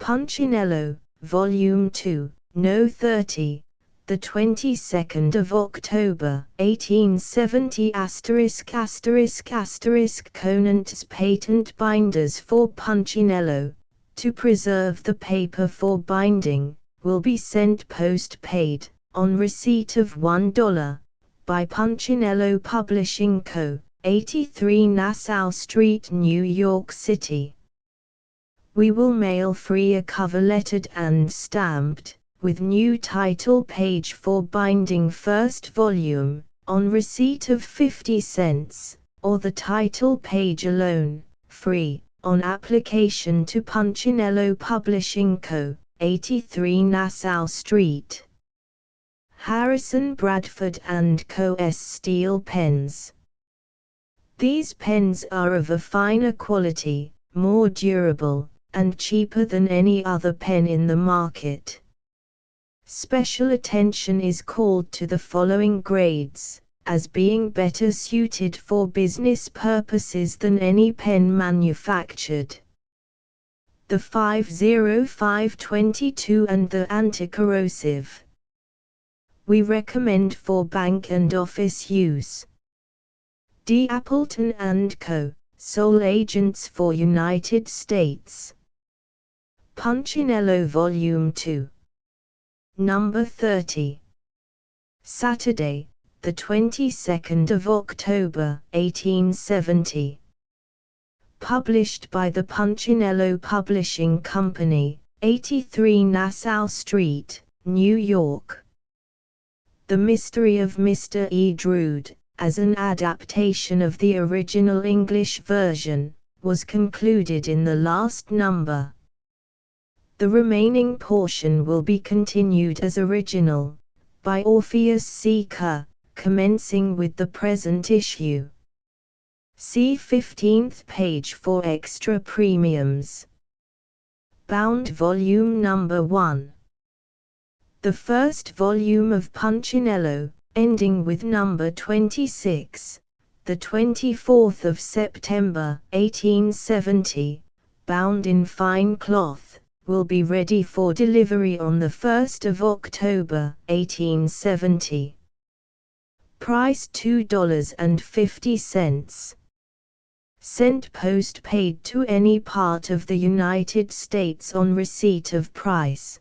Punchinello, Volume 2, No. 30, the 22nd of October, 1870 ***** Conant's patent binders for Punchinello, to preserve the paper for binding, will be sent post-paid, on receipt of $1, by Punchinello Publishing Co., 83 Nassau Street, New York City. We will mail free a cover lettered and stamped, with new title page for binding first volume, on receipt of 50 cents, or the title page alone, free, on application to Punchinello Publishing Co., 83 Nassau Street. Harrison Bradford & Co.'s Steel Pens. These pens are of a finer quality, more durable, and cheaper than any other pen in the market. Special attention is called to the following grades, as being better suited for business purposes than any pen manufactured. The 50522 and the anti-corrosive. We recommend for bank and office use. D. Appleton & Co., sole agents for United States. Punchinello Volume 2. Number 30. Saturday, the 22nd of October, 1870. Published by the Punchinello Publishing Company, 83 Nassau Street, New York. The Mystery of Mr. E. Drood, as an adaptation of the original English version, was concluded in the last number. The remaining portion will be continued as original, by Orpheus C. Kerr, commencing with the present issue. See 15th page for extra premiums. Bound Volume Number 1. The first volume of Punchinello, ending with number 26, the 24th of September, 1870, bound in fine cloth, will be ready for delivery on the 1st of October, 1870. Price $2.50. Sent post-paid to any part of the United States on receipt of price.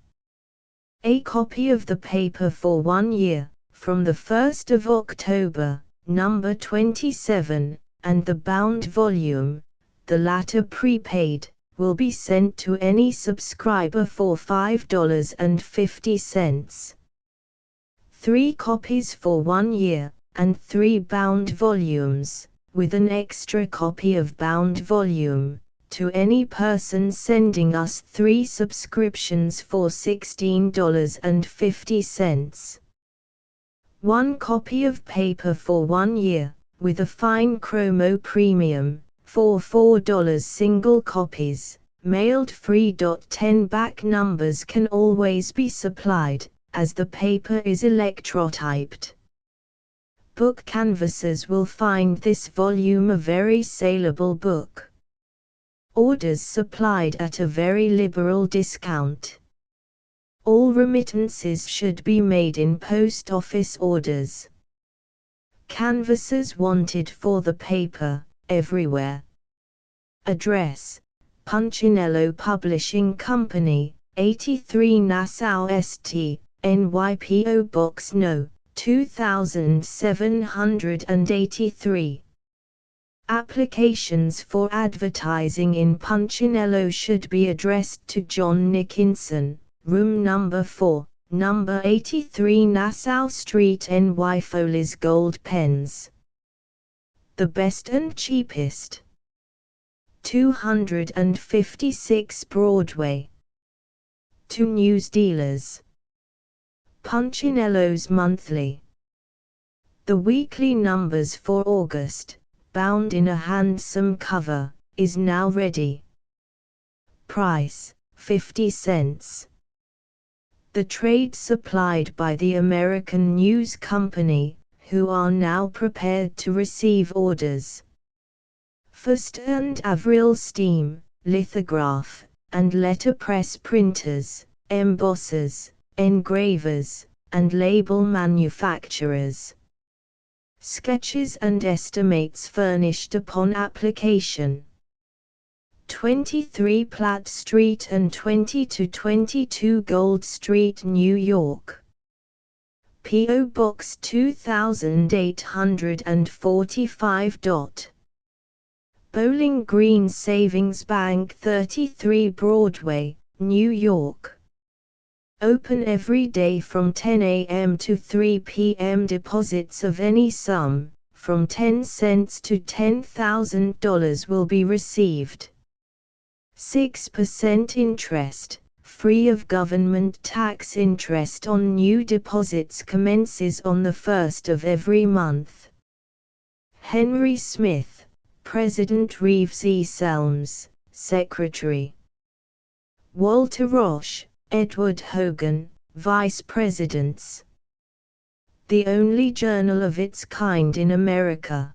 A copy of the paper for 1 year, from the 1st of October, number 27, and the bound volume, the latter prepaid, will be sent to any subscriber for $5.50. 3 copies for 1 year, and 3 bound volumes, with an extra copy of bound volume, to any person sending us 3 subscriptions for $16.50. 1 copy of paper for 1 year, with a fine chromo premium, for $4 single copies, mailed free. 10 back numbers can always be supplied, as the paper is electrotyped. Book canvassers will find this volume a very saleable book. Orders supplied at a very liberal discount. All remittances should be made in post office orders. Canvassers wanted for the paper, everywhere. Address: Punchinello Publishing Company, 83 Nassau St., NY P.O. Box No. 2783. Applications for advertising in Punchinello should be addressed to John Nickinson, Room Number 4, Number 83 Nassau Street, NY. Foley's Gold Pens. The best and cheapest. 256 Broadway. To newsdealers. Punchinello's Monthly. The weekly numbers for August, bound in a handsome cover, is now ready. Price, 50 cents. The trade supplied by the American News Company, who are now prepared to receive orders. Foster and Avril Steam, lithograph, and letterpress printers, embossers, engravers, and label manufacturers. Sketches and estimates furnished upon application. 23 Platt Street and 20-22 Gold Street, New York. P.O. Box 2845. Bowling Green Savings Bank, 33 Broadway, New York. Open every day from 10 a.m. to 3 p.m. Deposits of any sum, from 10 cents to $10,000 will be received. 6% interest, free of government tax. Interest on new deposits commences on the 1st of every month. Henry Smith, President. Reeves E. Selms, Secretary. Walter Roche, Edward Hogan, Vice Presidents. The only journal of its kind in America.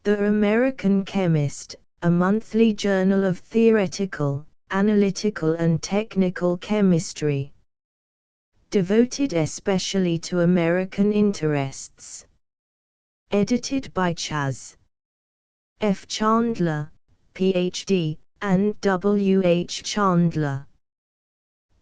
The American Chemist, a monthly journal of theoretical, analytical and technical chemistry. Devoted especially to American interests. Edited by Chas. F. Chandler, Ph.D., and W. H. Chandler.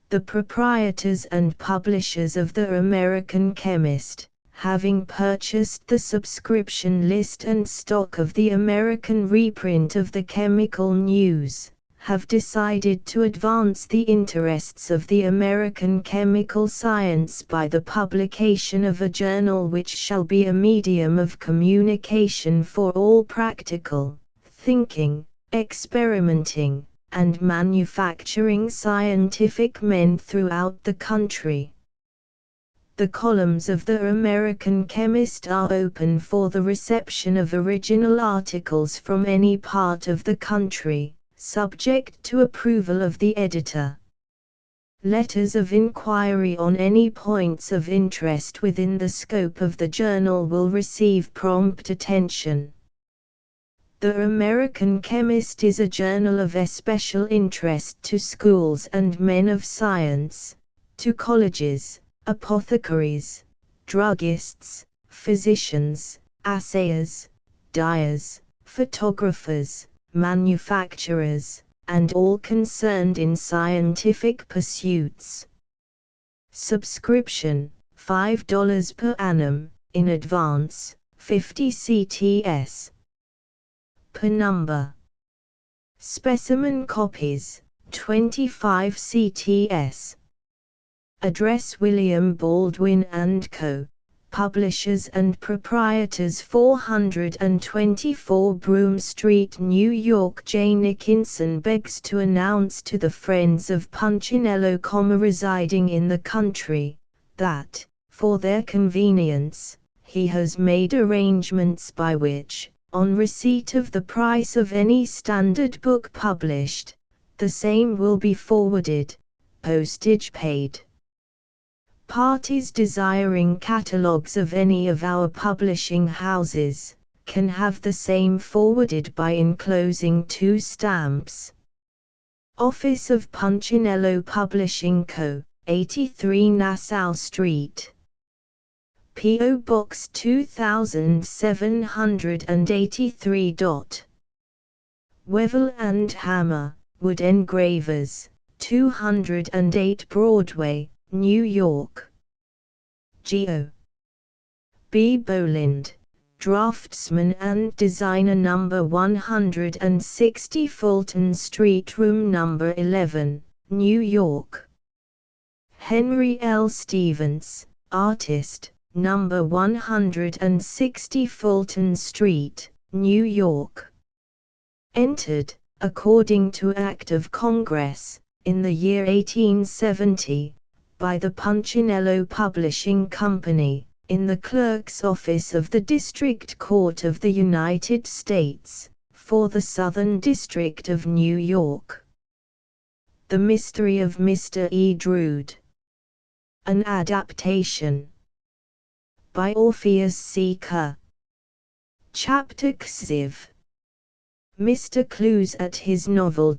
The proprietors and publishers of the American Chemist, having purchased the subscription list and stock of the American reprint of the Chemical News, have decided to advance the interests of the American chemical science by the publication of a journal which shall be a medium of communication for all practical, thinking, experimenting, and manufacturing scientific men throughout the country. The columns of the American Chemist are open for the reception of original articles from any part of the country, subject to approval of the editor. Letters of inquiry on any points of interest within the scope of the journal will receive prompt attention. The American Chemist is a journal of especial interest to schools and men of science, to colleges, apothecaries, druggists, physicians, assayers, dyers, photographers, manufacturers, and all concerned in scientific pursuits. Subscription, $5 per annum, in advance, 50 CTS. Per number. Specimen copies, 25 CTS. Address: William Baldwin & Co., Publishers and Proprietors, 424 Broome Street, New York. J. Nickinson begs to announce to the friends of Punchinello, residing in the country, that, for their convenience, he has made arrangements by which, on receipt of the price of any standard book published, the same will be forwarded, postage paid. Parties desiring catalogues of any of our publishing houses, can have the same forwarded by enclosing 2 stamps. Office of Punchinello Publishing Co., 83 Nassau Street. P.O. Box 2783. Wevel and Hammer, Wood Engravers, 208 Broadway, New York. Geo. B. Boland, Draftsman and Designer, No. 160 Fulton Street, Room No. 11, New York. Henry L. Stevens, Artist, No. 160 Fulton Street, New York. Entered, according to Act of Congress, in the year 1870, by the Punchinello Publishing Company, in the Clerk's Office of the District Court of the United States, for the Southern District of New York. The Mystery of Mr. E. Drood. An adaptation. By Orpheus C. Kerr. Chapter Xiv. Mr. Clues at his novel.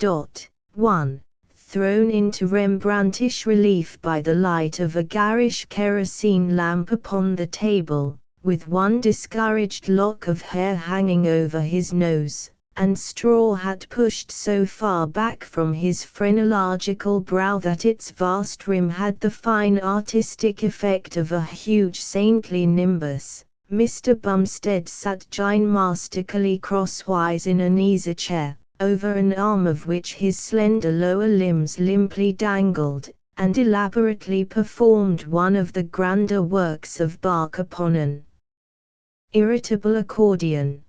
1. Thrown into Rembrandtish relief by the light of a garish kerosene lamp upon the table, with one discouraged lock of hair hanging over his nose, and straw hat pushed so far back from his phrenological brow that its vast rim had the fine artistic effect of a huge saintly nimbus. Mr. Bumstead sat gymnastically crosswise in an easy-chair, over an arm of which his slender lower limbs limply dangled, and elaborately performed one of the grander works of Bach upon an irritable accordion.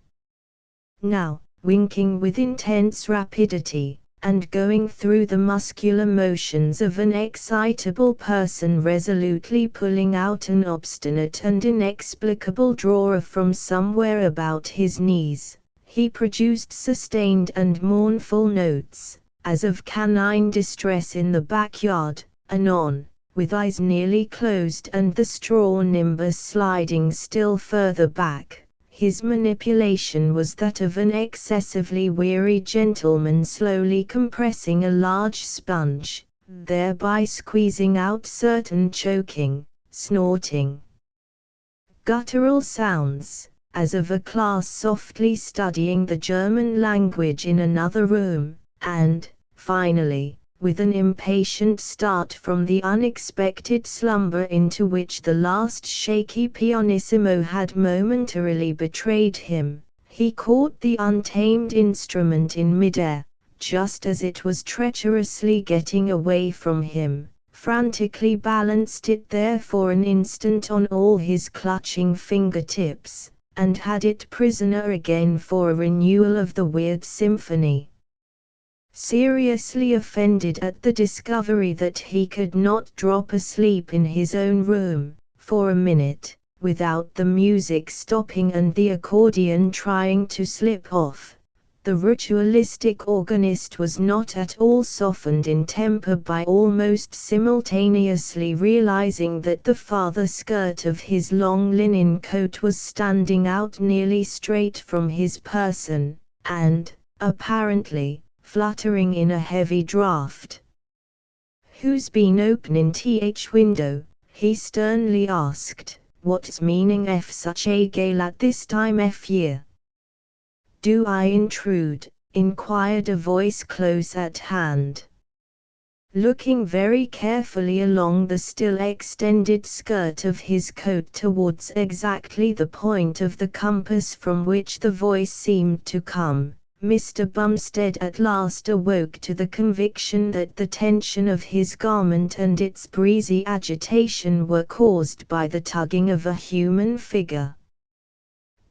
Now, winking with intense rapidity, and going through the muscular motions of an excitable person resolutely pulling out an obstinate and inexplicable drawer from somewhere about his knees, he produced sustained and mournful notes, as of canine distress in the backyard, anon, with eyes nearly closed and the straw nimbus sliding still further back. His manipulation was that of an excessively weary gentleman slowly compressing a large sponge, thereby squeezing out certain choking, snorting, guttural sounds, as of a class softly studying the German language in another room, and, finally, with an impatient start from the unexpected slumber into which the last shaky pianissimo had momentarily betrayed him, he caught the untamed instrument in midair, just as it was treacherously getting away from him, frantically balanced it there for an instant on all his clutching fingertips, and had it prisoner again for a renewal of the weird symphony. Seriously offended at the discovery that he could not drop asleep in his own room, for a minute, without the music stopping and the accordion trying to slip off, the ritualistic organist was not at all softened in temper by almost simultaneously realizing that the farther skirt of his long linen coat was standing out nearly straight from his person, and, apparently, fluttering in a heavy draught. "Who's been openin' th window?" he sternly asked. "What's meaning f such a gale at this time f year?" "Do I intrude?" inquired a voice close at hand. Looking very carefully along the still extended skirt of his coat towards exactly the point of the compass from which the voice seemed to come, Mr. Bumstead at last awoke to the conviction that the tension of his garment and its breezy agitation were caused by the tugging of a human figure.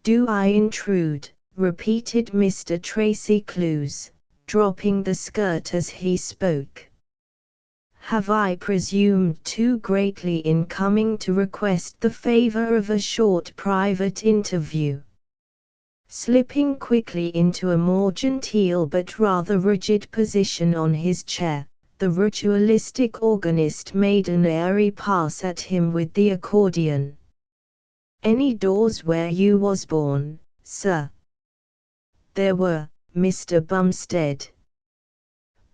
"Do I intrude?" repeated Mr. Tracy Clues, dropping the skirt as he spoke. "Have I presumed too greatly in coming to request the favor of a short private interview?" Slipping quickly into a more genteel but rather rigid position on his chair, the ritualistic organist made an airy pass at him with the accordion. "Any doors where you was born, sir?" "There were, Mr. Bumstead."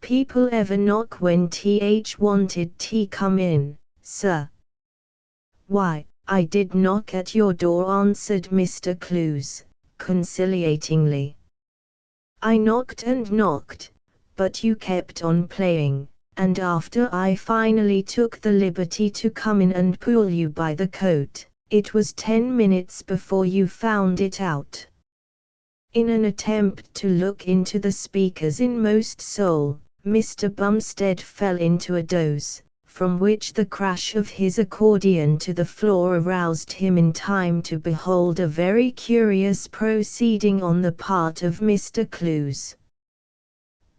"People ever knock when th wanted tea come in, sir?" "Why, I did knock at your door," answered Mr. Clues, conciliatingly. "I knocked and knocked, but you kept on playing, and after I finally took the liberty to come in and pull you by the coat, it was 10 minutes before you found it out." In an attempt to look into the speaker's inmost soul, Mr. Bumstead fell into a doze, from which the crash of his accordion to the floor aroused him in time to behold a very curious proceeding on the part of Mr. Clues.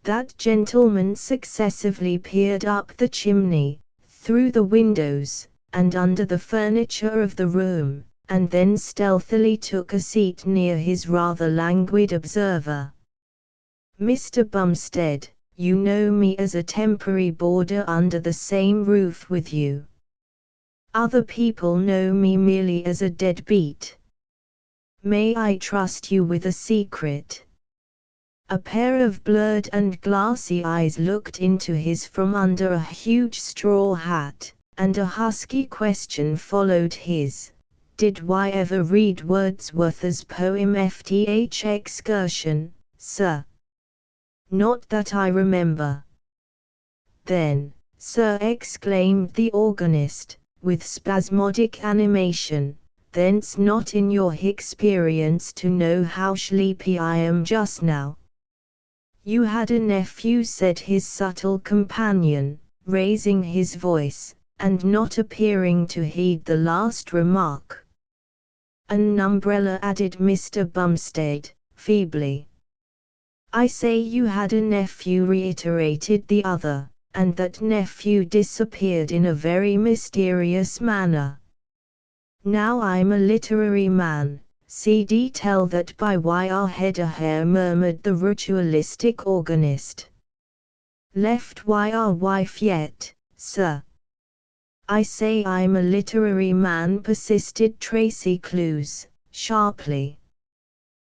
That gentleman successively peered up the chimney, through the windows, and under the furniture of the room, and then stealthily took a seat near his rather languid observer. "Mr. Bumstead, you know me as a temporary boarder under the same roof with you. Other people know me merely as a deadbeat. May I trust you with a secret?" A pair of blurred and glassy eyes looked into his from under a huge straw hat, and a husky question followed his. Did I ever read Wordsworth's poem F.T.H. Excursion, sir? Not that I remember. Then, sir, exclaimed the organist, with spasmodic animation, then's not in your experience to know how sleepy I am just now. You had a nephew, said his subtle companion, raising his voice, and not appearing to heed the last remark. An umbrella, added Mr. Bumstead, feebly. I say you had a nephew, reiterated the other, and that nephew disappeared in a very mysterious manner. Now I'm a literary man, CD tell that by our head a hair, murmured the ritualistic organist. Left our wife yet, sir? I say I'm a literary man, persisted Tracy Clues, sharply.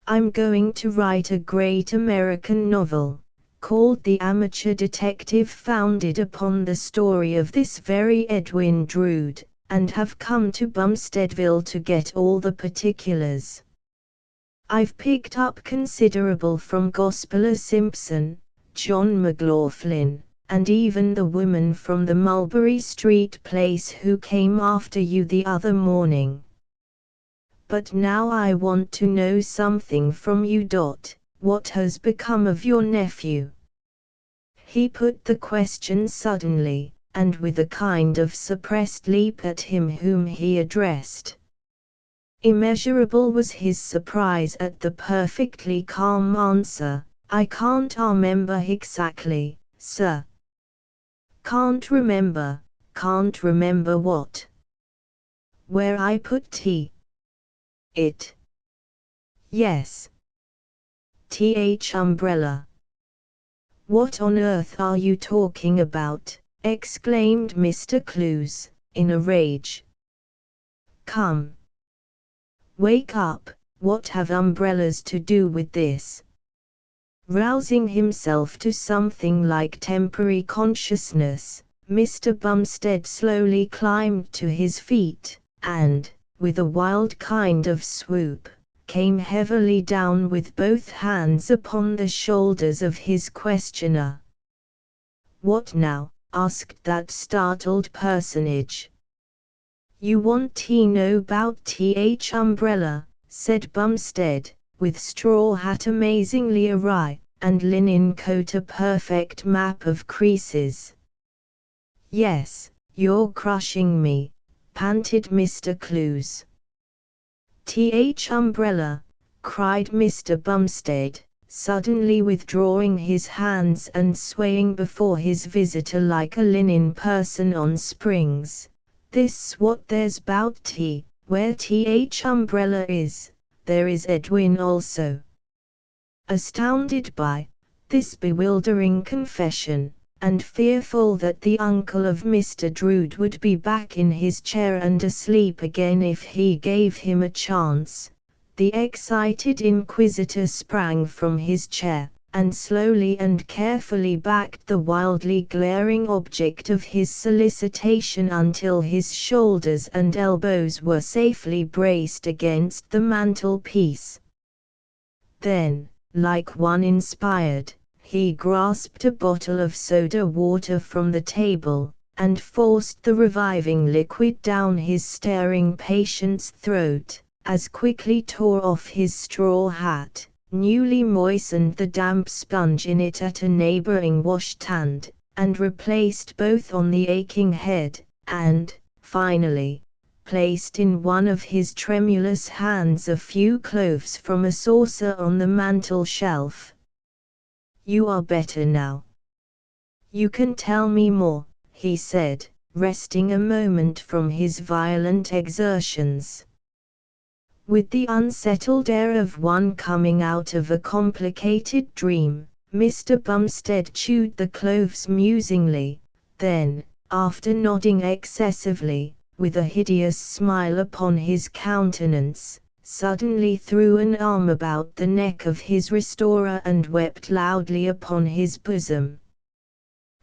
I'm going to write a great American novel, called The Amateur Detective, founded upon the story of this very Edwin Drood, and have come to Bumsteadville to get all the particulars. I've picked up considerable from Gospeller Simpson, John McLaughlin, and even the woman from the Mulberry Street place who came after you the other morning. But now I want to know something from you. What has become of your nephew? He put the question suddenly, and with a kind of suppressed leap at him whom he addressed. Immeasurable was his surprise at the perfectly calm answer. I can't remember exactly, sir. Can't remember what? Where I put it. Yes. Umbrella. What on earth are you talking about? Exclaimed Mr. Clues, in a rage. Come. Wake up, what have umbrellas to do with this? Rousing himself to something like temporary consciousness, Mr. Bumstead slowly climbed to his feet, and, with a wild kind of swoop, came heavily down with both hands upon the shoulders of his questioner. What now? Asked that startled personage. You want to know about umbrella, said Bumstead, with straw hat amazingly awry, and linen coat a perfect map of creases. Yes, you're crushing me, panted Mr. Clues. Umbrella, cried Mr. Bumstead, suddenly withdrawing his hands and swaying before his visitor like a linen person on springs. This what there's bout where umbrella is, there is Edwin also. Astounded by this bewildering confession, and fearful that the uncle of Mr. Drood would be back in his chair and asleep again if he gave him a chance, the excited inquisitor sprang from his chair, and slowly and carefully backed the wildly glaring object of his solicitation until his shoulders and elbows were safely braced against the mantelpiece. Then, like one inspired, he grasped a bottle of soda water from the table, and forced the reviving liquid down his staring patient's throat, as quickly tore off his straw hat, newly moistened the damp sponge in it at a neighboring washstand, and replaced both on the aching head, and, finally, placed in one of his tremulous hands a few cloves from a saucer on the mantel shelf. You are better now. You can tell me more, he said, resting a moment from his violent exertions. With the unsettled air of one coming out of a complicated dream, Mr. Bumstead chewed the cloves musingly, then, after nodding excessively, with a hideous smile upon his countenance, suddenly threw an arm about the neck of his restorer and wept loudly upon his bosom.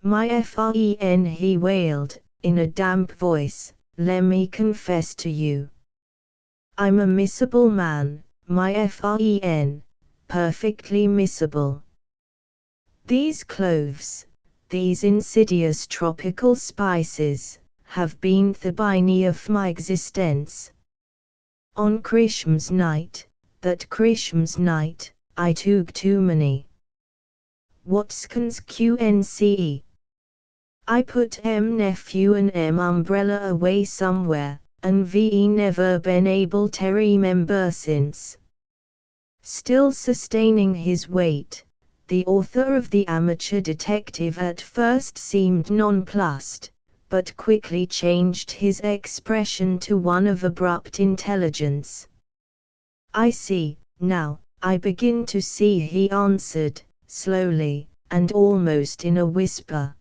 "My friend," he wailed, in a damp voice, "let me confess to you. I'm a miserable man, my friend, perfectly miserable. These cloves, these insidious tropical spices, have been the bane of my existence. On Christmas night, that Christmas night, I took too many. What's consequence? I put nephew and umbrella away somewhere, and we never been able to remember since." Still sustaining his weight, the author of The Amateur Detective at first seemed nonplussed, but quickly changed his expression to one of abrupt intelligence. "I see, now, I begin to see," he answered, slowly, and almost in a whisper.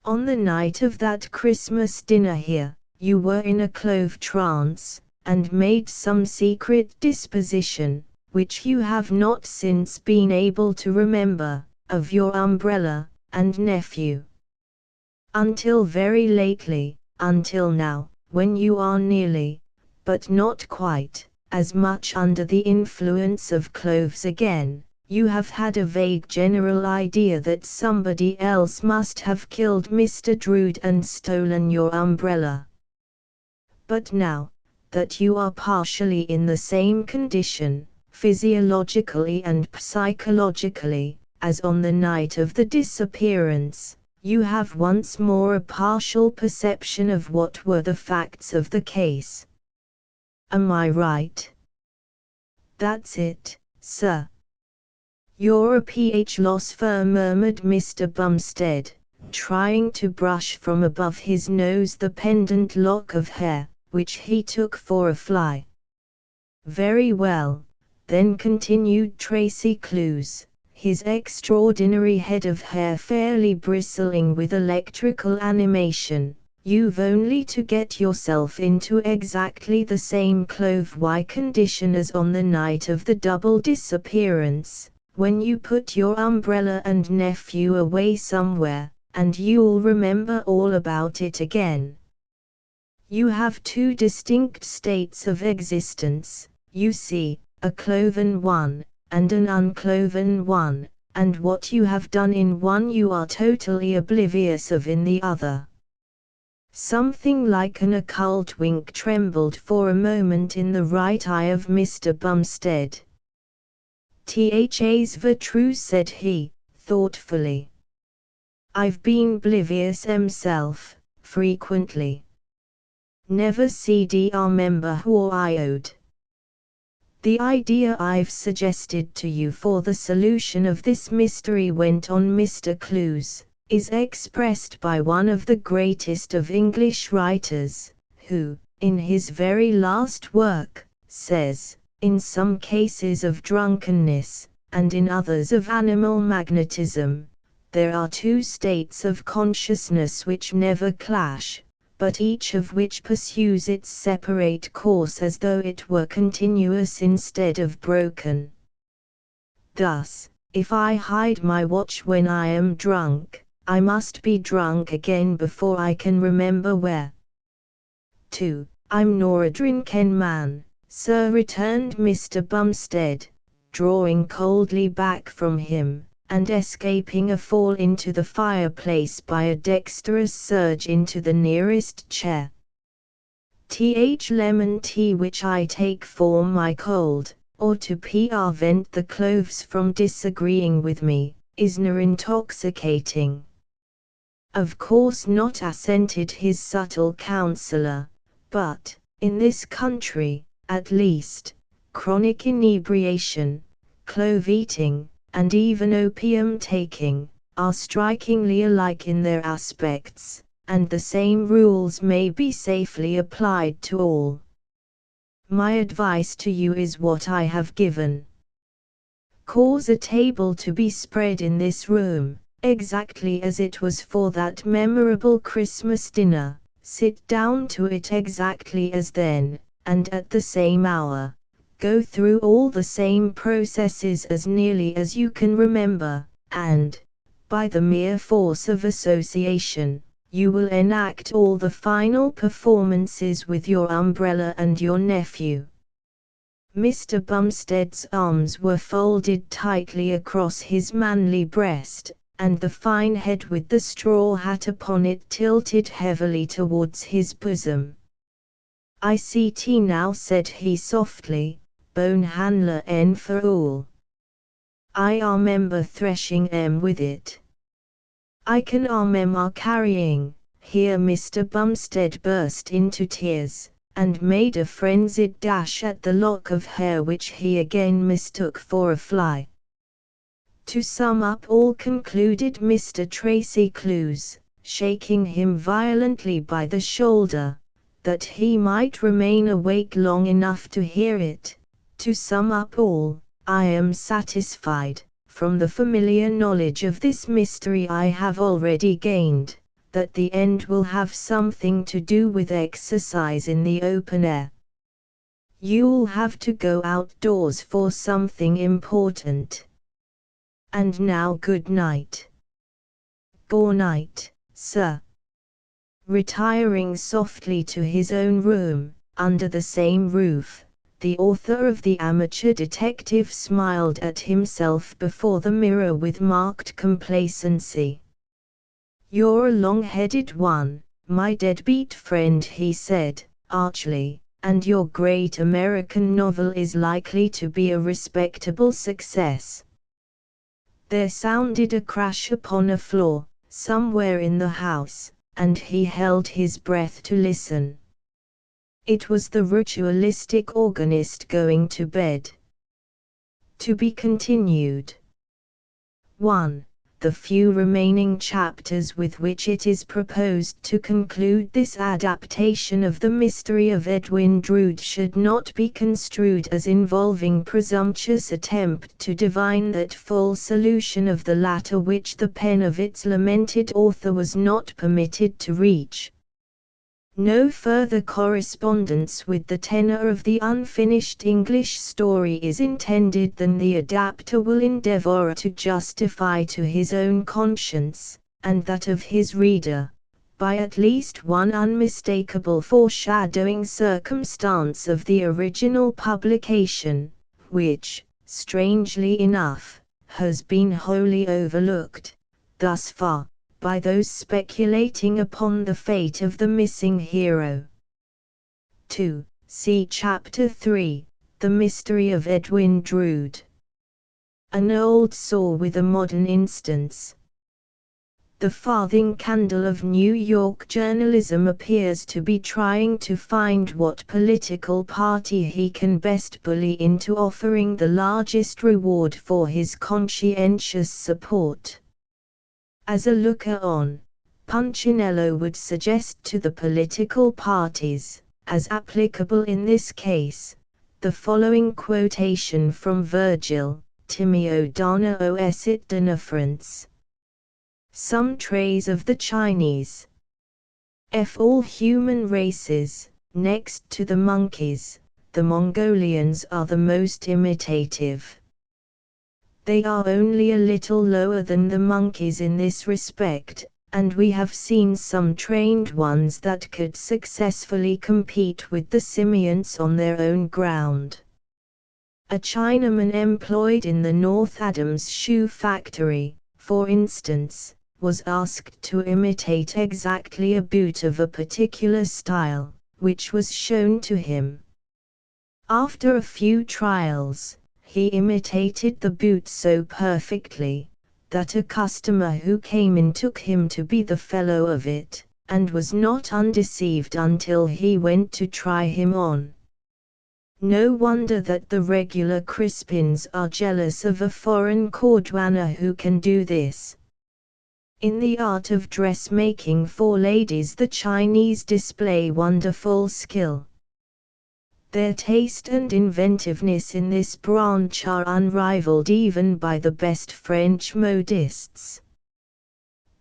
"On the night of that Christmas dinner here, you were in a clove trance, and made some secret disposition, which you have not since been able to remember, of your umbrella and nephew. Until very lately, until now, when you are nearly, but not quite, as much under the influence of cloves again, you have had a vague general idea that somebody else must have killed Mr. Drood and stolen your umbrella. But now, that you are partially in the same condition, physiologically and psychologically, as on the night of the disappearance, you have once more a partial perception of what were the facts of the case. Am I right?" "That's it, sir." "You're a philosopher," murmured Mr. Bumstead, trying to brush from above his nose the pendant lock of hair, which he took for a fly. "Very well, then," continued Tracy Clues, his extraordinary head of hair fairly bristling with electrical animation, "you've only to get yourself into exactly the same clove-y condition as on the night of the double disappearance, when you put your umbrella and nephew away somewhere, and you'll remember all about it again. You have two distinct states of existence, you see, a cloven one, and an uncloven one, and what you have done in one you are totally oblivious of in the other." Something like an occult wink trembled for a moment in the right eye of Mr. Bumstead. "T'as the true," said he, thoughtfully. "I've been oblivious myself, frequently. Never cd remember who I owed." "The idea I've suggested to you for the solution of this mystery," went on Mr. Clues, "is expressed by one of the greatest of English writers, who, in his very last work, says, in some cases of drunkenness, and in others of animal magnetism, there are two states of consciousness which never clash, but each of which pursues its separate course as though it were continuous instead of broken. Thus, if I hide my watch when I am drunk, I must be drunk again before I can remember where. 2. I'm nor a drinking man, sir, returned Mr. Bumstead, drawing coldly back from him, and escaping a fall into the fireplace by a dexterous surge into the nearest chair. Lemon tea, which I take for my cold, or to prevent the cloves from disagreeing with me, is not intoxicating. Of course not, assented his subtle counsellor, but, in this country, at least, chronic inebriation, clove-eating, and even opium-taking, are strikingly alike in their aspects, and the same rules may be safely applied to all. My advice to you is what I have given. Cause a table to be spread in this room, exactly as it was for that memorable Christmas dinner, sit down to it exactly as then, and at the same hour, go through all the same processes as nearly as you can remember, and, by the mere force of association, you will enact all the final performances with your umbrella and your nephew. Mr. Bumstead's arms were folded tightly across his manly breast, and the fine head with the straw hat upon it tilted heavily towards his bosom. "I see tea now," said he softly, "bone handler en for all. I remember threshing with it. I can remember carrying." Here Mr. Bumstead burst into tears, and made a frenzied dash at the lock of hair which he again mistook for a fly. "To sum up all," concluded Mr. Tracy Clues, shaking him violently by the shoulder, that he might remain awake long enough to hear it, "to sum up all, I am satisfied, from the familiar knowledge of this mystery I have already gained, that the end will have something to do with exercise in the open air. You'll have to go outdoors for something important. And now good night." "Good night, sir." Retiring softly to his own room, under the same roof, the author of The Amateur Detective smiled at himself before the mirror with marked complacency. "You're a long-headed one, my deadbeat friend," he said, archly, "and your great American novel is likely to be a respectable success." There sounded a crash upon a floor, somewhere in the house, and he held his breath to listen. It was the ritualistic organist going to bed. To be continued. 1. The few remaining chapters with which it is proposed to conclude this adaptation of the mystery of Edwin Drood should not be construed as involving presumptuous attempt to divine that full solution of the latter which the pen of its lamented author was not permitted to reach. No further correspondence with the tenor of the unfinished English story is intended than the adapter will endeavor to justify to his own conscience, and that of his reader, by at least one unmistakable foreshadowing circumstance of the original publication, which, strangely enough, has been wholly overlooked, thus far, by those speculating upon the fate of the missing hero. 2. See Chapter 3, The Mystery of Edwin Drood. An old saw with a modern instance. The farthing candle of New York journalism appears to be trying to find what political party he can best bully into offering the largest reward for his conscientious support. As a looker-on, Punchinello would suggest to the political parties, as applicable in this case, the following quotation from Virgil, Timeo dana os it dinafrance. Some traits of the Chinese. All human races, next to the monkeys, the Mongolians are the most imitative. They are only a little lower than the monkeys in this respect, and we have seen some trained ones that could successfully compete with the simians on their own ground. A Chinaman employed in the North Adams shoe factory, for instance, was asked to imitate exactly a boot of a particular style, which was shown to him. After a few trials, he imitated the boot so perfectly, that a customer who came in took him to be the fellow of it, and was not undeceived until he went to try him on. No wonder that the regular Crispins are jealous of a foreign cordwainer who can do this. In the art of dressmaking for ladies the Chinese display wonderful skill. Their taste and inventiveness in this branch are unrivaled even by the best French modists.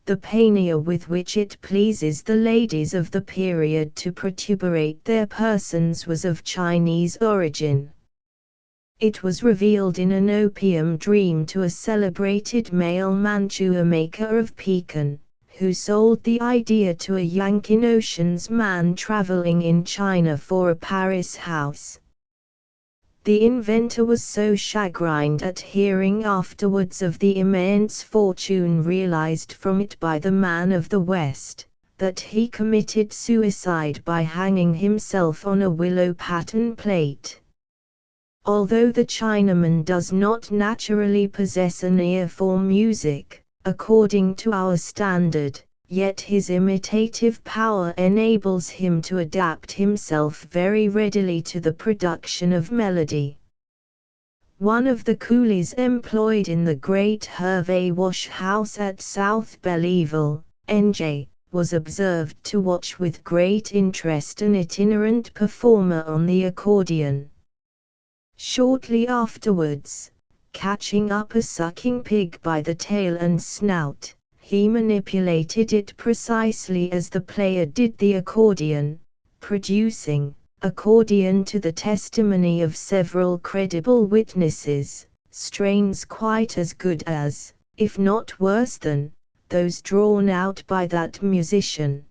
The mania with which it pleases the ladies of the period to protuberate their persons was of Chinese origin. It was revealed in an opium dream to a celebrated male mantua maker of Pekin, who sold the idea to a Yankee notions man traveling in China for a Paris house. The inventor was so chagrined at hearing afterwards of the immense fortune realized from it by the man of the West, that he committed suicide by hanging himself on a willow pattern plate. Although the Chinaman does not naturally possess an ear for music, according to our standard, yet his imitative power enables him to adapt himself very readily to the production of melody. One of the coolies employed in the great Hervey wash house at South Belleville, NJ, was observed to watch with great interest an itinerant performer on the accordion. Shortly afterwards, catching up a sucking pig by the tail and snout, he manipulated it precisely as the player did the accordion, producing, according to the testimony of several credible witnesses, strains quite as good as, if not worse than, those drawn out by that musician.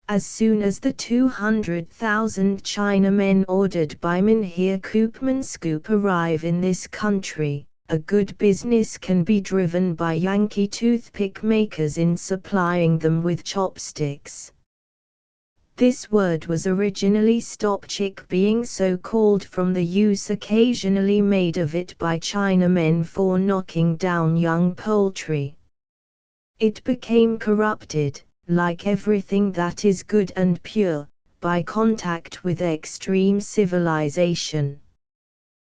As soon as the 200,000 Chinamen ordered by Mynheer Koopman Scoop arrive in this country, a good business can be driven by Yankee toothpick makers in supplying them with chopsticks. This word was originally stopchick, being so called from the use occasionally made of it by Chinamen for knocking down young poultry. It became corrupted, like everything that is good and pure, by contact with extreme civilization.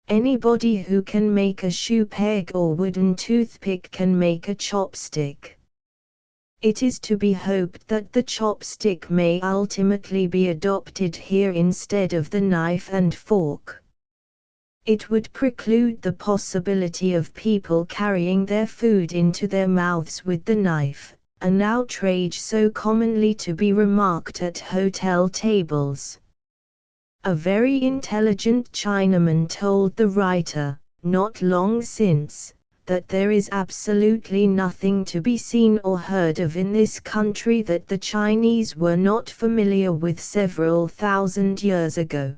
Anybody who can make a shoe peg or wooden toothpick can make a chopstick. It is to be hoped that the chopstick may ultimately be adopted here instead of the knife and fork. It would preclude the possibility of people carrying their food into their mouths with the knife, an outrage so commonly to be remarked at hotel tables. A very intelligent Chinaman told the writer, not long since, that there is absolutely nothing to be seen or heard of in this country that the Chinese were not familiar with several thousand years ago.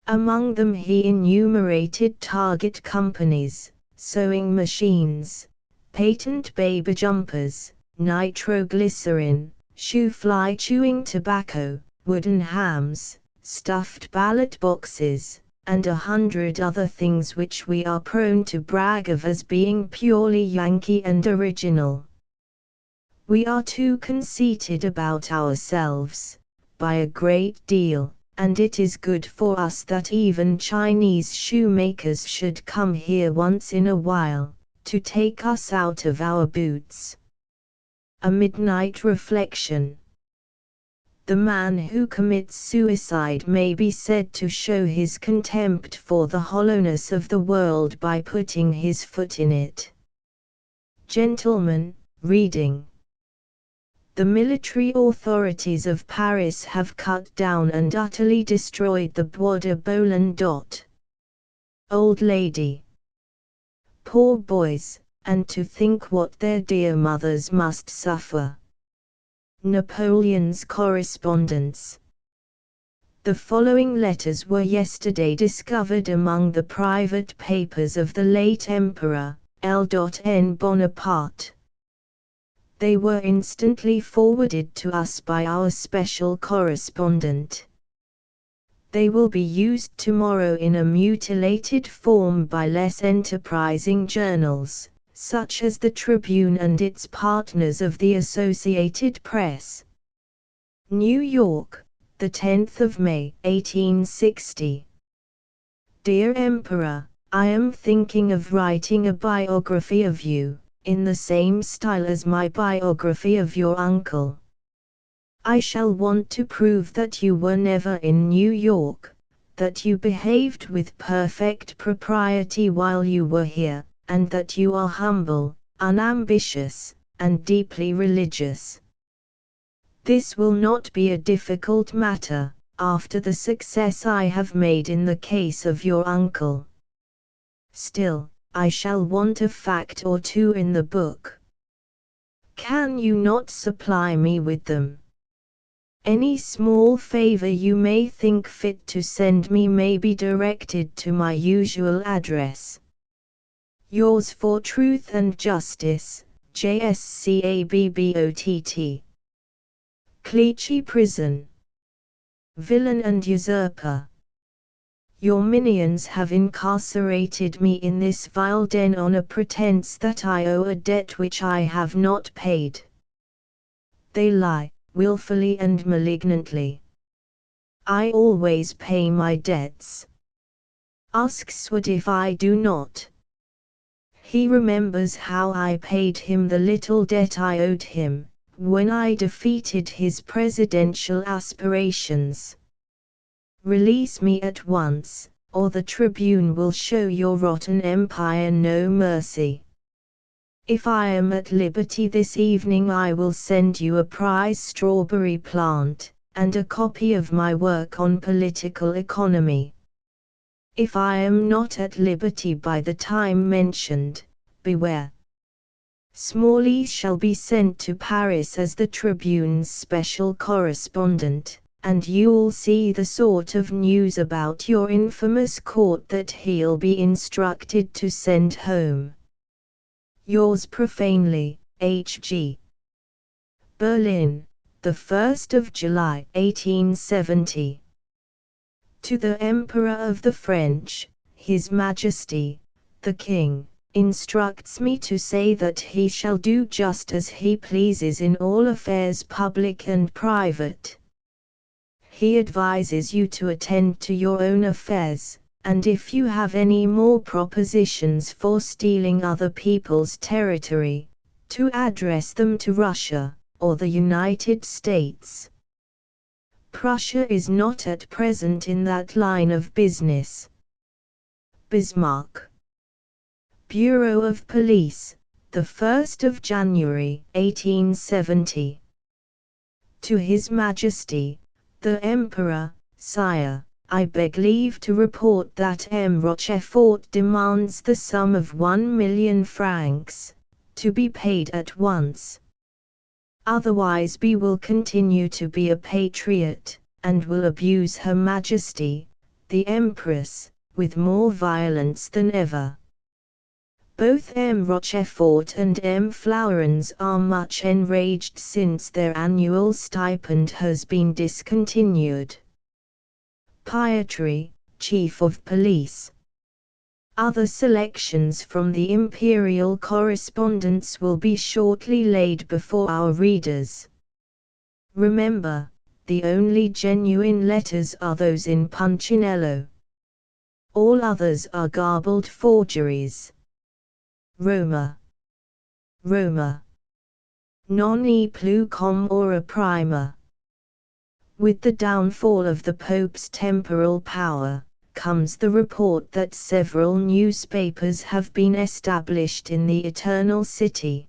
Among them he enumerated target companies, sewing machines, patent baby jumpers, nitroglycerin, shoe fly chewing tobacco, wooden hams, stuffed ballot boxes, and 100 other things which we are prone to brag of as being purely Yankee and original. We are too conceited about ourselves, by a great deal, and it is good for us that even Chinese shoemakers should come here once in a while, to take us out of our boots. A midnight reflection. The man who commits suicide may be said to show his contempt for the hollowness of the world by putting his foot in it. Gentlemen, reading. The military authorities of Paris have cut down and utterly destroyed the Bois de Boulogne. Old lady. Poor boys, and to think what their dear mothers must suffer. Napoleon's correspondence. The following letters were yesterday discovered among the private papers of the late Emperor, L.N. Bonaparte. They were instantly forwarded to us by our special correspondent. They will be used tomorrow in a mutilated form by less enterprising journals, such as the Tribune and its partners of the Associated Press. New York, the 10th of May, 1860. Dear Emperor, I am thinking of writing a biography of you, in the same style as my biography of your uncle. I shall want to prove that you were never in New York, that you behaved with perfect propriety while you were here, and that you are humble, unambitious, and deeply religious. This will not be a difficult matter, after the success I have made in the case of your uncle, Still, I shall want a fact or two in the book. Can you not supply me with them? Any small favor you may think fit to send me may be directed to my usual address. Yours for Truth and Justice, JSCABBOTT. Clichy Prison. Villain and usurper. Your minions have incarcerated me in this vile den on a pretense that I owe a debt which I have not paid. They lie, wilfully and malignantly. I always pay my debts. Ask Sword if I do not. He remembers how I paid him the little debt I owed him, when I defeated his presidential aspirations. Release me at once, or the Tribune will show your rotten empire no mercy. If I am at liberty this evening I will send you a prize strawberry plant, and a copy of my work on political economy. If I am not at liberty by the time mentioned, beware. Smalley shall be sent to Paris as the Tribune's special correspondent, and you'll see the sort of news about your infamous court that he'll be instructed to send home. Yours profanely, H.G. Berlin, the 1st of July, 1870. To the Emperor of the French, His Majesty, the King, instructs me to say that he shall do just as he pleases in all affairs public and private. He advises you to attend to your own affairs, and if you have any more propositions for stealing other people's territory, to address them to Russia, or the United States. Prussia is not at present in that line of business. Bismarck. Bureau of Police, the 1st of January, 1870. To His Majesty, the Emperor, Sire, I beg leave to report that M. Rochefort demands the sum of 1,000,000 francs, to be paid at once. Otherwise B will continue to be a patriot, and will abuse Her Majesty, the Empress, with more violence than ever. Both M. Rochefort and M. Flourens are much enraged since their annual stipend has been discontinued. Pietri, Chief of Police. Other selections from the imperial correspondence will be shortly laid before our readers. Remember, the only genuine letters are those in Punchinello. All others are garbled forgeries. Roma. Roma. Non e plus com ora prima. With the downfall of the Pope's temporal power, comes the report that several newspapers have been established in the Eternal City.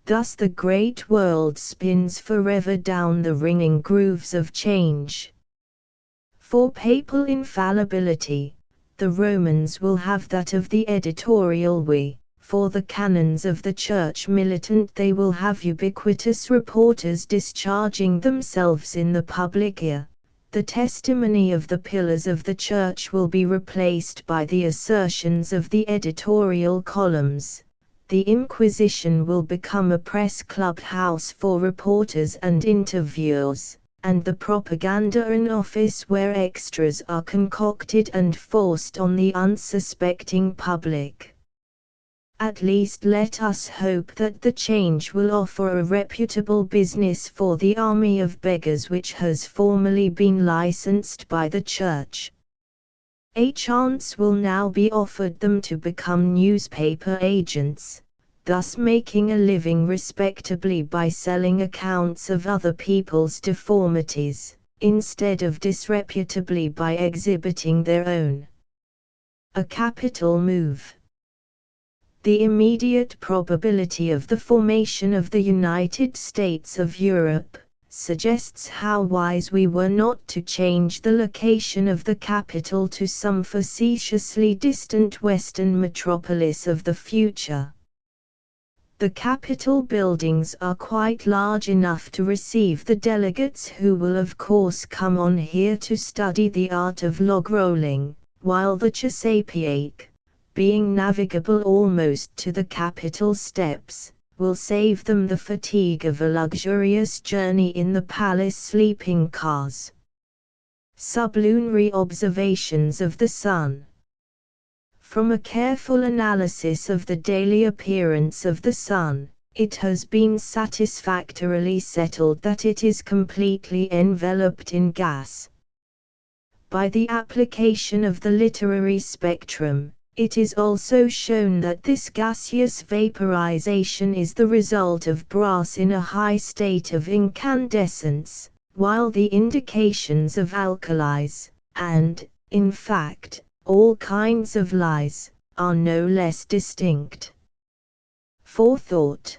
Thus the great world spins forever down the ringing grooves of change. For papal infallibility, the Romans will have that of the editorial we, for the canons of the Church militant they will have ubiquitous reporters discharging themselves in the public ear. The testimony of the pillars of the Church will be replaced by the assertions of the editorial columns. The Inquisition will become a press club house for reporters and interviewers, and the propaganda an office where extras are concocted and forced on the unsuspecting public. At least let us hope that the change will offer a reputable business for the army of beggars which has formerly been licensed by the Church. A chance will now be offered them to become newspaper agents, thus making a living respectably by selling accounts of other people's deformities, instead of disreputably by exhibiting their own. A capital move. The immediate probability of the formation of the United States of Europe, suggests how wise we were not to change the location of the capital to some facetiously distant western metropolis of the future. The Capitol buildings are quite large enough to receive the delegates who will of course come on here to study the art of log rolling, while the Chesapeake, being navigable almost to the Capitol steps, will save them the fatigue of a luxurious journey in the palace sleeping cars. Sublunary observations of the sun. From a careful analysis of the daily appearance of the sun, it has been satisfactorily settled that it is completely enveloped in gas. By the application of the literary spectrum, it is also shown that this gaseous vaporization is the result of brass in a high state of incandescence, while the indications of alkalis, and, in fact, all kinds of lies, are no less distinct. Forethought.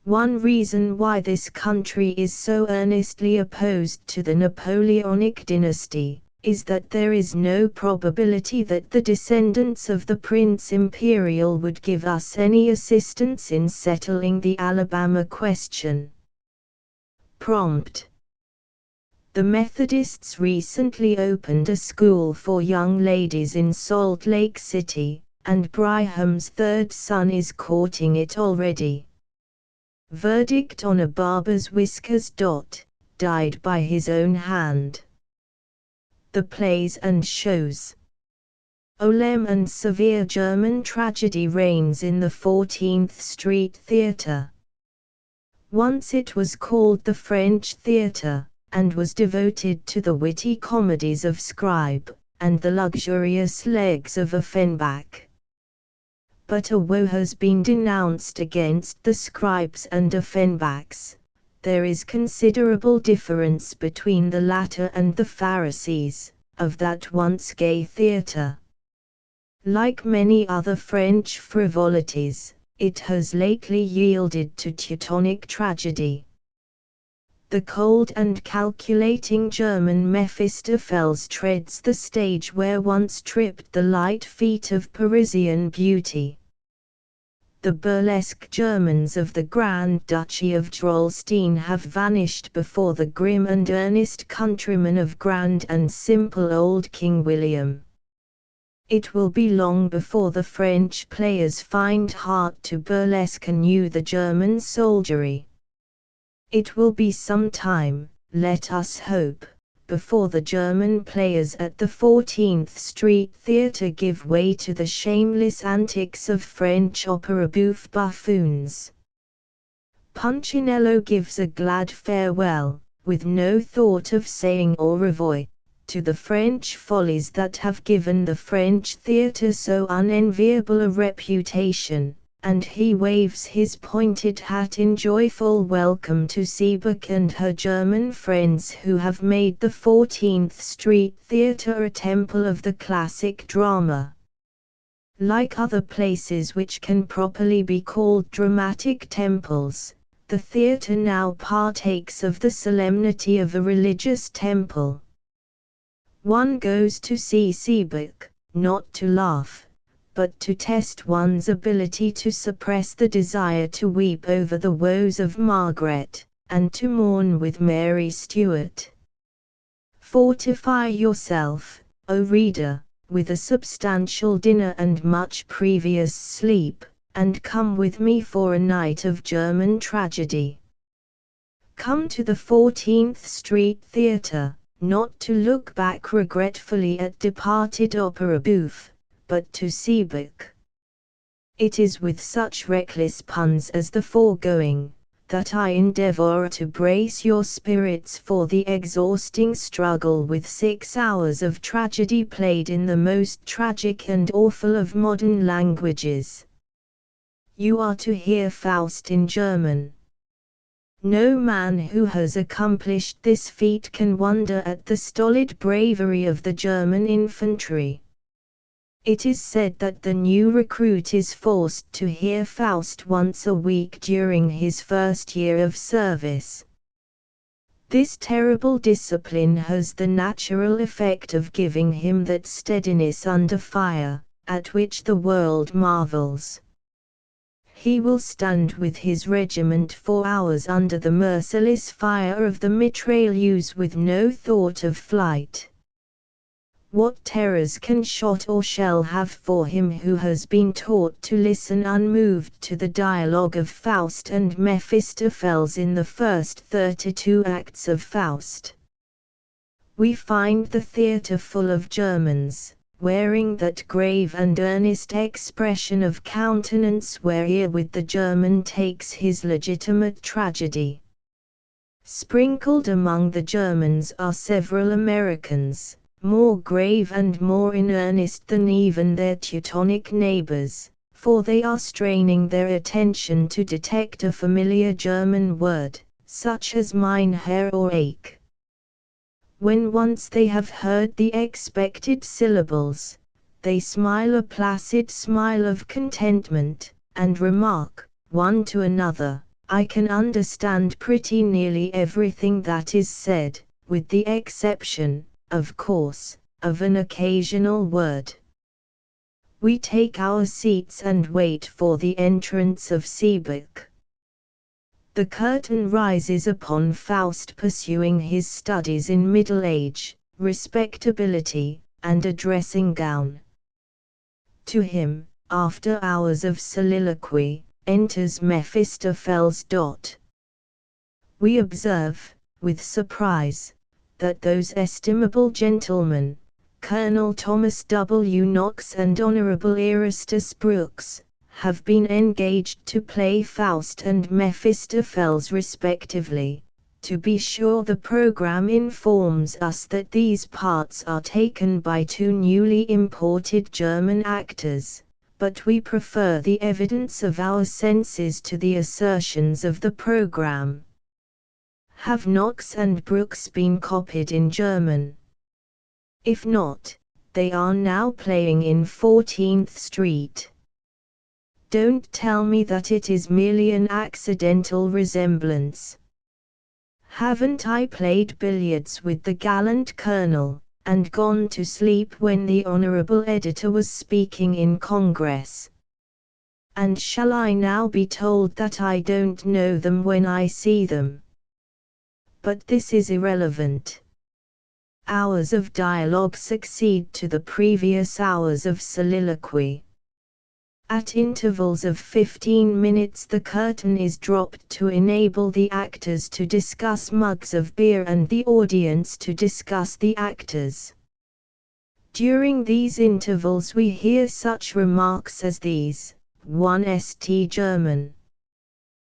One reason why this country is so earnestly opposed to the Napoleonic dynasty is that there is no probability that the descendants of the Prince Imperial would give us any assistance in settling the Alabama question. Prompt. The Methodists recently opened a school for young ladies in Salt Lake City, and Briham's third son is courting it already. Verdict on a barber's whiskers. Died by his own hand. The plays and shows. Olem and severe German tragedy reigns in the 14th Street Theatre. Once it was called the French Theatre, and was devoted to the witty comedies of Scribe, and the luxurious legs of Offenbach. But a woe has been denounced against the Scribes and Offenbachs. There is considerable difference between the latter and the Pharisees, of that once gay theatre. Like many other French frivolities, it has lately yielded to Teutonic tragedy. The cold and calculating German Mephistopheles treads the stage where once tripped the light feet of Parisian beauty. The burlesque Germans of the Grand Duchy of Drollstein have vanished before the grim and earnest countrymen of grand and simple old King William. It will be long before the French players find heart to burlesque anew the German soldiery. It will be some time, let us hope, before the German players at the 14th Street Theatre give way to the shameless antics of French opera bouffe buffoons. Punchinello gives a glad farewell, with no thought of saying au revoir, to the French follies that have given the French theatre so unenviable a reputation, and he waves his pointed hat in joyful welcome to Siebeck and her German friends who have made the 14th Street Theatre a temple of the classic drama. Like other places which can properly be called dramatic temples, the theatre now partakes of the solemnity of a religious temple. One goes to see Siebeck, not to laugh, but to test one's ability to suppress the desire to weep over the woes of Margaret, and to mourn with Mary Stuart. Fortify yourself, O reader, with a substantial dinner and much previous sleep, and come with me for a night of German tragedy. Come to the 14th Street Theatre, not to look back regretfully at departed opera bouffe, but to Siebeck. It is with such reckless puns as the foregoing, that I endeavor to brace your spirits for the exhausting struggle with 6 hours of tragedy played in the most tragic and awful of modern languages. You are to hear Faust in German. No man who has accomplished this feat can wonder at the stolid bravery of the German infantry. It is said that the new recruit is forced to hear Faust once a week during his first year of service. This terrible discipline has the natural effect of giving him that steadiness under fire, at which the world marvels. He will stand with his regiment for hours under the merciless fire of the mitrailleuse with no thought of flight. What terrors can shot or shell have for him who has been taught to listen unmoved to the dialogue of Faust and Mephistopheles in the first 32 acts of Faust? We find the theatre full of Germans, wearing that grave and earnest expression of countenance wherewith the German takes his legitimate tragedy. Sprinkled among the Germans are several Americans, more grave and more in earnest than even their Teutonic neighbors, for they are straining their attention to detect a familiar German word, such as mein Herr or ache. When once they have heard the expected syllables, they smile a placid smile of contentment, and remark, one to another, "I can understand pretty nearly everything that is said, with the exception, of course, of an occasional word." We take our seats and wait for the entrance of Seebeck. The curtain rises upon Faust pursuing his studies in middle age, respectability, and a dressing gown. To him, after hours of soliloquy, enters Mephistopheles. We observe, with surprise, that those estimable gentlemen, Colonel Thomas W. Knox and Honorable Erastus Brooks, have been engaged to play Faust and Mephistopheles respectively. To be sure, the program informs us that these parts are taken by two newly imported German actors, but we prefer the evidence of our senses to the assertions of the program. Have Knox and Brooks been copied in German? If not, they are now playing in 14th Street. Don't tell me that it is merely an accidental resemblance. Haven't I played billiards with the gallant colonel, and gone to sleep when the honorable editor was speaking in Congress? And shall I now be told that I don't know them when I see them? But this is irrelevant. Hours of dialogue succeed to the previous hours of soliloquy. At intervals of 15 minutes the curtain is dropped to enable the actors to discuss mugs of beer and the audience to discuss the actors. During these intervals we hear such remarks as these: 1 St. German.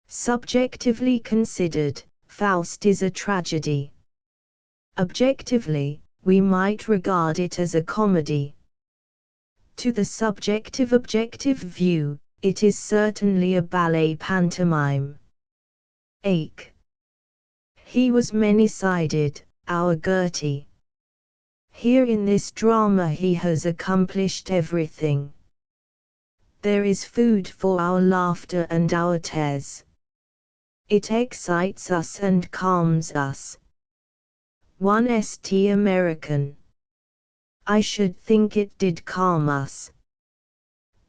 Subjectively considered, Faust is a tragedy. Objectively, we might regard it as a comedy. To the subjective objective view, it is certainly a ballet pantomime. Ache. He was many-sided, our Gertie. Here in this drama he has accomplished everything. There is food for our laughter and our tears. It excites us and calms us. 1 St. American. I should think it did calm us.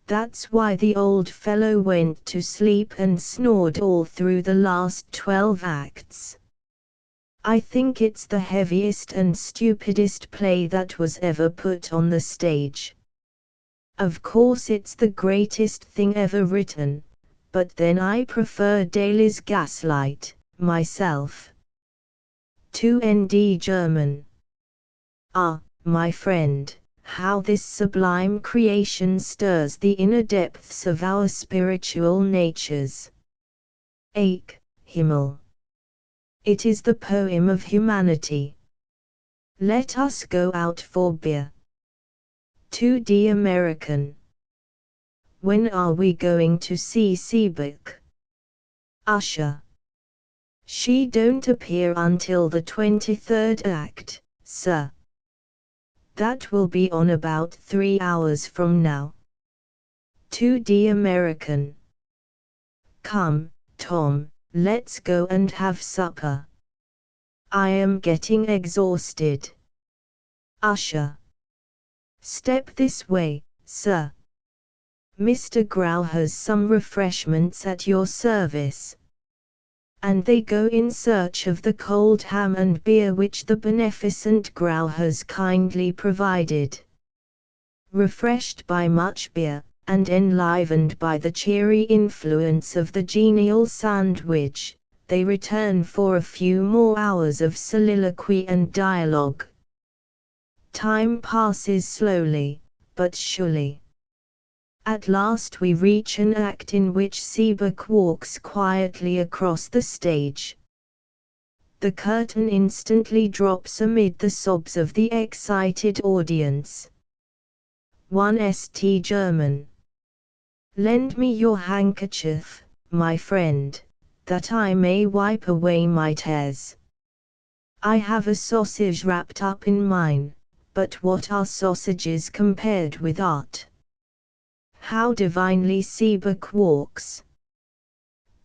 That's why the old fellow went to sleep and snored all through the last 12 acts. I think it's the heaviest and stupidest play that was ever put on the stage. Of course it's the greatest thing ever written, but then I prefer Daly's Gaslight, myself. 2 Nd German. Ah, my friend, how this sublime creation stirs the inner depths of our spiritual natures. Ache, Himmel. It is the poem of humanity. Let us go out for beer. 2D American. When are we going to see Seebeck? Usher. She don't appear until the 23rd act, sir. That will be on about 3 hours from now. 2D American. Come, Tom, let's go and have supper. I am getting exhausted. Usher. Step this way, sir. Mr. Grau has some refreshments at your service. And they go in search of the cold ham and beer which the beneficent Grau has kindly provided. Refreshed by much beer, and enlivened by the cheery influence of the genial sandwich, they return for a few more hours of soliloquy and dialogue. Time passes slowly, but surely. At last we reach an act in which Seebeck walks quietly across the stage. The curtain instantly drops amid the sobs of the excited audience. 1 St. German. Lend me your handkerchief, my friend, that I may wipe away my tears. I have a sausage wrapped up in mine, but what are sausages compared with art? How divinely Seebeck walks!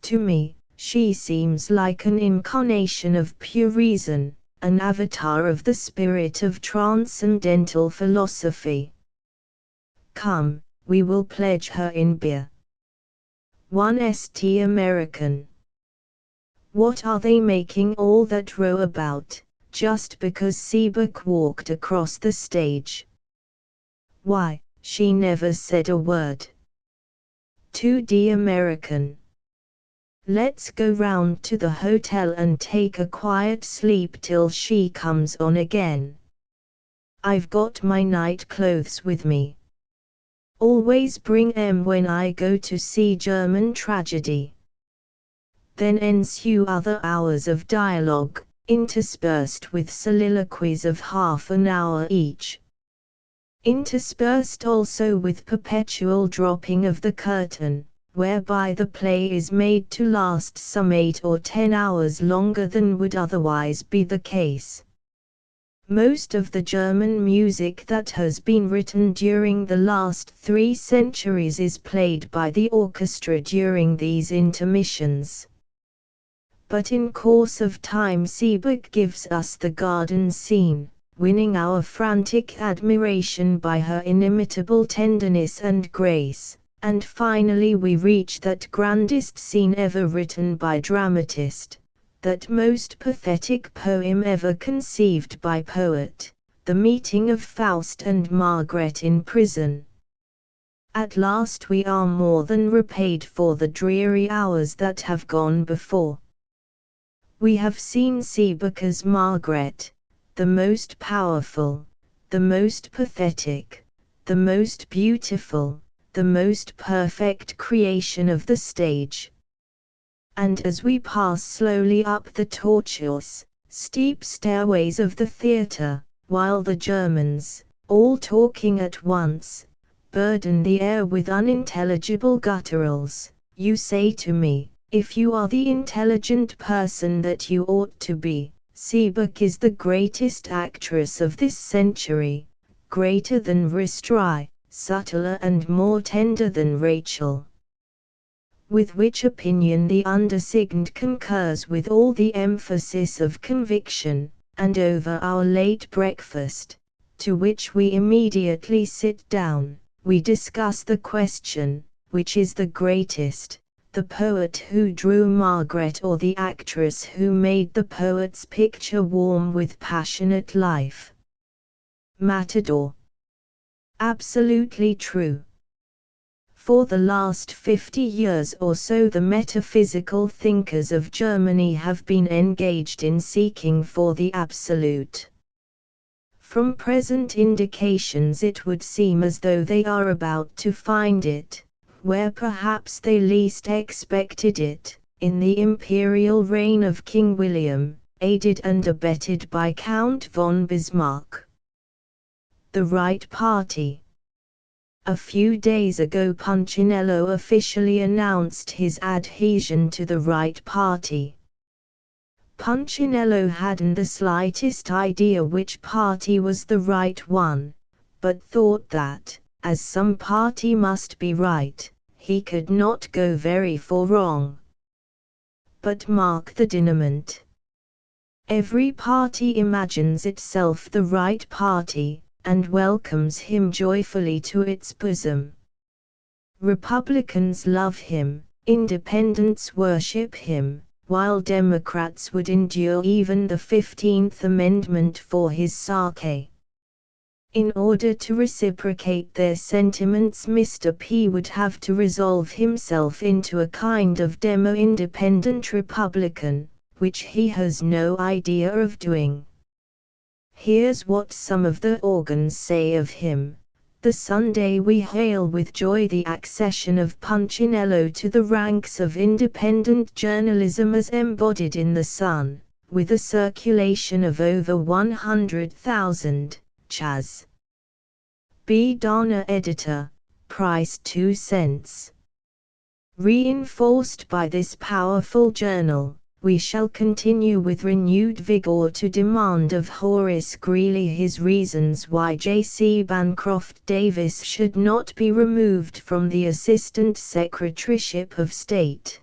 To me, she seems like an incarnation of pure reason, an avatar of the spirit of transcendental philosophy. Come, we will pledge her in beer. 1 St. American. What are they making all that row about, just because Seebeck walked across the stage? Why, she never said a word. 2 American. Let's go round to the hotel and take a quiet sleep till she comes on again. I've got my night clothes with me. Always bring 'em when I go to see German tragedy. Then ensue other hours of dialogue, interspersed with soliloquies of half an hour each. Interspersed also with perpetual dropping of the curtain, whereby the play is made to last some 8 or 10 hours longer than would otherwise be the case. Most of the German music that has been written during the last 3 centuries is played by the orchestra during these intermissions. But in course of time Seebeck gives us the garden scene, winning our frantic admiration by her inimitable tenderness and grace, and finally we reach that grandest scene ever written by dramatist, that most pathetic poem ever conceived by poet, the meeting of Faust and Margaret in prison. At last we are more than repaid for the dreary hours that have gone before. We have seen Seebeck as Margaret, the most powerful, the most pathetic, the most beautiful, the most perfect creation of the stage. And as we pass slowly up the tortuous, steep stairways of the theatre, while the Germans, all talking at once, burden the air with unintelligible gutturals, you say to me, if you are the intelligent person that you ought to be, Seebeck is the greatest actress of this century, greater than Ristrai, subtler and more tender than Rachel. With which opinion the undersigned concurs with all the emphasis of conviction, and over our late breakfast, to which we immediately sit down, we discuss the question, which is the greatest, the poet who drew Margaret or the actress who made the poet's picture warm with passionate life? Matador. Absolutely true. For the last 50 years or so the metaphysical thinkers of Germany have been engaged in seeking for the absolute. From present indications it would seem as though they are about to find it, where perhaps they least expected it, in the imperial reign of King William, aided and abetted by Count von Bismarck. The right party. A few days ago Punchinello officially announced his adhesion to the right party. Punchinello hadn't the slightest idea which party was the right one, but thought that, as some party must be right, he could not go very far wrong. But mark the denouement. Every party imagines itself the right party, and welcomes him joyfully to its bosom. Republicans love him, independents worship him, while Democrats would endure even the 15th Amendment for his sake. In order to reciprocate their sentiments, Mr. P would have to resolve himself into a kind of demo-independent Republican, which he has no idea of doing. Here's what some of the organs say of him. The Sunday we hail with joy the accession of Punchinello to the ranks of independent journalism as embodied in the Sun, with a circulation of over 100,000. Chas. B. Dana, editor, price 2 cents. Reinforced by this powerful journal, we shall continue with renewed vigor to demand of Horace Greeley his reasons why J.C. Bancroft Davis should not be removed from the Assistant Secretaryship of State.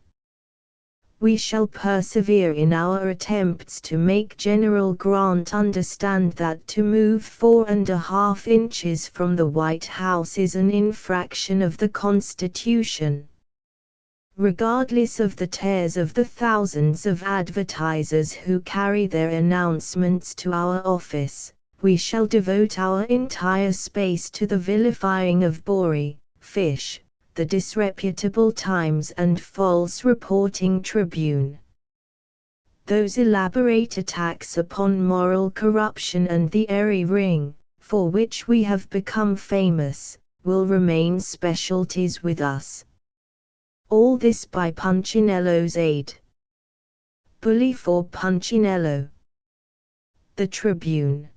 We shall persevere in our attempts to make General Grant understand that to move 4.5 inches from the White House is an infraction of the Constitution. Regardless of the tears of the thousands of advertisers who carry their announcements to our office, we shall devote our entire space to the vilifying of Bory, Fish, the disreputable Times and false reporting Tribune. Those elaborate attacks upon moral corruption and the airy ring, for which we have become famous, will remain specialties with us. All this by Punchinello's aid. Bully for Punchinello. The Tribune.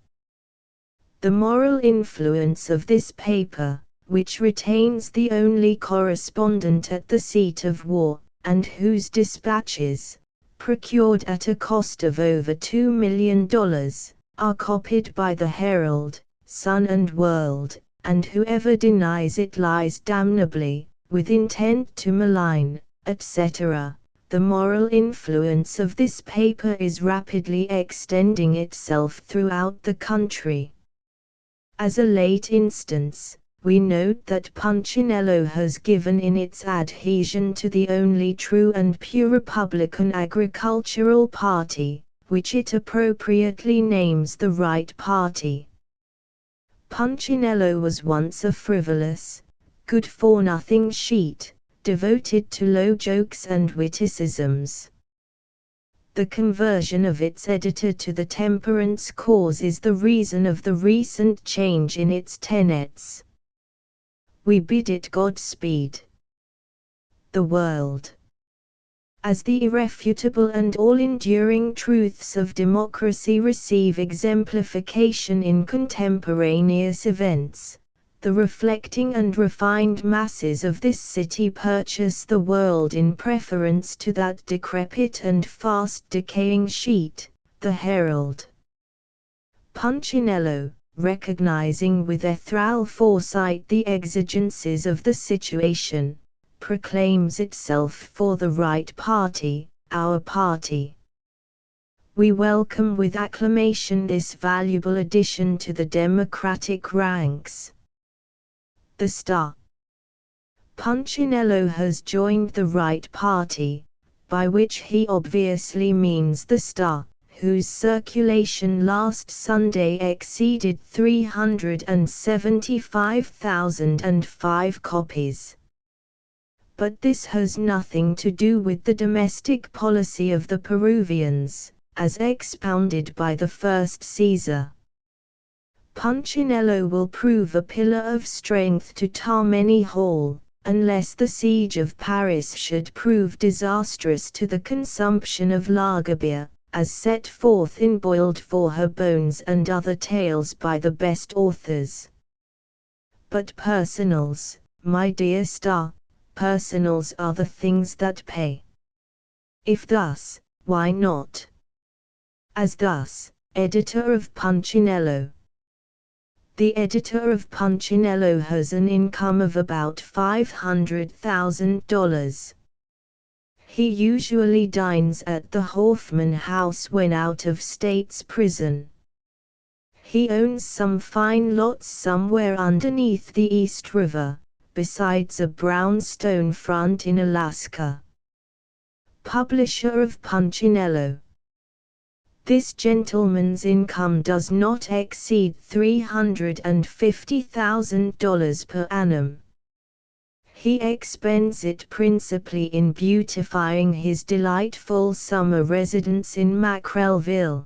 The moral influence of this paper, which retains the only correspondent at the seat of war, and whose dispatches, procured at a cost of over $2 million, are copied by the Herald, Sun and World, and whoever denies it lies damnably, with intent to malign, etc. The moral influence of this paper is rapidly extending itself throughout the country. As a late instance, we note that Punchinello has given in its adhesion to the only true and pure Republican agricultural party, which it appropriately names the Right Party. Punchinello was once a frivolous, good-for-nothing sheet, devoted to low jokes and witticisms. The conversion of its editor to the temperance cause is the reason of the recent change in its tenets. We bid it Godspeed. The World. As the irrefutable and all-enduring truths of democracy receive exemplification in contemporaneous events, the reflecting and refined masses of this city purchase the World in preference to that decrepit and fast-decaying sheet, the Herald. Punchinello, recognizing with ethereal foresight the exigencies of the situation, proclaims itself for the right party, our party. We welcome with acclamation this valuable addition to the Democratic ranks. The Star. Punchinello has joined the right party, by which he obviously means the Star, whose circulation last Sunday exceeded 375,005 copies. But this has nothing to do with the domestic policy of the Peruvians, as expounded by the first Caesar. Punchinello will prove a pillar of strength to Tammany Hall, unless the siege of Paris should prove disastrous to the consumption of lager beer, as set forth in Boiled for Her Bones and Other Tales by the best authors. But personals, my dear Star, personals are the things that pay. If thus, why not? As thus, editor of Punchinello. The editor of Punchinello has an income of about $500,000. He usually dines at the Hoffman House when out of state's prison. He owns some fine lots somewhere underneath the East River, besides a brownstone front in Alaska. Publisher of Punchinello. This gentleman's income does not exceed $350,000 per annum. He expends it principally in beautifying his delightful summer residence in Mackerelville.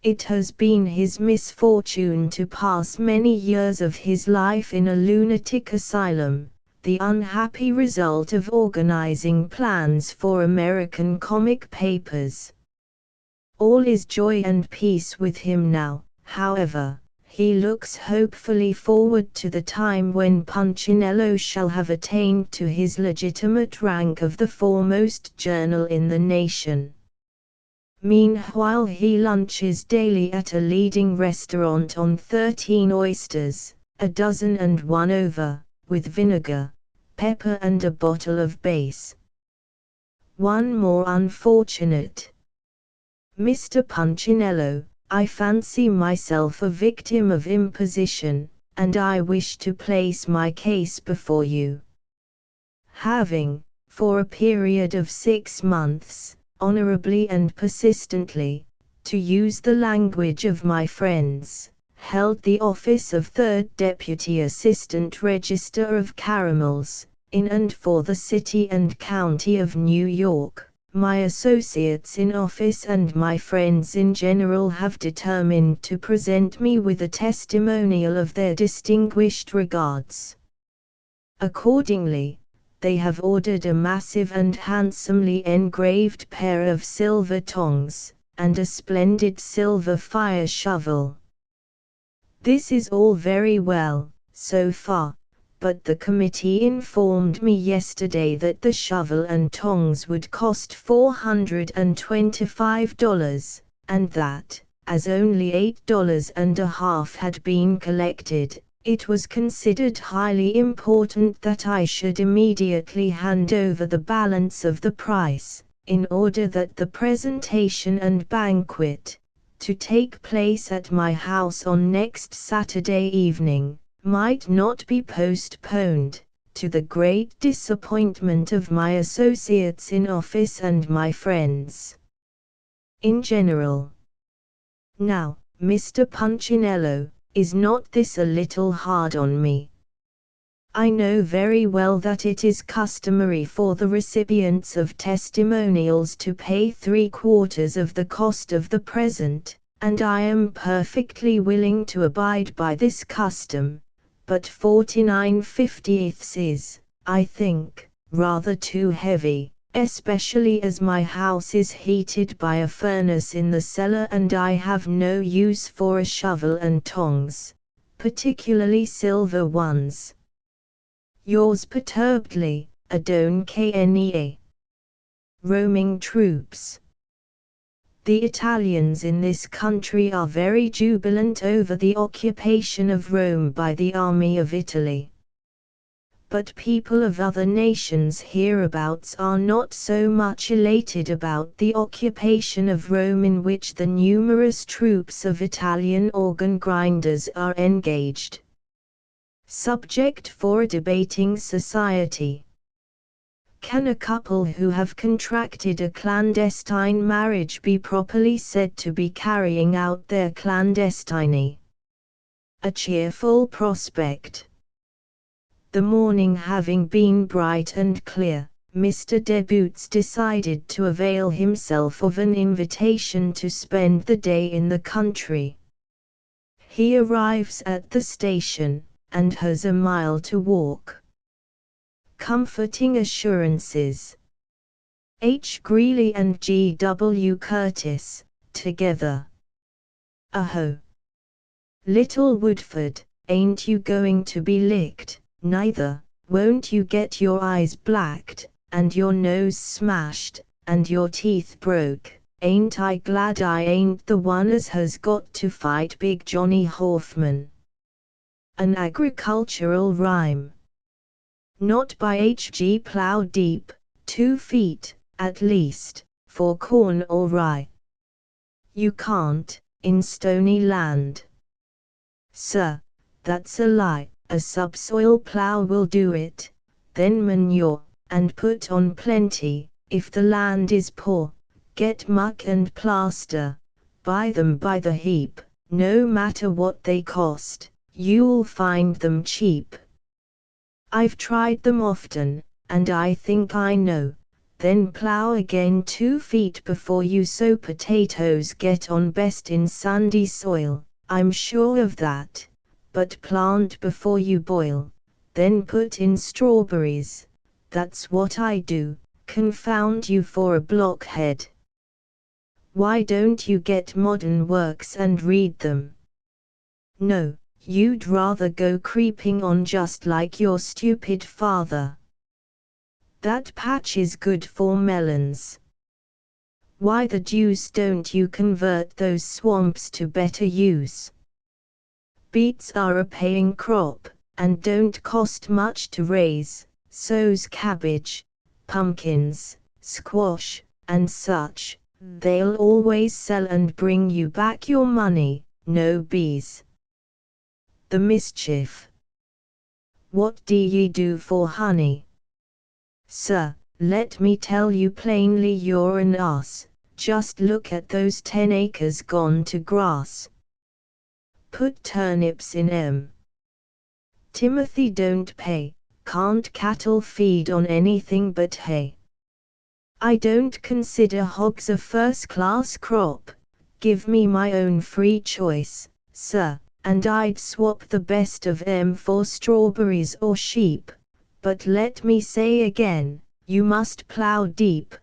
It has been his misfortune to pass many years of his life in a lunatic asylum, the unhappy result of organizing plans for American comic papers. All is joy and peace with him now, however. He looks hopefully forward to the time when Punchinello shall have attained to his legitimate rank of the foremost journal in the nation. Meanwhile he lunches daily at a leading restaurant on 13 oysters, a dozen and one over, with vinegar, pepper and a bottle of base. One more unfortunate. Mr. Punchinello, I fancy myself a victim of imposition, and I wish to place my case before you. Having, for a period of 6 months, honorably and persistently, to use the language of my friends, held the office of 3rd Deputy Assistant Register of Caramels, in and for the City and County of New York, my associates in office and my friends in general have determined to present me with a testimonial of their distinguished regards. Accordingly, they have ordered a massive and handsomely engraved pair of silver tongs, and a splendid silver fire shovel. This is all very well, so far, but the committee informed me yesterday that the shovel and tongs would cost $425, and that, as only $8.50 had been collected, it was considered highly important that I should immediately hand over the balance of the price, in order that the presentation and banquet, to take place at my house on next Saturday evening, might not be postponed, to the great disappointment of my associates in office and my friends in general. Now, Mr. Punchinello, is not this a little hard on me? I know very well that it is customary for the recipients of testimonials to pay 3/4 of the cost of the present, and I am perfectly willing to abide by this custom, but 49/50 is, I think, rather too heavy, especially as my house is heated by a furnace in the cellar and I have no use for a shovel and tongs, particularly silver ones. Yours perturbedly, Adon Knea. Roaming troops. The Italians in this country are very jubilant over the occupation of Rome by the army of Italy. But people of other nations hereabouts are not so much elated about the occupation of Rome, in which the numerous troops of Italian organ grinders are engaged. Subject for a debating society. Can a couple who have contracted a clandestine marriage be properly said to be carrying out their clandestiny? A cheerful prospect. The morning having been bright and clear, Mr. Deboots decided to avail himself of an invitation to spend the day in the country. He arrives at the station, and has a mile to walk. Comforting assurances. H. Greeley and G. W. Curtis, together. Aho! Little Woodford, ain't you going to be licked? Neither. Won't you get your eyes blacked, and your nose smashed, and your teeth broke? Ain't I glad I ain't the one as has got to fight Big Johnny Hoffman. An agricultural rhyme. Not by H. G. Plowdeep, 2 feet, at least, for corn or rye. You can't, in stony land. Sir, that's a lie. A subsoil plow will do it, then manure, and put on plenty. If the land is poor, get muck and plaster, buy them by the heap, no matter what they cost, you'll find them cheap. I've tried them often, and I think I know. Then plow again 2 feet before you sow. Potatoes get on best in sandy soil, I'm sure of that. But plant before you boil, then put in strawberries. That's what I do, confound you for a blockhead. Why don't you get modern works and read them? No, you'd rather go creeping on just like your stupid father. That patch is good for melons. Why the deuce don't you convert those swamps to better use? Beets are a paying crop, and don't cost much to raise, so's cabbage, pumpkins, squash, and such. They'll always sell and bring you back your money, no bees. The mischief. What do ye do for honey? Sir, let me tell you plainly you're an ass, just look at those 10 acres gone to grass. Put turnips in M. Timothy don't pay, can't cattle feed on anything but hay? I don't consider hogs a first-class crop, give me my own free choice, sir, and I'd swap the best of 'em for strawberries or sheep, but let me say again, you must plow deep.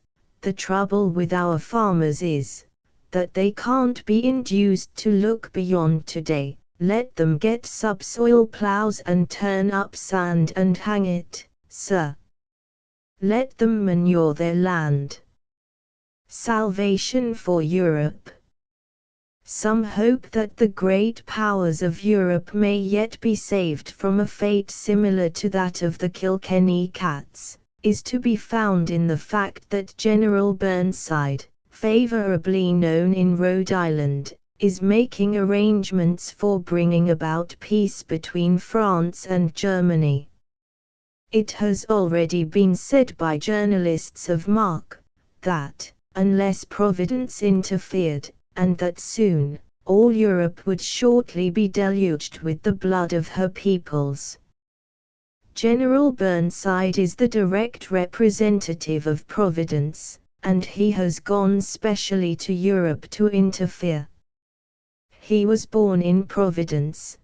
The trouble with our farmers is that they can't be induced to look beyond today. Let them get subsoil plows and turn up sand and hang it, sir. Let them manure their land. Salvation for Europe. Some hope that the great powers of Europe may yet be saved from a fate similar to that of the Kilkenny cats, is to be found in the fact that General Burnside, favorably known in Rhode Island, is making arrangements for bringing about peace between France and Germany. It has already been said by journalists of mark, that, unless Providence interfered, and that soon, all Europe would shortly be deluged with the blood of her peoples. General Burnside is the direct representative of Providence, and he has gone specially to Europe to interfere. He was born in Providence,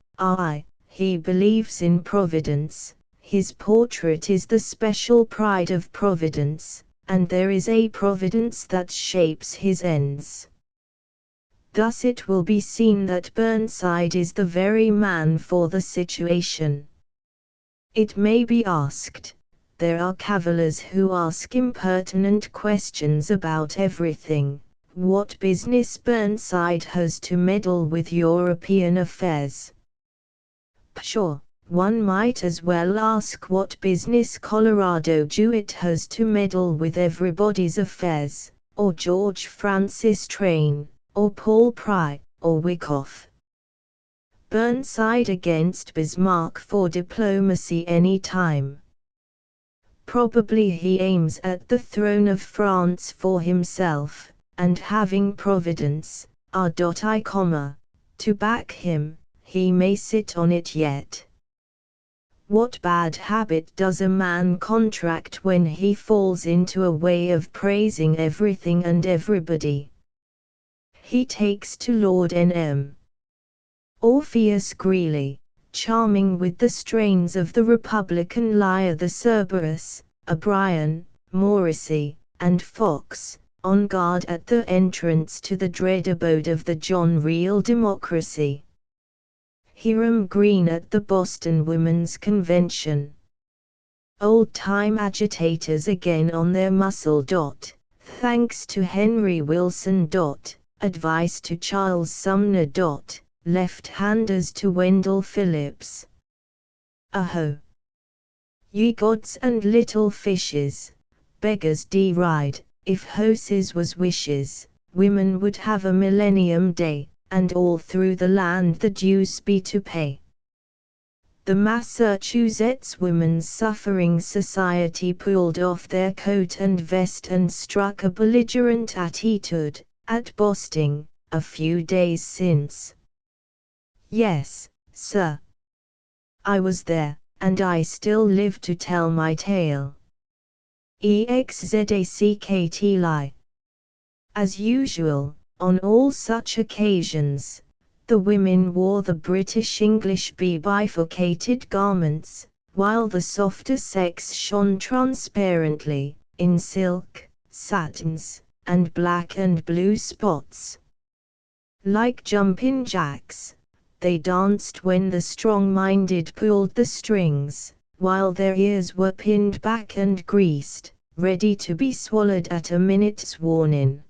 he believes in Providence, his portrait is the special pride of Providence, and there is a Providence that shapes his ends. Thus it will be seen that Burnside is the very man for the situation. It may be asked, there are cavillers who ask impertinent questions about everything. What business Burnside has to meddle with European affairs? Pshaw, one might as well ask what business Colorado Jewett has to meddle with everybody's affairs, or George Francis Train, or Paul Pry, or Wyckoff. Burnside against Bismarck for diplomacy any time. Probably he aims at the throne of France for himself, and having Providence, to back him, he may sit on it yet. What bad habit does a man contract when he falls into a way of praising everything and everybody? He takes to Lord N.M. Orpheus Greeley, charming with the strains of the Republican lyre, the Cerberus, O'Brien, Morrissey, and Fox, on guard at the entrance to the dread abode of the John Real Democracy. Hiram Green at the Boston Women's Convention. Old-time agitators again on their muscle. Thanks to Henry Wilson. Advice to Charles Sumner. Left-handers to Wendell Phillips. Aho! Ye gods and little fishes, beggars deride, if horses was wishes, women would have a millennium day, and all through the land the dues be to pay. The Massachusetts Women's Suffering Society pulled off their coat and vest and struck a belligerent attitude, at Boston, a few days since. Yes, sir. I was there, and I still live to tell my tale. Exactly. As usual, on all such occasions, the women wore the British English bifurcated garments, while the softer sex shone transparently, in silk, satins, and black and blue spots. Like jumping jacks, they danced when the strong-minded pulled the strings, while their ears were pinned back and greased, ready to be swallowed at a minute's warning.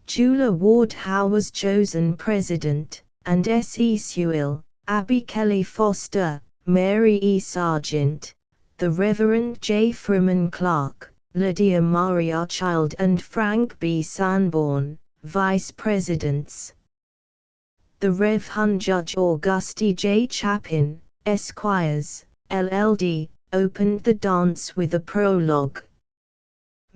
Julia Ward Howe was chosen president, and S.E. Sewell, Abby Kelly Foster, Mary E. Sargent, the Reverend J. Freeman Clark, Lydia Maria Child and Frank B. Sanborn, vice presidents. The Rev. Hun Judge Auguste J. Chapin, Esquires, LLD, opened the dance with a prologue.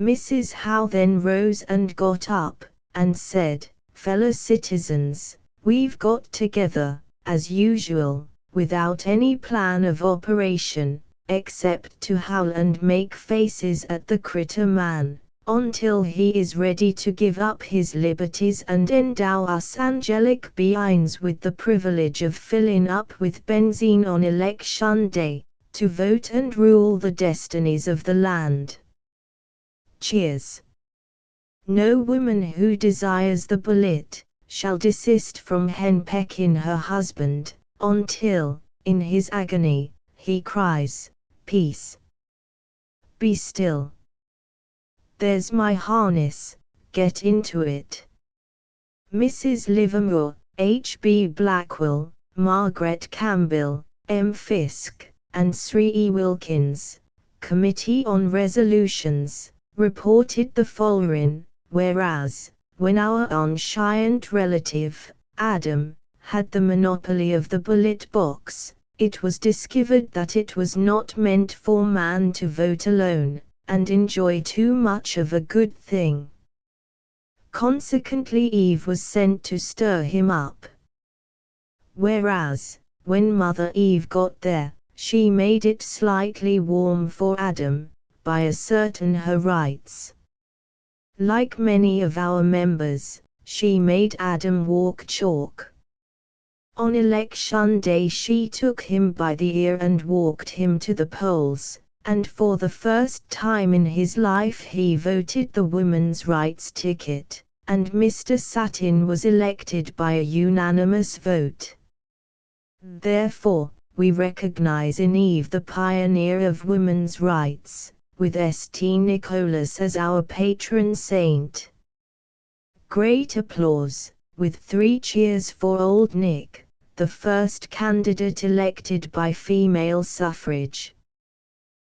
Mrs. Howe then rose and got up, and said, "Fellow citizens, we've got together, as usual, without any plan of operation, except to howl and make faces at the critter man, until he is ready to give up his liberties and endow us angelic beings with the privilege of filling up with benzine on election day, to vote and rule the destinies of the land." Cheers. No woman who desires the bullet, shall desist from henpecking her husband, until, in his agony, he cries, "Peace! Be still. There's my harness, get into it." Mrs. Livermore, H. B. Blackwell, Margaret Campbell, M. Fisk, and Sri E. Wilkins, Committee on Resolutions, reported the following: whereas, when our unscient relative, Adam, had the monopoly of the ballot box, it was discovered that it was not meant for man to vote alone, and enjoy too much of a good thing. Consequently Eve was sent to stir him up. Whereas, when Mother Eve got there, she made it slightly warm for Adam, by asserting her rights. Like many of our members, she made Adam walk chalk. On election day she took him by the ear and walked him to the polls, and for the first time in his life he voted the women's rights ticket, and Mr. Satin was elected by a unanimous vote. Therefore, we recognize in Eve the pioneer of women's rights, with St. Nicholas as our patron saint. Great applause, with 3 cheers for Old Nick, the first candidate elected by female suffrage.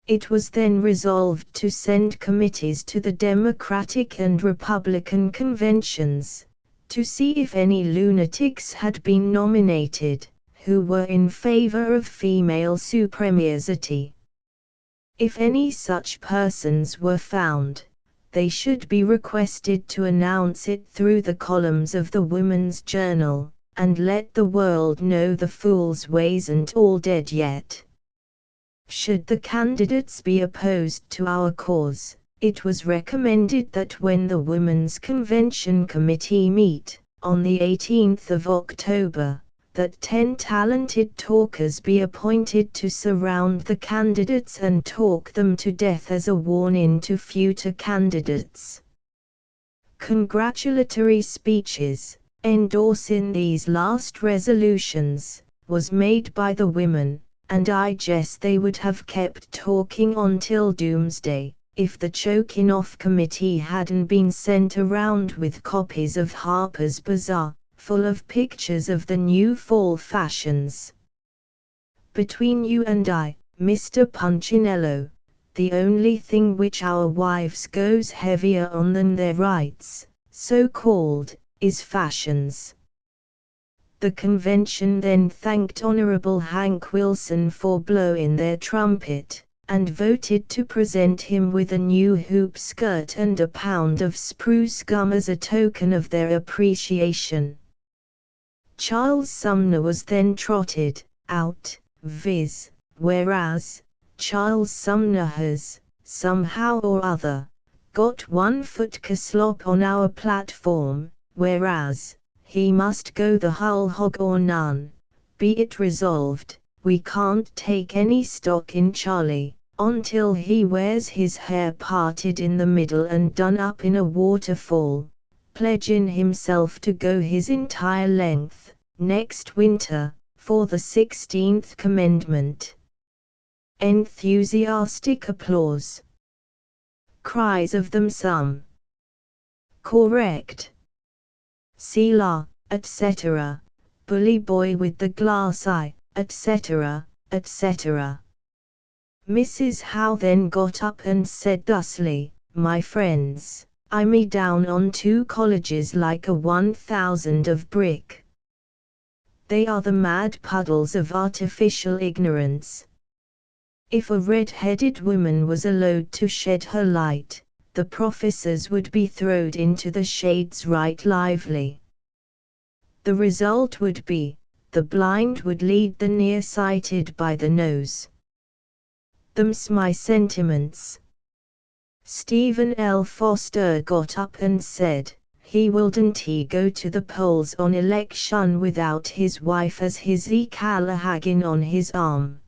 It was then resolved to send committees to the Democratic and Republican conventions, to see if any lunatics had been nominated, who were in favor of female supremacy. If any such persons were found, they should be requested to announce it through the columns of the Women's Journal, and let the world know the fool's ways ain't all dead yet. Should the candidates be opposed to our cause, it was recommended that when the Women's Convention Committee meet, on the 18th of October, that 10 talented talkers be appointed to surround the candidates and talk them to death as a warning to future candidates. Congratulatory speeches, endorsing these last resolutions, was made by the women, and I guess they would have kept talking until doomsday, if the choking off committee hadn't been sent around with copies of Harper's Bazaar, full of pictures of the new fall fashions. Between you and I, Mr. Punchinello, the only thing which our wives goes heavier on than their rights, so-called, is fashions. The convention then thanked Honorable Hank Wilson for blowing their trumpet, and voted to present him with a new hoop skirt and a pound of spruce gum as a token of their appreciation. Charles Sumner was then trotted out, viz., whereas, Charles Sumner has, somehow or other, got 1 foot slop on our platform, whereas, he must go the whole hog or none. Be it resolved, we can't take any stock in Charlie, until he wears his hair parted in the middle and done up in a waterfall, pledging himself to go his entire length, next winter, for the 16th commandment. Enthusiastic applause. Cries of them some. Correct. Selah, etc. Bully boy with the glass eye, etc., etc. Mrs. Howe then got up and said thusly, my friends, I me down on 2 colleges like a 1,000 of brick. They are the mad puddles of artificial ignorance. If a red-headed woman was allowed to shed her light, the professors would be throwed into the shades right lively. The result would be, the blind would lead the nearsighted by the nose. Them's my sentiments. Stephen L. Foster got up and said, he wouldn't he go to the polls on election without his wife as his Callaghan on his arm.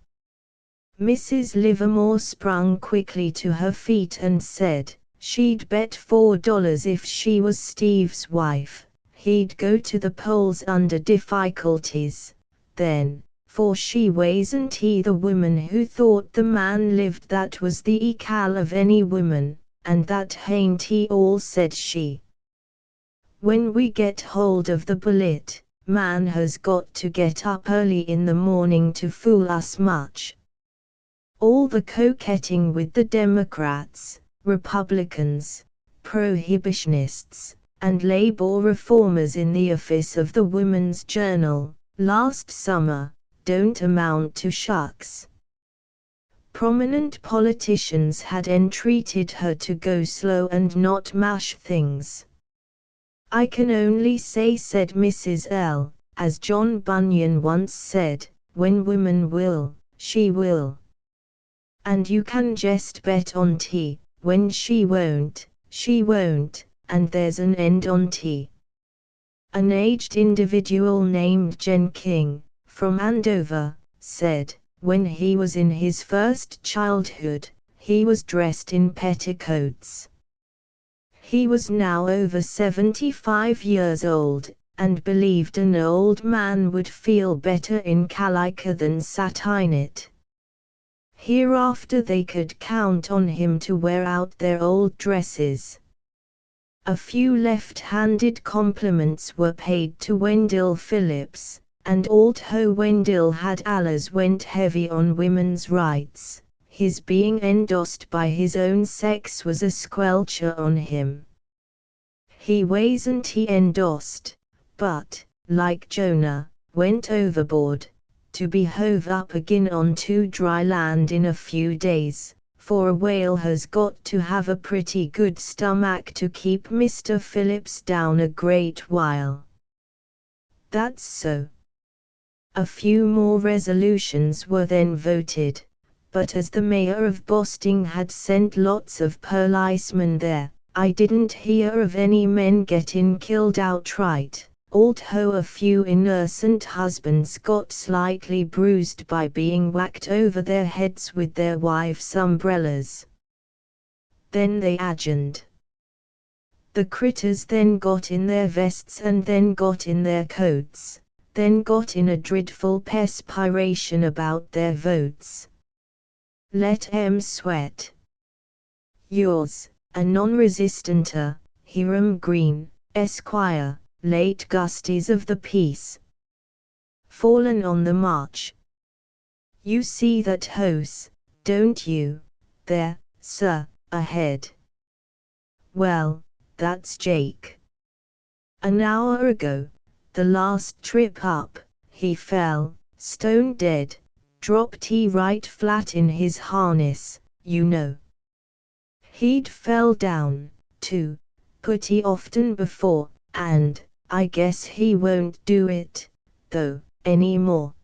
Mrs. Livermore sprung quickly to her feet and said, she'd bet $4 if she was Steve's wife, he'd go to the polls under difficulties, then, for she wasn't he the woman who thought the man lived that was the equal of any woman, and that ain't he all said she. When we get hold of the bullet, man has got to get up early in the morning to fool us much. All the coquetting with the Democrats, Republicans, prohibitionists, and labor reformers in the office of the Woman's Journal, last summer, don't amount to shucks. Prominent politicians had entreated her to go slow and not mash things. I can only say, said Mrs. L., as John Bunyan once said, when woman will, she will. And you can just bet on tea, when she won't, and there's an end on tea. An aged individual named Jen King, from Andover, said, when he was in his first childhood, he was dressed in petticoats. He was now over 75 years old, and believed an old man would feel better in calico than satin it. Hereafter they could count on him to wear out their old dresses. A few left-handed compliments were paid to Wendell Phillips, and although Wendell had allers went heavy on women's rights, his being endorsed by his own sex was a squelcher on him. He wasn't he endorsed, but, like Jonah, went overboard, to be hove up again onto dry land in a few days, for a whale has got to have a pretty good stomach to keep Mr. Phillips down a great while. That's so. A few more resolutions were then voted, but as the mayor of Boston had sent lots of policemen there, I didn't hear of any men getting killed outright, although a few innocent husbands got slightly bruised by being whacked over their heads with their wives' umbrellas. Then they agoned. The critters then got in their vests and then got in their coats, then got in a dreadful perspiration about their votes. Let 'em sweat. Yours, a non-resistanta, Hiram Green, Esquire, late Gusties of the Peace. Fallen on the march. You see that hose, don't you, There, sir, ahead. Well, that's Jake. An hour ago, the last trip up, he fell, stone dead, dropped he right flat in his harness, you know. He'd fell down, too, pretty often before, and I guess he won't do it, though, any more.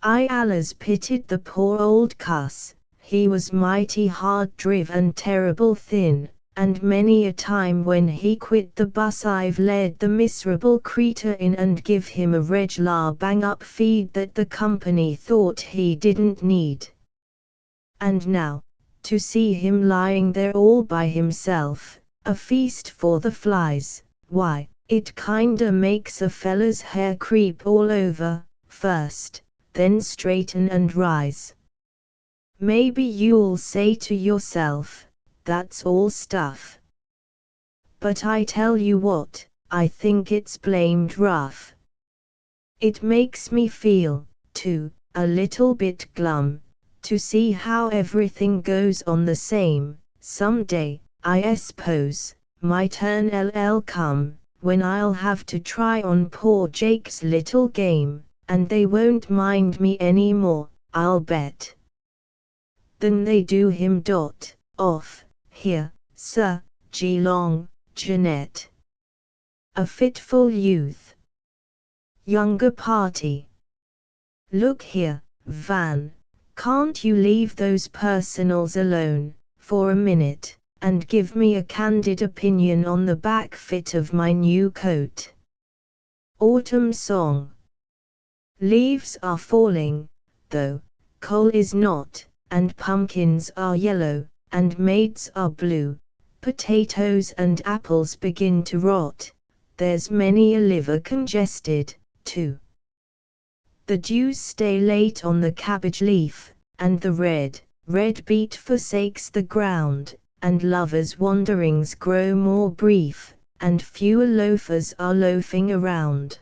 I allers pitied the poor old cuss, he was mighty hard driv and terrible thin, and many a time when he quit the bus I've led the miserable creetur in and give him a reg'lar bang-up feed that the company thought he didn't need. And now, to see him lying there all by himself, a feast for the flies, why, it kinda makes a feller's hair creep all over, first, then straighten and rise. Maybe you'll say to yourself, that's all stuff. But I tell you what, I think it's blamed rough. It makes me feel, too, a little bit glum, to see how everything goes on the same. Someday, I suppose, my turn'll come, when I'll have to try on poor Jake's little game, and they won't mind me any more, I'll bet. Than they do him. Off, here, sir, Geelong, Jeanette. A fitful youth. Younger party. Look here, Van, can't you leave those personals alone, for a minute, and give me a candid opinion on the back fit of my new coat? Autumn song. Leaves are falling, though, coal is not, and pumpkins are yellow, and maids are blue, potatoes and apples begin to rot, there's many a liver congested, too. The dews stay late on the cabbage leaf, and the red beet forsakes the ground, and lovers' wanderings grow more brief, and fewer loafers are loafing around.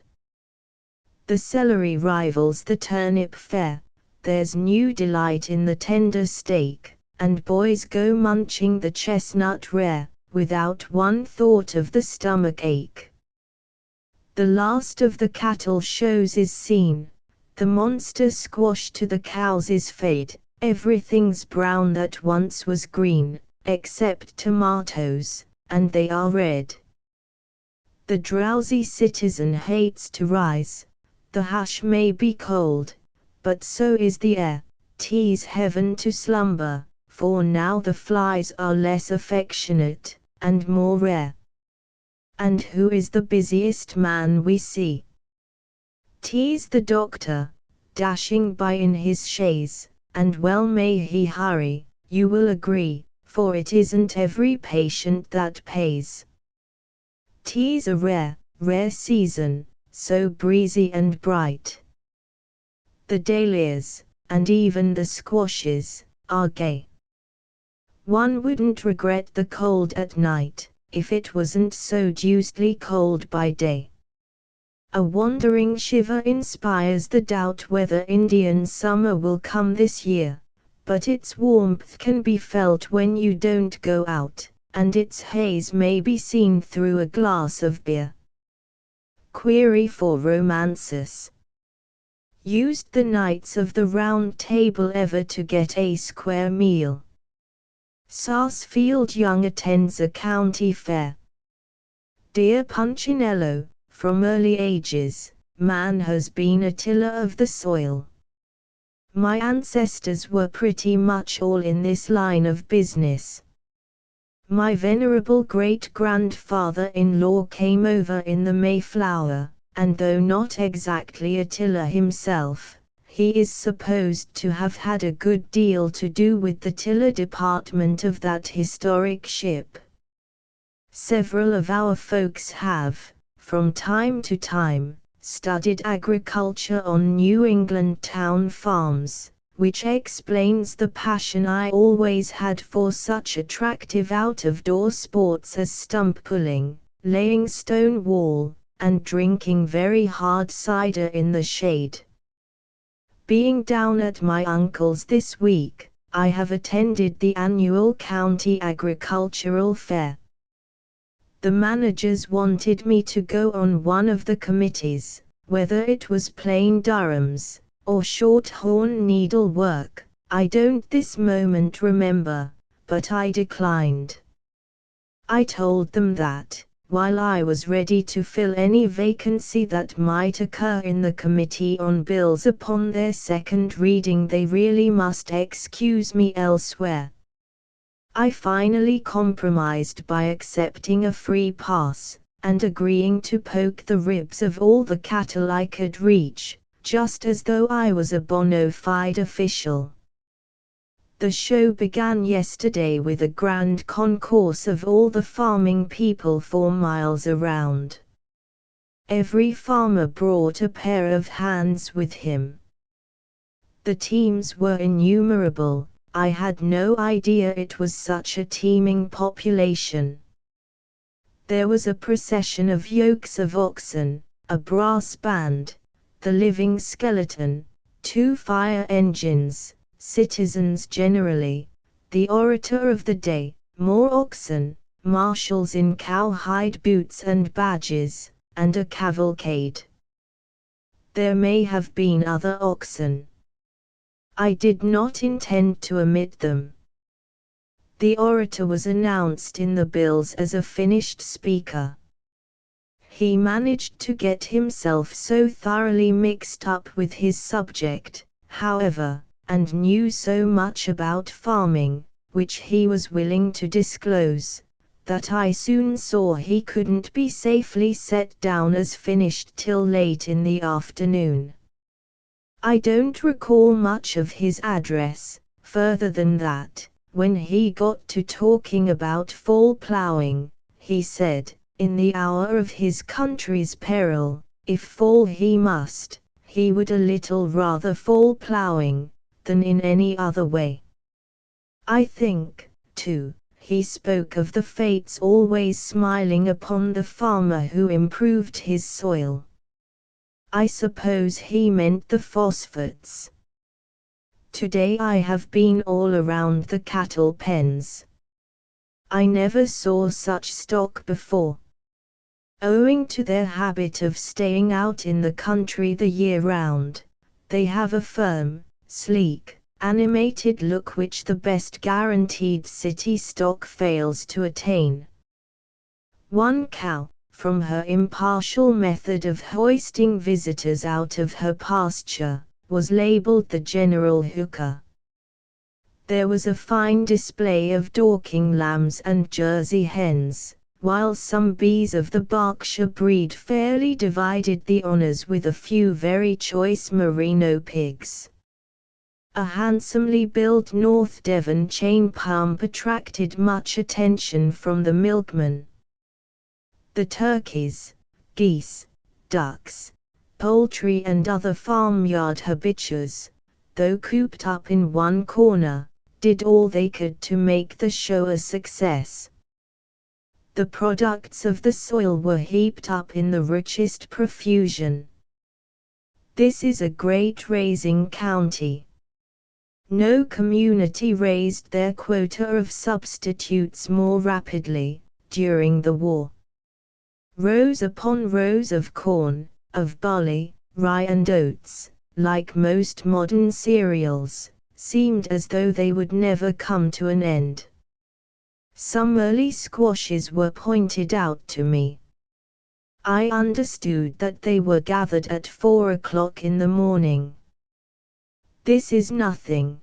The celery rivals the turnip fair, there's new delight in the tender steak, and boys go munching the chestnut rare, without one thought of the stomach ache. The last of the cattle shows is seen, the monster squash to the cows is fed, everything's brown that once was green, except tomatoes, and they are red. The drowsy citizen hates to rise, the hush may be cold, but so is the air, 'tis heaven to slumber, for now the flies are less affectionate, and more rare. And who is the busiest man we see? 'Tis the doctor, dashing by in his chaise, and well may he hurry, you will agree, for it isn't every patient that pays. 'Tis a rare season, so breezy and bright. The dahlias, and even the squashes, are gay. One wouldn't regret the cold at night, if it wasn't so deucedly cold by day. A wandering shiver inspires the doubt whether Indian summer will come this year, but its warmth can be felt when you don't go out, and its haze may be seen through a glass of beer. Query for romances. Used the Knights of the Round Table ever to get a square meal? Sarsfield Young attends a county fair. Dear Punchinello, from early ages, man has been a tiller of the soil. My ancestors were pretty much all in this line of business. My venerable great-grandfather-in-law came over in the Mayflower, and though not exactly a tiller himself, he is supposed to have had a good deal to do with the tiller department of that historic ship. Several of our folks have, from time to time, studied agriculture on New England town farms, which explains the passion I always had for such attractive out-of-door sports as stump pulling, laying stone wall, and drinking very hard cider in the shade. Being down at my uncle's this week, I have attended the annual county agricultural fair. The managers wanted me to go on one of the committees, whether it was plain Durham's, or shorthorn needlework, I don't this moment remember, but I declined. I told them that, while I was ready to fill any vacancy that might occur in the committee on bills upon their second reading, they really must excuse me elsewhere. I finally compromised by accepting a free pass, and agreeing to poke the ribs of all the cattle I could reach, just as though I was a bona fide official. The show began yesterday with a grand concourse of all the farming people 4 miles around. Every farmer brought a pair of hands with him. The teams were innumerable. I had no idea it was such a teeming population. There was a procession of yokes of oxen, a brass band, the living skeleton, 2 fire engines, citizens generally, the orator of the day, more oxen, marshals in cowhide boots and badges, and a cavalcade. There may have been other oxen. I did not intend to omit them. The orator was announced in the bills as a finished speaker. He managed to get himself so thoroughly mixed up with his subject, however, and knew so much about farming, which he was willing to disclose, that I soon saw he couldn't be safely set down as finished till late in the afternoon. I don't recall much of his address, further than that, when he got to talking about fall plowing, he said, in the hour of his country's peril, if fall he must, he would a little rather fall plowing, than in any other way. I think, too, he spoke of the fates always smiling upon the farmer who improved his soil. I suppose he meant the phosphates. Today I have been all around the cattle pens. I never saw such stock before. Owing to their habit of staying out in the country the year round, they have a firm, sleek, animated look which the best guaranteed city stock fails to attain. One cow, from her impartial method of hoisting visitors out of her pasture, was labeled the General Hooker. There was a fine display of Dorking lambs and Jersey hens, while some bees of the Berkshire breed fairly divided the honors with a few very choice merino pigs. A handsomely built North Devon chain pump attracted much attention from the milkmen. The turkeys, geese, ducks, poultry and other farmyard habitués, though cooped up in one corner, did all they could to make the show a success. The products of the soil were heaped up in the richest profusion. This is a great raising county. No community raised their quota of substitutes more rapidly, during the war. Rows upon rows of corn, of barley, rye and oats, like most modern cereals, seemed as though they would never come to an end. Some early squashes were pointed out to me. I understood that they were gathered at 4 o'clock in the morning. This is nothing.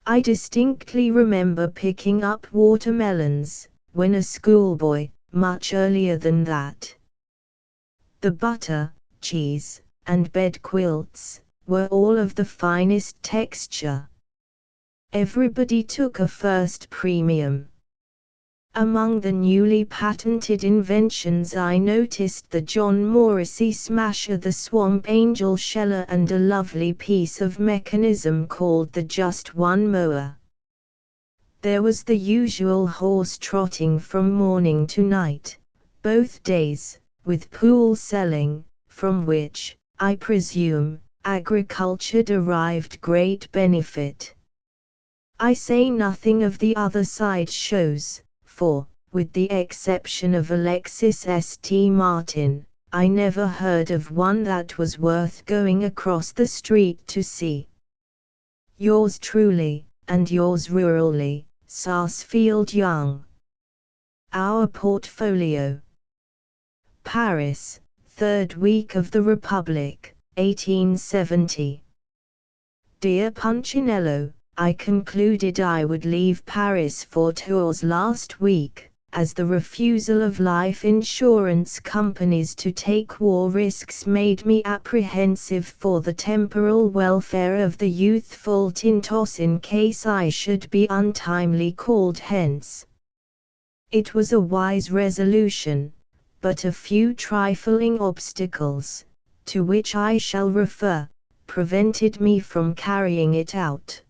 I distinctly remember picking up watermelons, when a schoolboy, much earlier than that. The butter, cheese, and bed quilts, were all of the finest texture. Everybody took a first premium. Among the newly patented inventions I noticed the John Morrissey smasher, the Swamp Angel sheller, and a lovely piece of mechanism called the Just One mower. There was the usual horse trotting from morning to night, both days, with pool selling, from which, I presume, agriculture derived great benefit. I say nothing of the other side shows, for, with the exception of Alexis St. Martin, I never heard of one that was worth going across the street to see. Yours truly, and yours rurally, Sarsfield Young. Our portfolio. Paris, 3rd week of the Republic, 1870. Dear Punchinello, I concluded I would leave Paris for Tours last week, as the refusal of life insurance companies to take war risks made me apprehensive for the temporal welfare of the youthful Tintos in case I should be untimely called hence. It was a wise resolution, but a few trifling obstacles, to which I shall refer, prevented me from carrying it out.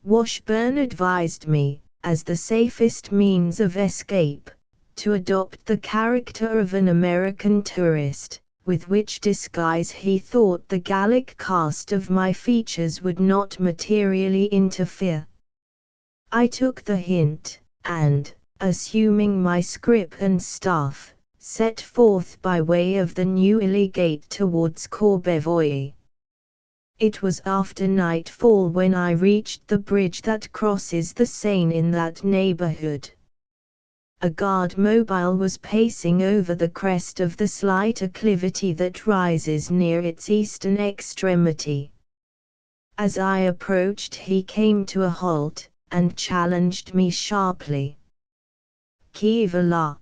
Washburn advised me, as the safest means of escape, to adopt the character of an American tourist, with which disguise he thought the Gallic cast of my features would not materially interfere. I took the hint, and, assuming my scrip and staff, set forth by way of the Neuilly gate towards Courbevoie. It was after nightfall when I reached the bridge that crosses the Seine in that neighborhood. A guard mobile was pacing over the crest of the slight acclivity that rises near its eastern extremity. As I approached he came to a halt, and challenged me sharply. Qui va là?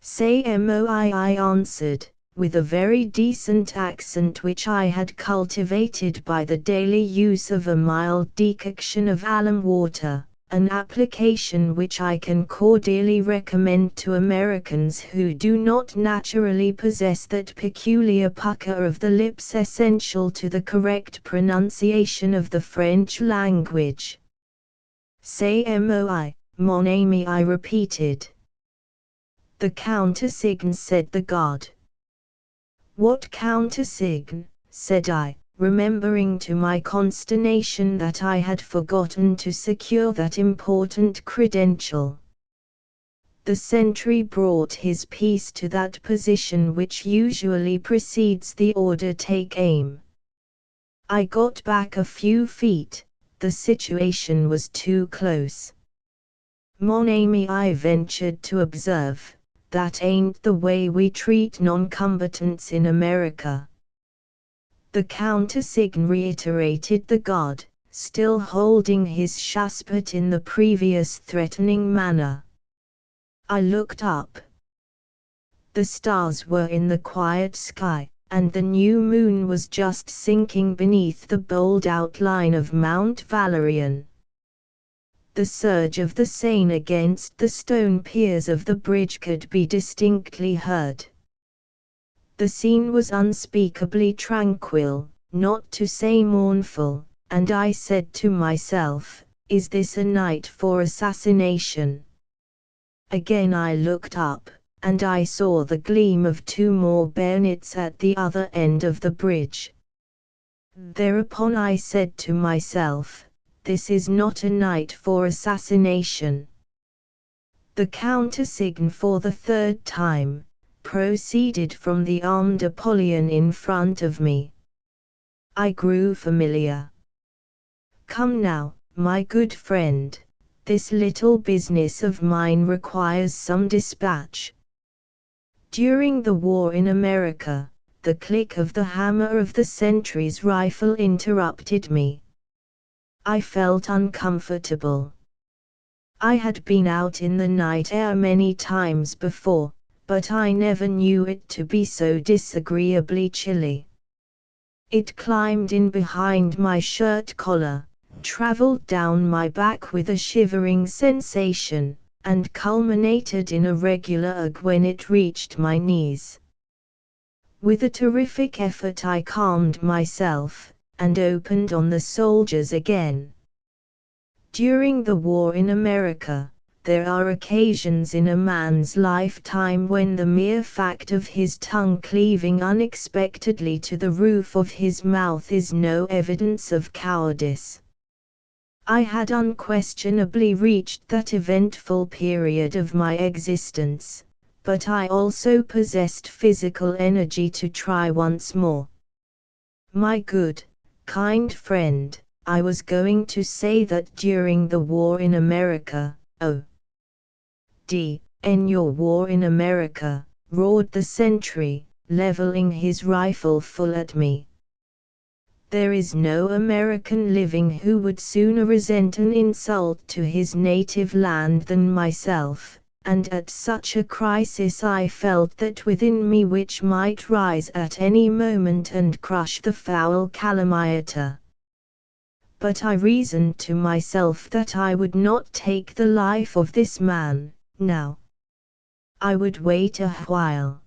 C'est moi, I answered, with a very decent accent which I had cultivated by the daily use of a mild decoction of alum water, an application which I can cordially recommend to Americans who do not naturally possess that peculiar pucker of the lips essential to the correct pronunciation of the French language. C'est moi, mon ami, I repeated. The countersign, said the guard. What countersign? Said I, remembering to my consternation that I had forgotten to secure that important credential. The sentry brought his piece to that position which usually precedes the order take aim. I got back a few feet, the situation was too close. Mon ami, I ventured to observe, that ain't the way we treat non-combatants in America. The countersign, reiterated the guard, still holding his chassepot in the previous threatening manner. I looked up. The stars were in the quiet sky, and the new moon was just sinking beneath the bold outline of Mount Valérien. The surge of the Seine against the stone piers of the bridge could be distinctly heard. The scene was unspeakably tranquil, not to say mournful, and I said to myself, is this a night for assassination? Again I looked up, and I saw the gleam of 2 more bayonets at the other end of the bridge. Thereupon I said to myself, this is not a night for assassination. The countersign for the 3rd time proceeded from the armed Apollyon in front of me. I grew familiar. Come now, my good friend, this little business of mine requires some dispatch. During the war in America, the click of the hammer of the sentry's rifle interrupted me. I felt uncomfortable. I had been out in the night air many times before, but I never knew it to be so disagreeably chilly. It climbed in behind my shirt collar, traveled down my back with a shivering sensation, and culminated in a regular ugh when it reached my knees. With a terrific effort I calmed myself, and opened on the soldiers again. During the war in America, there are occasions in a man's lifetime when the mere fact of his tongue cleaving unexpectedly to the roof of his mouth is no evidence of cowardice. I had unquestionably reached that eventful period of my existence, but I also possessed physical energy to try once more. My good, kind friend, I was going to say that during the war in America, your war in America, roared the sentry, leveling his rifle full at me. There is no American living who would sooner resent an insult to his native land than myself, and at such a crisis I felt that within me which might rise at any moment and crush the foul calumniator. But I reasoned to myself that I would not take the life of this man, now. I would wait a while.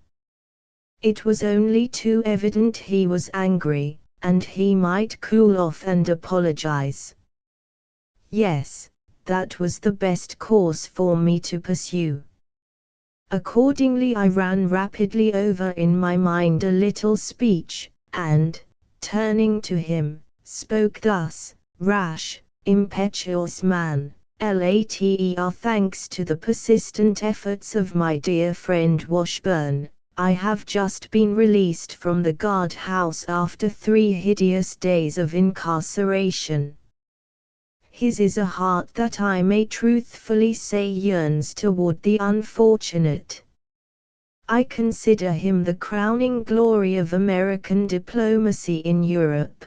It was only too evident he was angry, and he might cool off and apologize. Yes, that was the best course for me to pursue. Accordingly I ran rapidly over in my mind a little speech, and, turning to him, spoke thus: "Rash, impetuous man, later thanks to the persistent efforts of my dear friend Washburn, I have just been released from the guardhouse after 3 hideous days of incarceration. His is a heart that I may truthfully say yearns toward the unfortunate. I consider him the crowning glory of American diplomacy in Europe.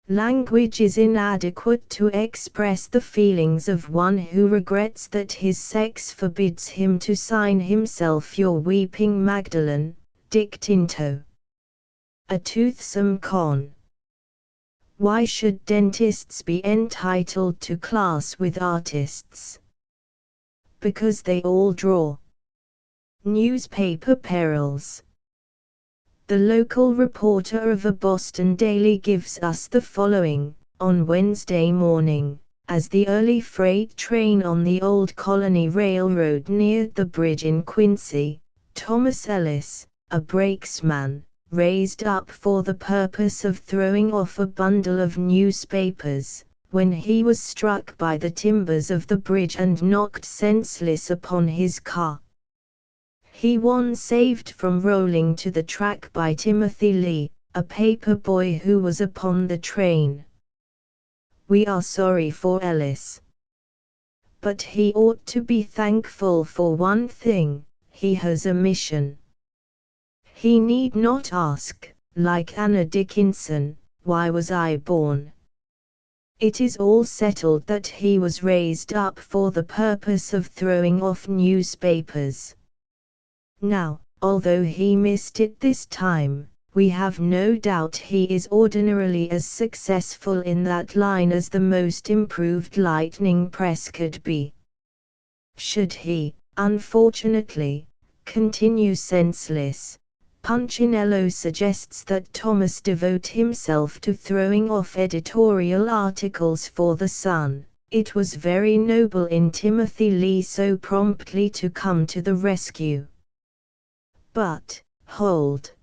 Language is inadequate to express the feelings of one who regrets that his sex forbids him to sign himself your weeping Magdalene, Dick Tinto. A toothsome con. Why should dentists be entitled to class with artists? Because they all draw. Newspaper perils. The local reporter of a Boston daily gives us the following: on Wednesday morning, as the early freight train on the Old Colony Railroad neared the bridge in Quincy, Thomas Ellis, a brakesman, raised up for the purpose of throwing off a bundle of newspapers, when he was struck by the timbers of the bridge and knocked senseless upon his car. He was saved from rolling to the track by Timothy Lee, a paper boy who was upon the train. We are sorry for Ellis. But he ought to be thankful for one thing: he has a mission. He need not ask, like Anna Dickinson, why was I born? It is all settled that he was raised up for the purpose of throwing off newspapers. Now, although he missed it this time, we have no doubt he is ordinarily as successful in that line as the most improved lightning press could be. Should he, unfortunately, continue senseless, Punchinello suggests that Thomas devote himself to throwing off editorial articles for the Sun. It was very noble in Timothy Lee so promptly to come to the rescue. But, hold.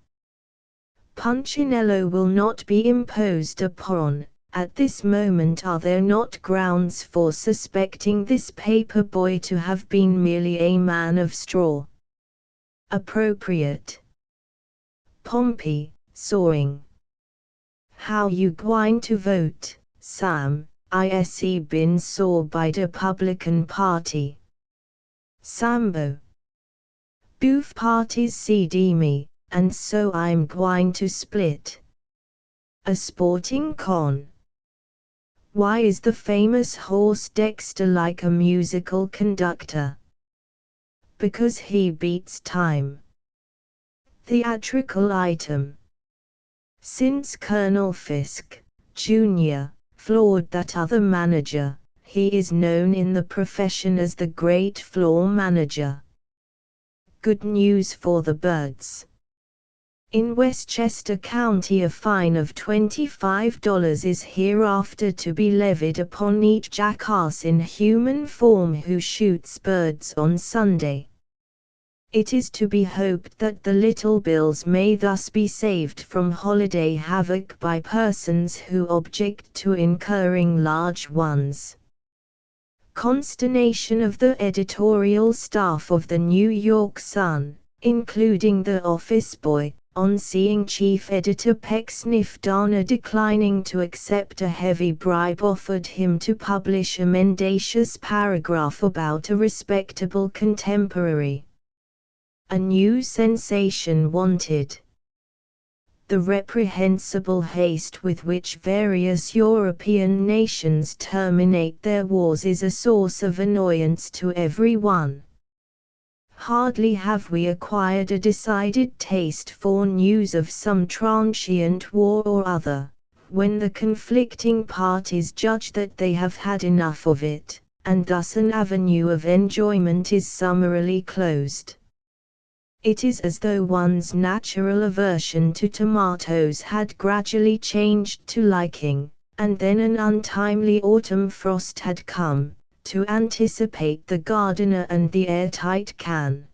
Punchinello will not be imposed upon. At this moment are there not grounds for suspecting this paper boy to have been merely a man of straw? Appropriate. Pompey, sawing. How you gwine to vote, Sam? I been saw by the Republican Party. Sambo. Both parties CD me, and so I'm gwine to split. A sporting con. Why is the famous horse Dexter like a musical conductor? Because he beats time. Theatrical item. Since Colonel Fisk, Jr., floored that other manager, he is known in the profession as the Great Floor Manager. Good news for the birds. In Westchester County a fine of $25 is hereafter to be levied upon each jackass in human form who shoots birds on Sunday. It is to be hoped that the little bills may thus be saved from holiday havoc by persons who object to incurring large ones. Consternation of the editorial staff of the New York Sun, including the office boy, on seeing chief editor Pecksniff Dana declining to accept a heavy bribe offered him to publish a mendacious paragraph about a respectable contemporary. A new sensation wanted. The reprehensible haste with which various European nations terminate their wars is a source of annoyance to everyone. Hardly have we acquired a decided taste for news of some transient war or other, when the conflicting parties judge that they have had enough of it, and thus an avenue of enjoyment is summarily closed. It is as though one's natural aversion to tomatoes had gradually changed to liking, and then an untimely autumn frost had come, to anticipate the gardener and the airtight can.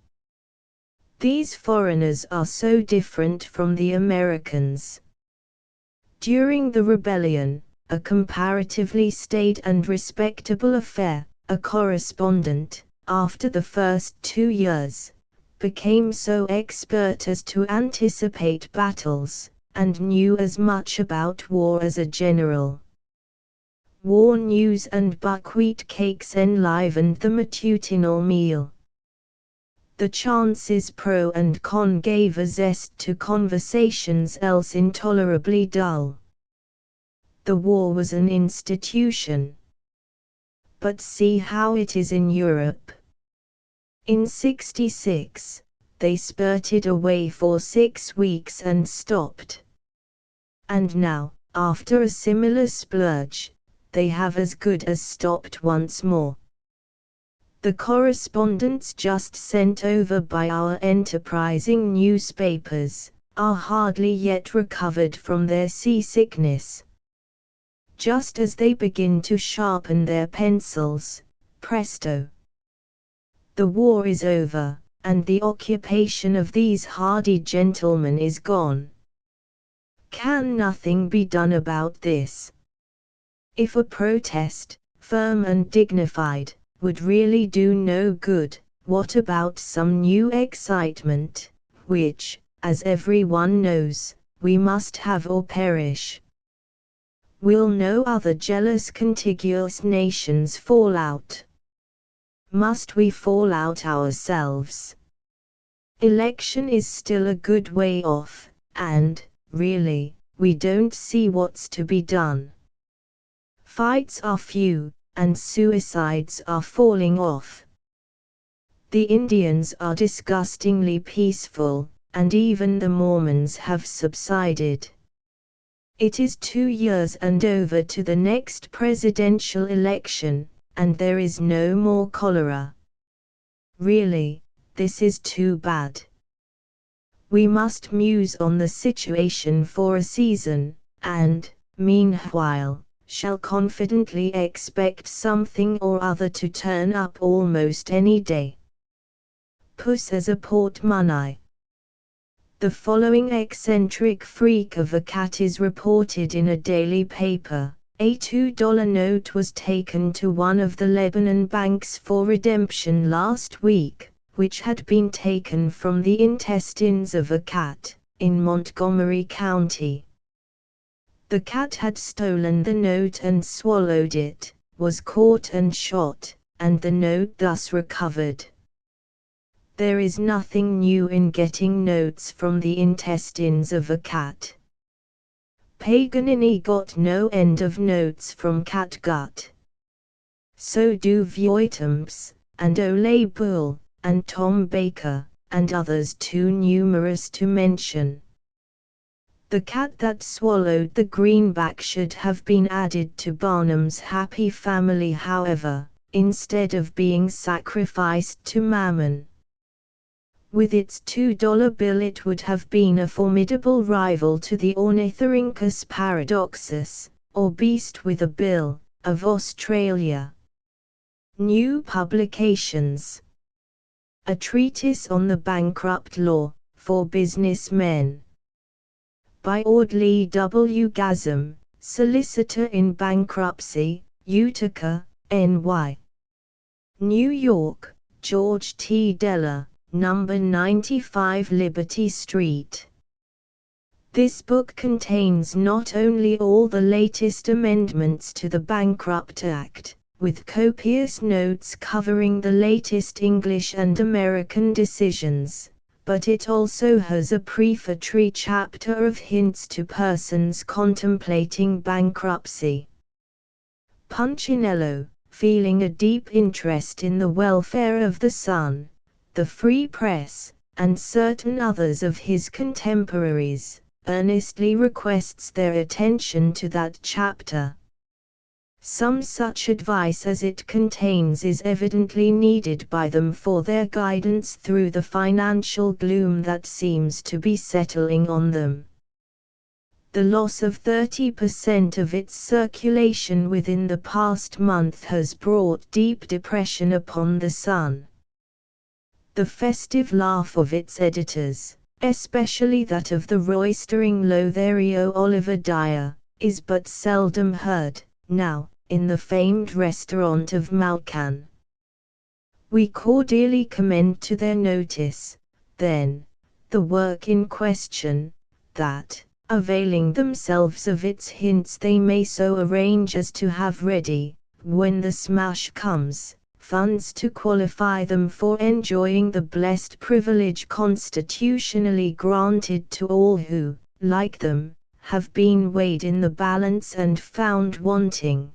These foreigners are so different from the Americans. During the rebellion, a comparatively staid and respectable affair, a correspondent, after the first 2 years, became so expert as to anticipate battles, and knew as much about war as a general. War news and buckwheat cakes enlivened the matutinal meal. The chances pro and con gave a zest to conversations else intolerably dull. The war was an institution. But see how it is in Europe. In '66, they spurted away for 6 weeks and stopped. And now, after a similar splurge, they have as good as stopped once more. The correspondents just sent over by our enterprising newspapers are hardly yet recovered from their seasickness. Just as they begin to sharpen their pencils, presto! The war is over, and the occupation of these hardy gentlemen is gone. Can nothing be done about this? If a protest, firm and dignified, would really do no good, what about some new excitement, which, as everyone knows, we must have or perish? Will no other jealous contiguous nations fall out? Must we fall out ourselves? Election is still a good way off, and, really, we don't see what's to be done. Fights are few, and suicides are falling off. The Indians are disgustingly peaceful, and even the Mormons have subsided. It is 2 years and over to the next presidential election, and there is no more cholera. Really, this is too bad. We must muse on the situation for a season, and, meanwhile, shall confidently expect something or other to turn up almost any day. Puss as a portemonnaie. The following eccentric freak of a cat is reported in a daily paper. A $2 note was taken to one of the Lebanon banks for redemption last week, which had been taken from the intestines of a cat, in Montgomery County. The cat had stolen the note and swallowed it, was caught and shot, and the note thus recovered. There is nothing new in getting notes from the intestines of a cat. Paganini got no end of notes from catgut. So do Voitemps, and Ole Bull, and Tom Baker, and others too numerous to mention. The cat that swallowed the greenback should have been added to Barnum's happy family, however, instead of being sacrificed to Mammon. With its $2 bill it would have been a formidable rival to the Ornithorhynchus paradoxus, or beast with a bill, of Australia. New publications. A Treatise on the Bankrupt Law, for Businessmen. By Audley W. Gazam, Solicitor in Bankruptcy, Utica, NY. New York, George T. Della, No. 95 Liberty Street. This book contains not only all the latest amendments to the Bankrupt Act, with copious notes covering the latest English and American decisions, but it also has a prefatory chapter of hints to persons contemplating bankruptcy. Punchinello, feeling a deep interest in the welfare of the Sun, the free press, and certain others of his contemporaries, earnestly requests their attention to that chapter. Some such advice as it contains is evidently needed by them for their guidance through the financial gloom that seems to be settling on them. The loss of 30% of its circulation within the past month has brought deep depression upon the Sun. The festive laugh of its editors, especially that of the roistering Lothario Oliver Dyer, is but seldom heard, now, in the famed restaurant of Malcan. We cordially commend to their notice, then, the work in question, that, availing themselves of its hints they may so arrange as to have ready, when the smash comes, funds to qualify them for enjoying the blessed privilege constitutionally granted to all who, like them, have been weighed in the balance and found wanting.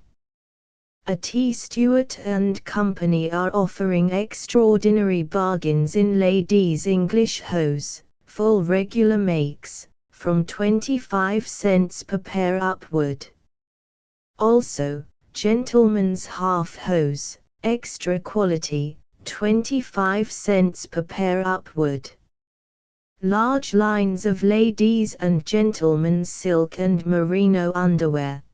A T. Stewart and Company are offering extraordinary bargains in ladies' English hose, full regular makes, from 25 cents per pair upward. Also, gentlemen's half hose, extra quality, 25 cents per pair upward. Large lines of ladies' and gentlemen's silk and merino underwear.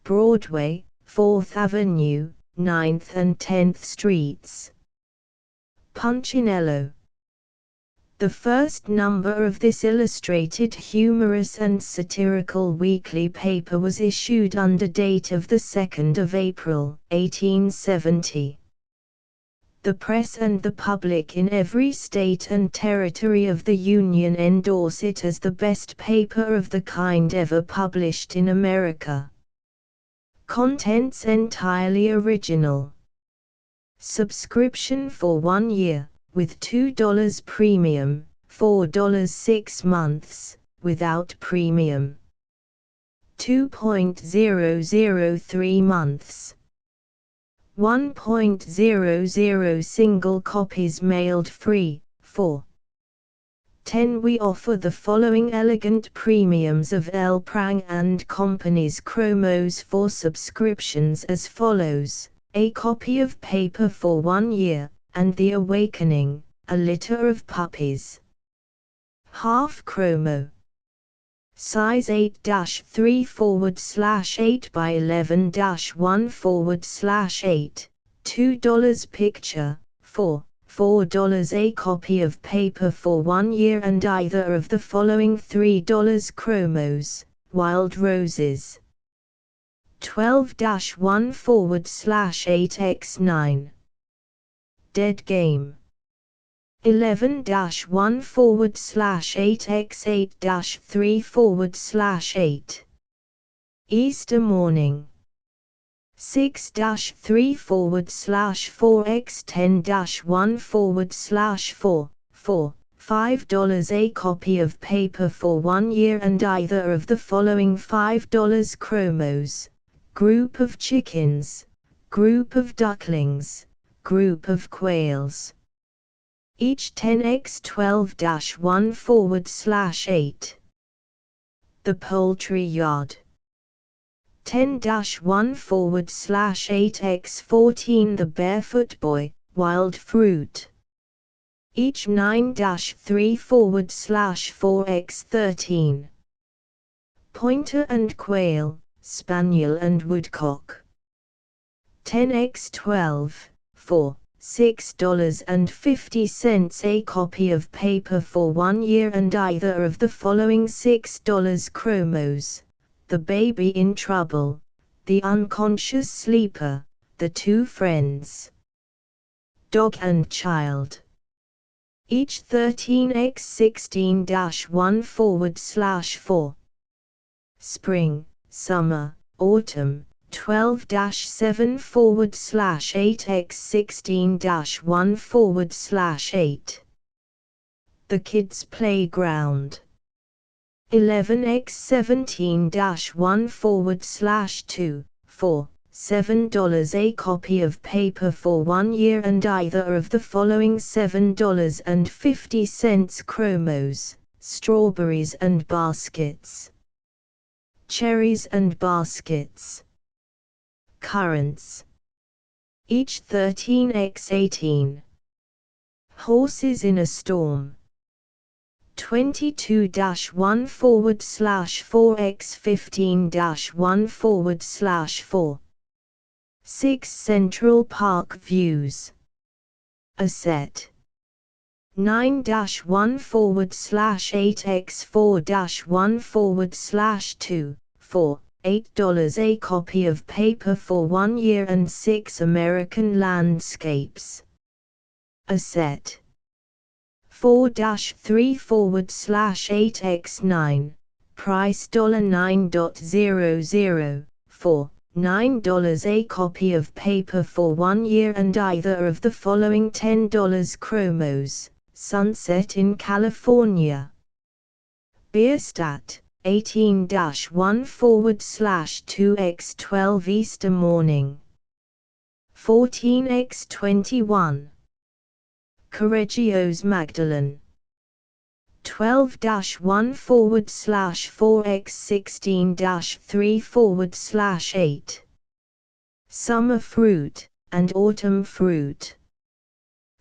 Broadway, 4th Avenue, 9th and 10th Streets. Punchinello. The first number of this illustrated humorous and satirical weekly paper was issued under date of the 2nd of April, 1870. The press and the public in every state and territory of the Union endorse it as the best paper of the kind ever published in America. Contents entirely original. Subscription for 1 year, with $2 premium, $4 6 months, without premium. 2.003 months. 1.00 single copies mailed free, for 10. We offer the following elegant premiums of L. Prang and Company's chromos for subscriptions as follows: a copy of paper for 1 year, and The Awakening, a litter of puppies. Half chromo. Size 8-3/8 by 11-1/8, $2 picture, $4 a copy of paper for 1 year and either of the following $3 chromos, Wild Roses. 12-1/8x9. Dead Game. 11-1/8x8-3/8. Easter Morning. 6-3/4x10-1/4, $5 a copy of paper for 1 year and either of the following $5 chromos, Group of Chickens, Group of Ducklings, Group of Quails. Each 10x12-1/8. The Poultry Yard. 10-1/8x14. The Barefoot Boy, Wild Fruit. Each 9-3/4x13. Pointer and Quail, Spaniel and Woodcock. 10x12, 4, $6.50 a copy of paper for 1 year and either of the following $6 chromos: The Baby in Trouble, The Unconscious Sleeper, The Two Friends, Dog and Child. Each 13x16-1/4. Spring, Summer, Autumn, 12-7/8x16-1/8. The Kids Playground. 11x17-1/2, $7 a copy of paper for 1 year and either of the following $7.50 chromos: Strawberries and Baskets, Cherries and Baskets, Currants. Each 13x18. Horses in a Storm. 22-1/4x15-1/4. 6 Central Park Views. A set. 9-1/8x4-1/2, $8 a copy of paper for 1 year and 6 American landscapes. A set. 4-3/8x9, price $9.00, $9 a copy of paper for 1 year and either of the following $10 chromos: Sunset in California. Bierstadt, 18-1/2x12 Easter Morning. 14x21. Correggio's Magdalene. 12-1/4x16-3/8. Summer Fruit and Autumn Fruit.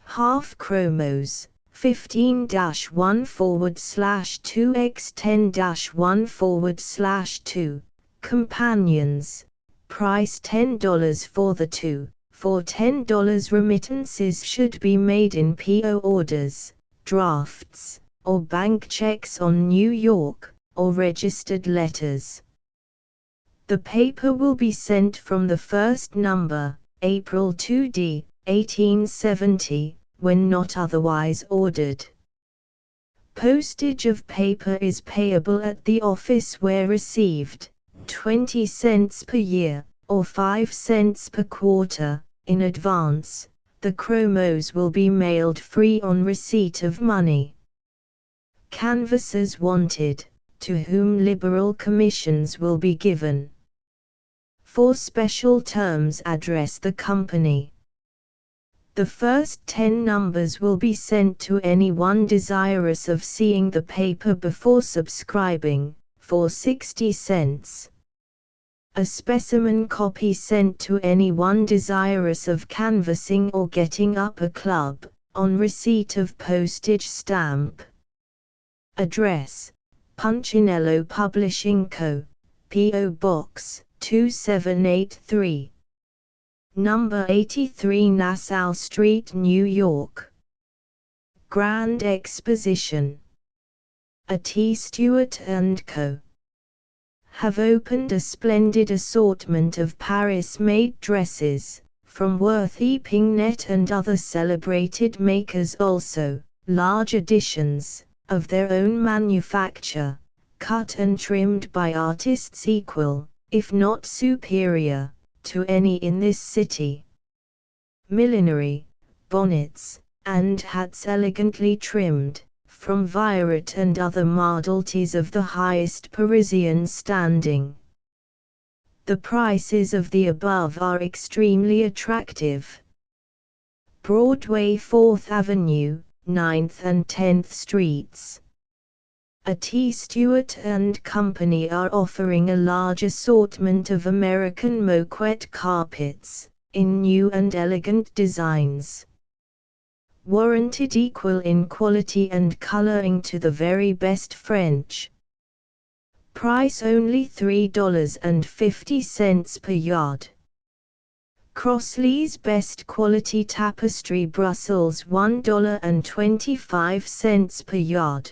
Half chromos, 15-1/2x10-1/2. Companions, price $10 for the two. For $10 remittances should be made in PO orders, drafts, or bank checks on New York, or registered letters. The paper will be sent from the first number, April 2d, 1870, when not otherwise ordered. Postage of paper is payable at the office where received, 20 cents per year, or 5 cents per quarter, in advance. The chromos will be mailed free on receipt of money. Canvassers wanted, to whom liberal commissions will be given. For special terms address the company. The first 10 numbers will be sent to anyone desirous of seeing the paper before subscribing, for 60 cents. A specimen copy sent to anyone desirous of canvassing or getting up a club, on receipt of postage stamp. Address: Punchinello Publishing Co., P.O. Box 2783. Number 83 Nassau Street, New York. Grand Exposition. A T. Stewart & Co. have opened a splendid assortment of Paris-made dresses, from Worth Epingnet and other celebrated makers, also large editions, of their own manufacture, cut and trimmed by artists equal, if not superior, to any in this city. Millinery, bonnets, and hats elegantly trimmed, from Viret and other modalities of the highest Parisian standing. The prices of the above are extremely attractive. Broadway 4th Avenue, 9th and 10th Streets. A T. Stewart & Company are offering a large assortment of American moquette carpets, in new and elegant designs. Warranted equal in quality and coloring to the very best French. Price only $3.50 per yard. Crossley's Best Quality Tapestry Brussels $1.25 per yard.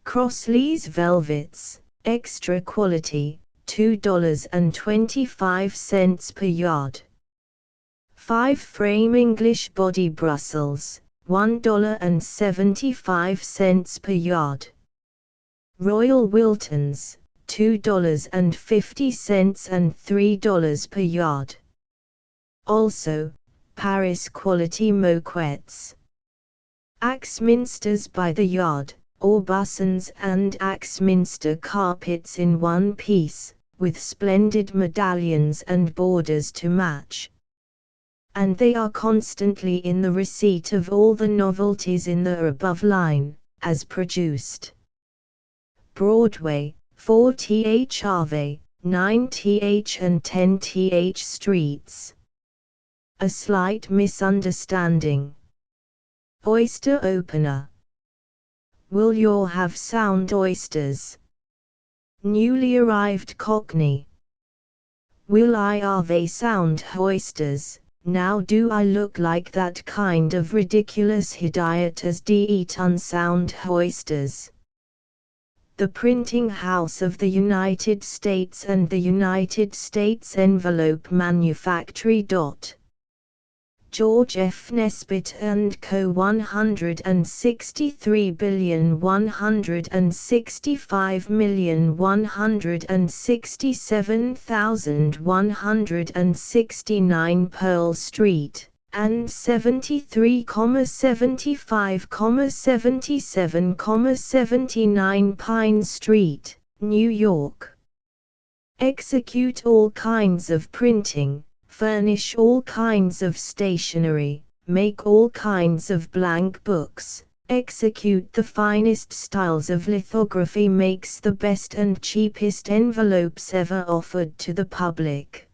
Crossley's Velvets, Extra Quality, $2.25 per yard. 5-frame English Body Brussels, $1.75 per yard. Royal Wiltons, $2.50 and $3 per yard. Also, Paris Quality Moquettes. Axminsters by the yard, or Bussons and Axminster carpets in one piece, with splendid medallions and borders to match. And they are constantly in the receipt of all the novelties in the above line, as produced. Broadway, 4th Ave, 9th and 10th streets. A slight misunderstanding. Oyster opener. Will you have sound oysters? Newly arrived Cockney. Will I have sound oysters? Now do I look like that kind of ridiculous idiot as eat unsound oysters? The Printing House of the United States and the United States Envelope Manufactory. George F. Nesbitt & Co. 163,165,167,169 Pearl Street, and 73,77,79 Pine Street, New York. Execute all kinds of printing, furnish all kinds of stationery, make all kinds of blank books, execute the finest styles of lithography, makes the best and cheapest envelopes ever offered to the public.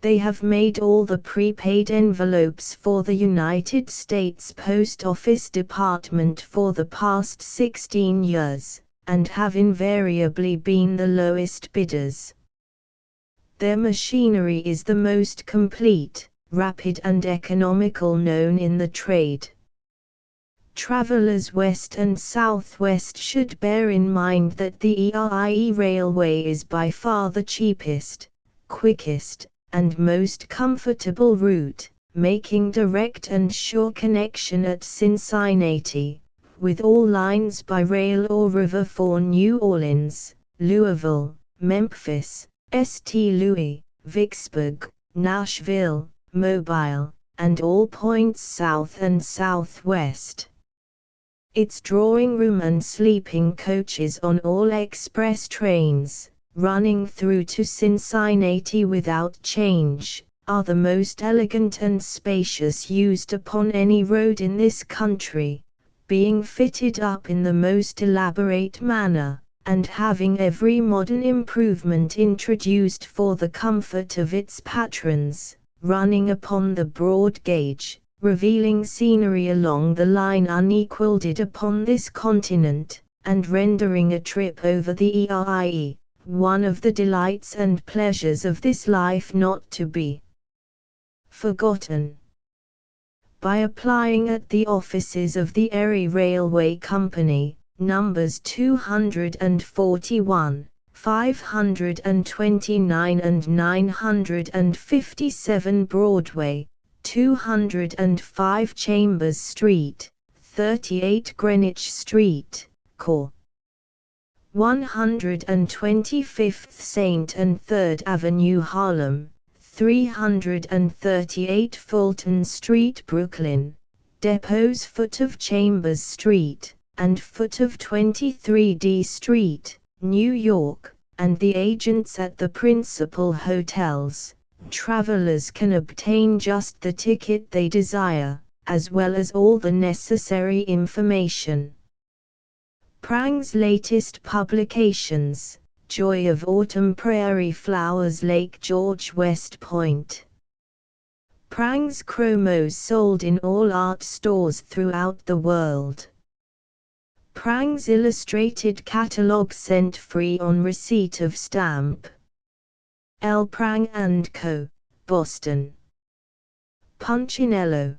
They have made all the prepaid envelopes for the United States Post Office Department for the past 16 years, and have invariably been the lowest bidders. Their machinery is the most complete, rapid and economical known in the trade. Travelers west and southwest should bear in mind that the ERIE Railway is by far the cheapest, quickest, and most comfortable route, making direct and sure connection at Cincinnati, with all lines by rail or river for New Orleans, Louisville, Memphis, St. Louis, Vicksburg, Nashville, Mobile, and all points south and southwest. Its drawing room and sleeping coaches on all express trains, running through to Cincinnati without change, are the most elegant and spacious used upon any road in this country, being fitted up in the most elaborate manner, and having every modern improvement introduced for the comfort of its patrons, running upon the broad gauge, revealing scenery along the line unequaled upon this continent, and rendering a trip over the ERIE, one of the delights and pleasures of this life not to be forgotten. By applying at the offices of the Erie Railway Company, numbers 241, 529 and 957 Broadway, 205 Chambers Street, 38 Greenwich Street, Cor. 125th St. and 3rd Avenue Harlem, 338 Fulton Street Brooklyn, depots foot of Chambers Street, and foot of 23D Street, New York, and the agents at the principal hotels, travelers can obtain just the ticket they desire, as well as all the necessary information. Prang's latest publications: Joy of Autumn, Prairie Flowers, Lake George, West Point. Prang's chromos sold in all art stores throughout the world. Prang's illustrated catalog sent free on receipt of stamp. L. Prang & Co., Boston. Punchinello.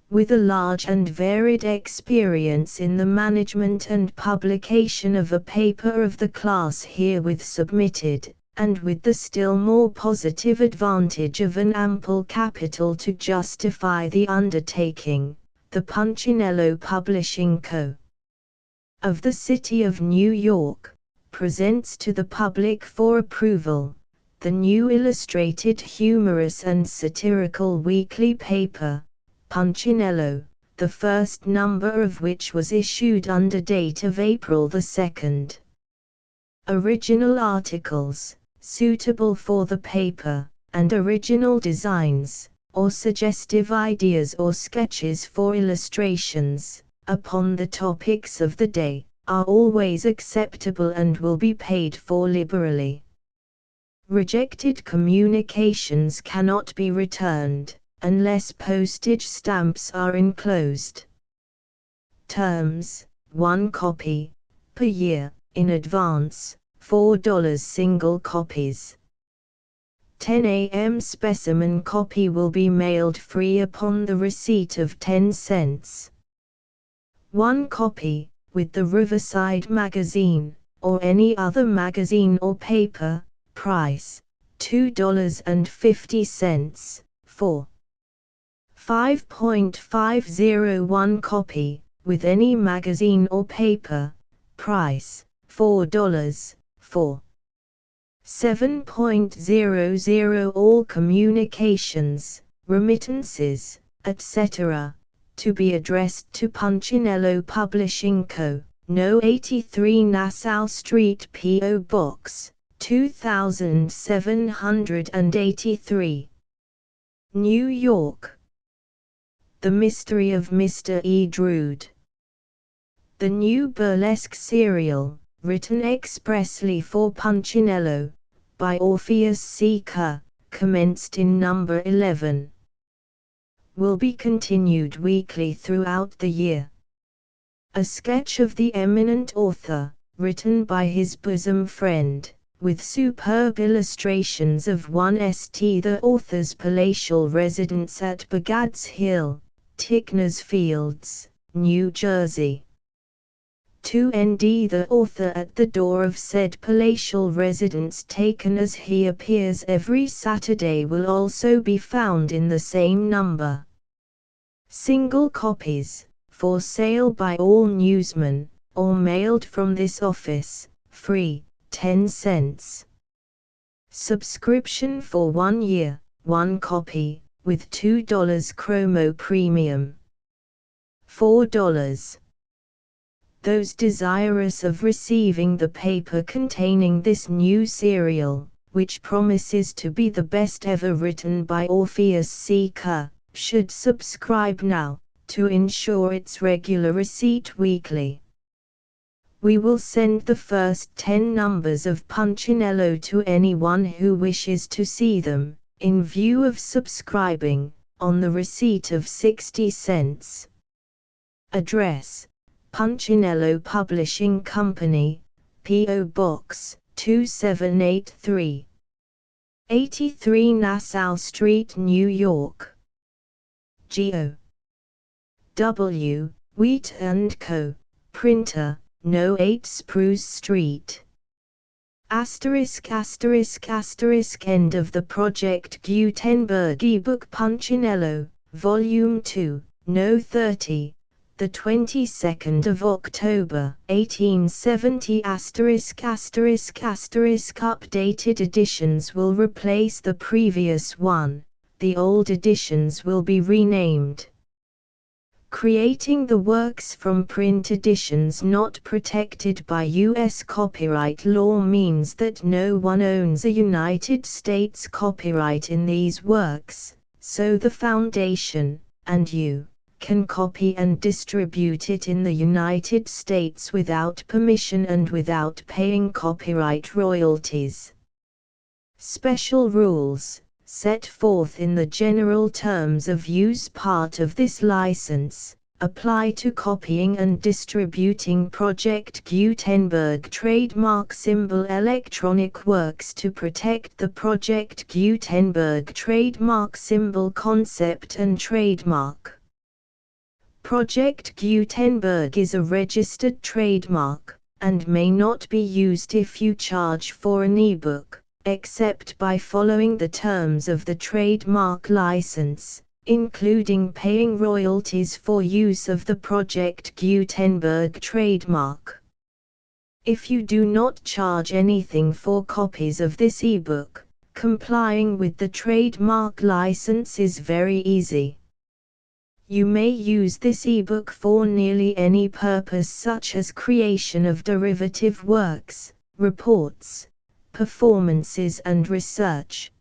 With a large and varied experience in the management and publication of a paper of the class herewith submitted, and with the still more positive advantage of an ample capital to justify the undertaking, the Punchinello Publishing Co. of the City of New York presents to the public for approval the new illustrated humorous and satirical weekly paper, Punchinello, the first number of which was issued under date of April 2nd. Original articles, suitable for the paper, and original designs, or suggestive ideas or sketches for illustrations, upon the topics of the day, are always acceptable and will be paid for liberally. Rejected communications cannot be returned, unless postage stamps are enclosed. Terms: 1 copy per year, in advance, $4 single copies. 10 a.m. specimen copy will be mailed free upon the receipt of 10 cents. 1 copy, with the Riverside magazine, or any other magazine or paper, price, $2.50, for 5.501 copy, with any magazine or paper, price, $4, for 7.00 all communications, remittances, etc., to be addressed to Punchinello Publishing Co., No. 83 Nassau Street, P.O. Box 2783, New York. The Mystery of Mr. E. Drood. The new burlesque serial, written expressly for Punchinello, by Orpheus C. Kerr, commenced in number 11. Will be continued weekly throughout the year. A sketch of the eminent author, written by his bosom friend, with superb illustrations of one St. the author's palatial residence at Bagad's Hill, Tickner's Fields, New Jersey. 2. Nd. the author at the door of said palatial residence taken as he appears every Saturday will also be found in the same number. Single copies, for sale by all newsmen, or mailed from this office, free, 10 cents. Subscription for 1 year, 1 copy, with $2 chromo premium. $4. Those desirous of receiving the paper containing this new serial, which promises to be the best ever written by Orpheus C. Kerr, should subscribe now, to ensure its regular receipt weekly. We will send the first 10 numbers of Punchinello to anyone who wishes to see them, in view of subscribing, on the receipt of 60 cents. Address: Punchinello Publishing Company, P.O. Box 2783, 83 Nassau Street, New York. G.O. W. Wheat & Co., Printer, No. 8 Spruce Street. Asterisk asterisk asterisk End of the Project Gutenberg ebook Punchinello, Volume 2, No. 30, the 22nd of October, 1870 asterisk asterisk asterisk Updated editions will replace the previous one, the old editions will be renamed. Creating the works from print editions not protected by U.S. copyright law means that no one owns a United States copyright in these works, so the Foundation, and you, can copy and distribute it in the United States without permission and without paying copyright royalties. Special rules, set forth in the general terms of use part of this license, apply to copying and distributing Project Gutenberg trademark symbol electronic works to protect the Project Gutenberg trademark symbol concept and trademark. Project Gutenberg is a registered trademark, and may not be used if you charge for an ebook, except by following the terms of the trademark license, including paying royalties for use of the Project Gutenberg trademark. If you do not charge anything for copies of this ebook, complying with the trademark license is very easy. You may use this ebook for nearly any purpose such as creation of derivative works, reports, performances and research.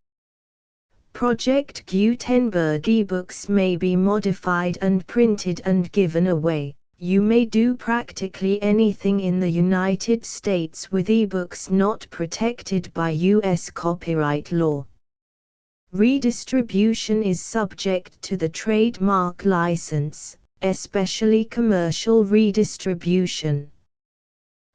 Project Gutenberg ebooks may be modified and printed and given away. You may do practically anything in the United States with ebooks not protected by U.S. copyright law. Redistribution is subject to the trademark license, especially commercial redistribution.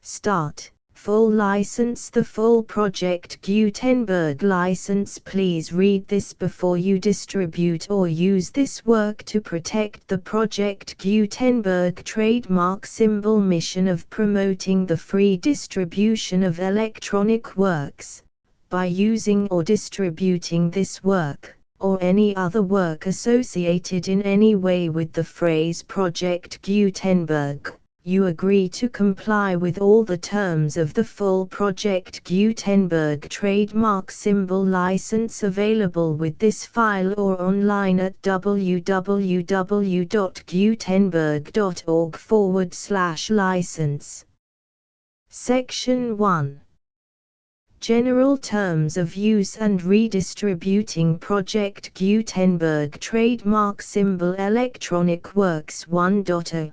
Start. Full license. The full Project Gutenberg license. Please read this before you distribute or use this work to protect the Project Gutenberg trademark symbol mission of promoting the free distribution of electronic works. By using or distributing this work, or any other work associated in any way with the phrase Project Gutenberg, you agree to comply with all the terms of the full Project Gutenberg trademark symbol license available with this file or online at www.gutenberg.org/license. Section 1. General Terms of Use and Redistributing Project Gutenberg Trademark Symbol Electronic Works 1.0.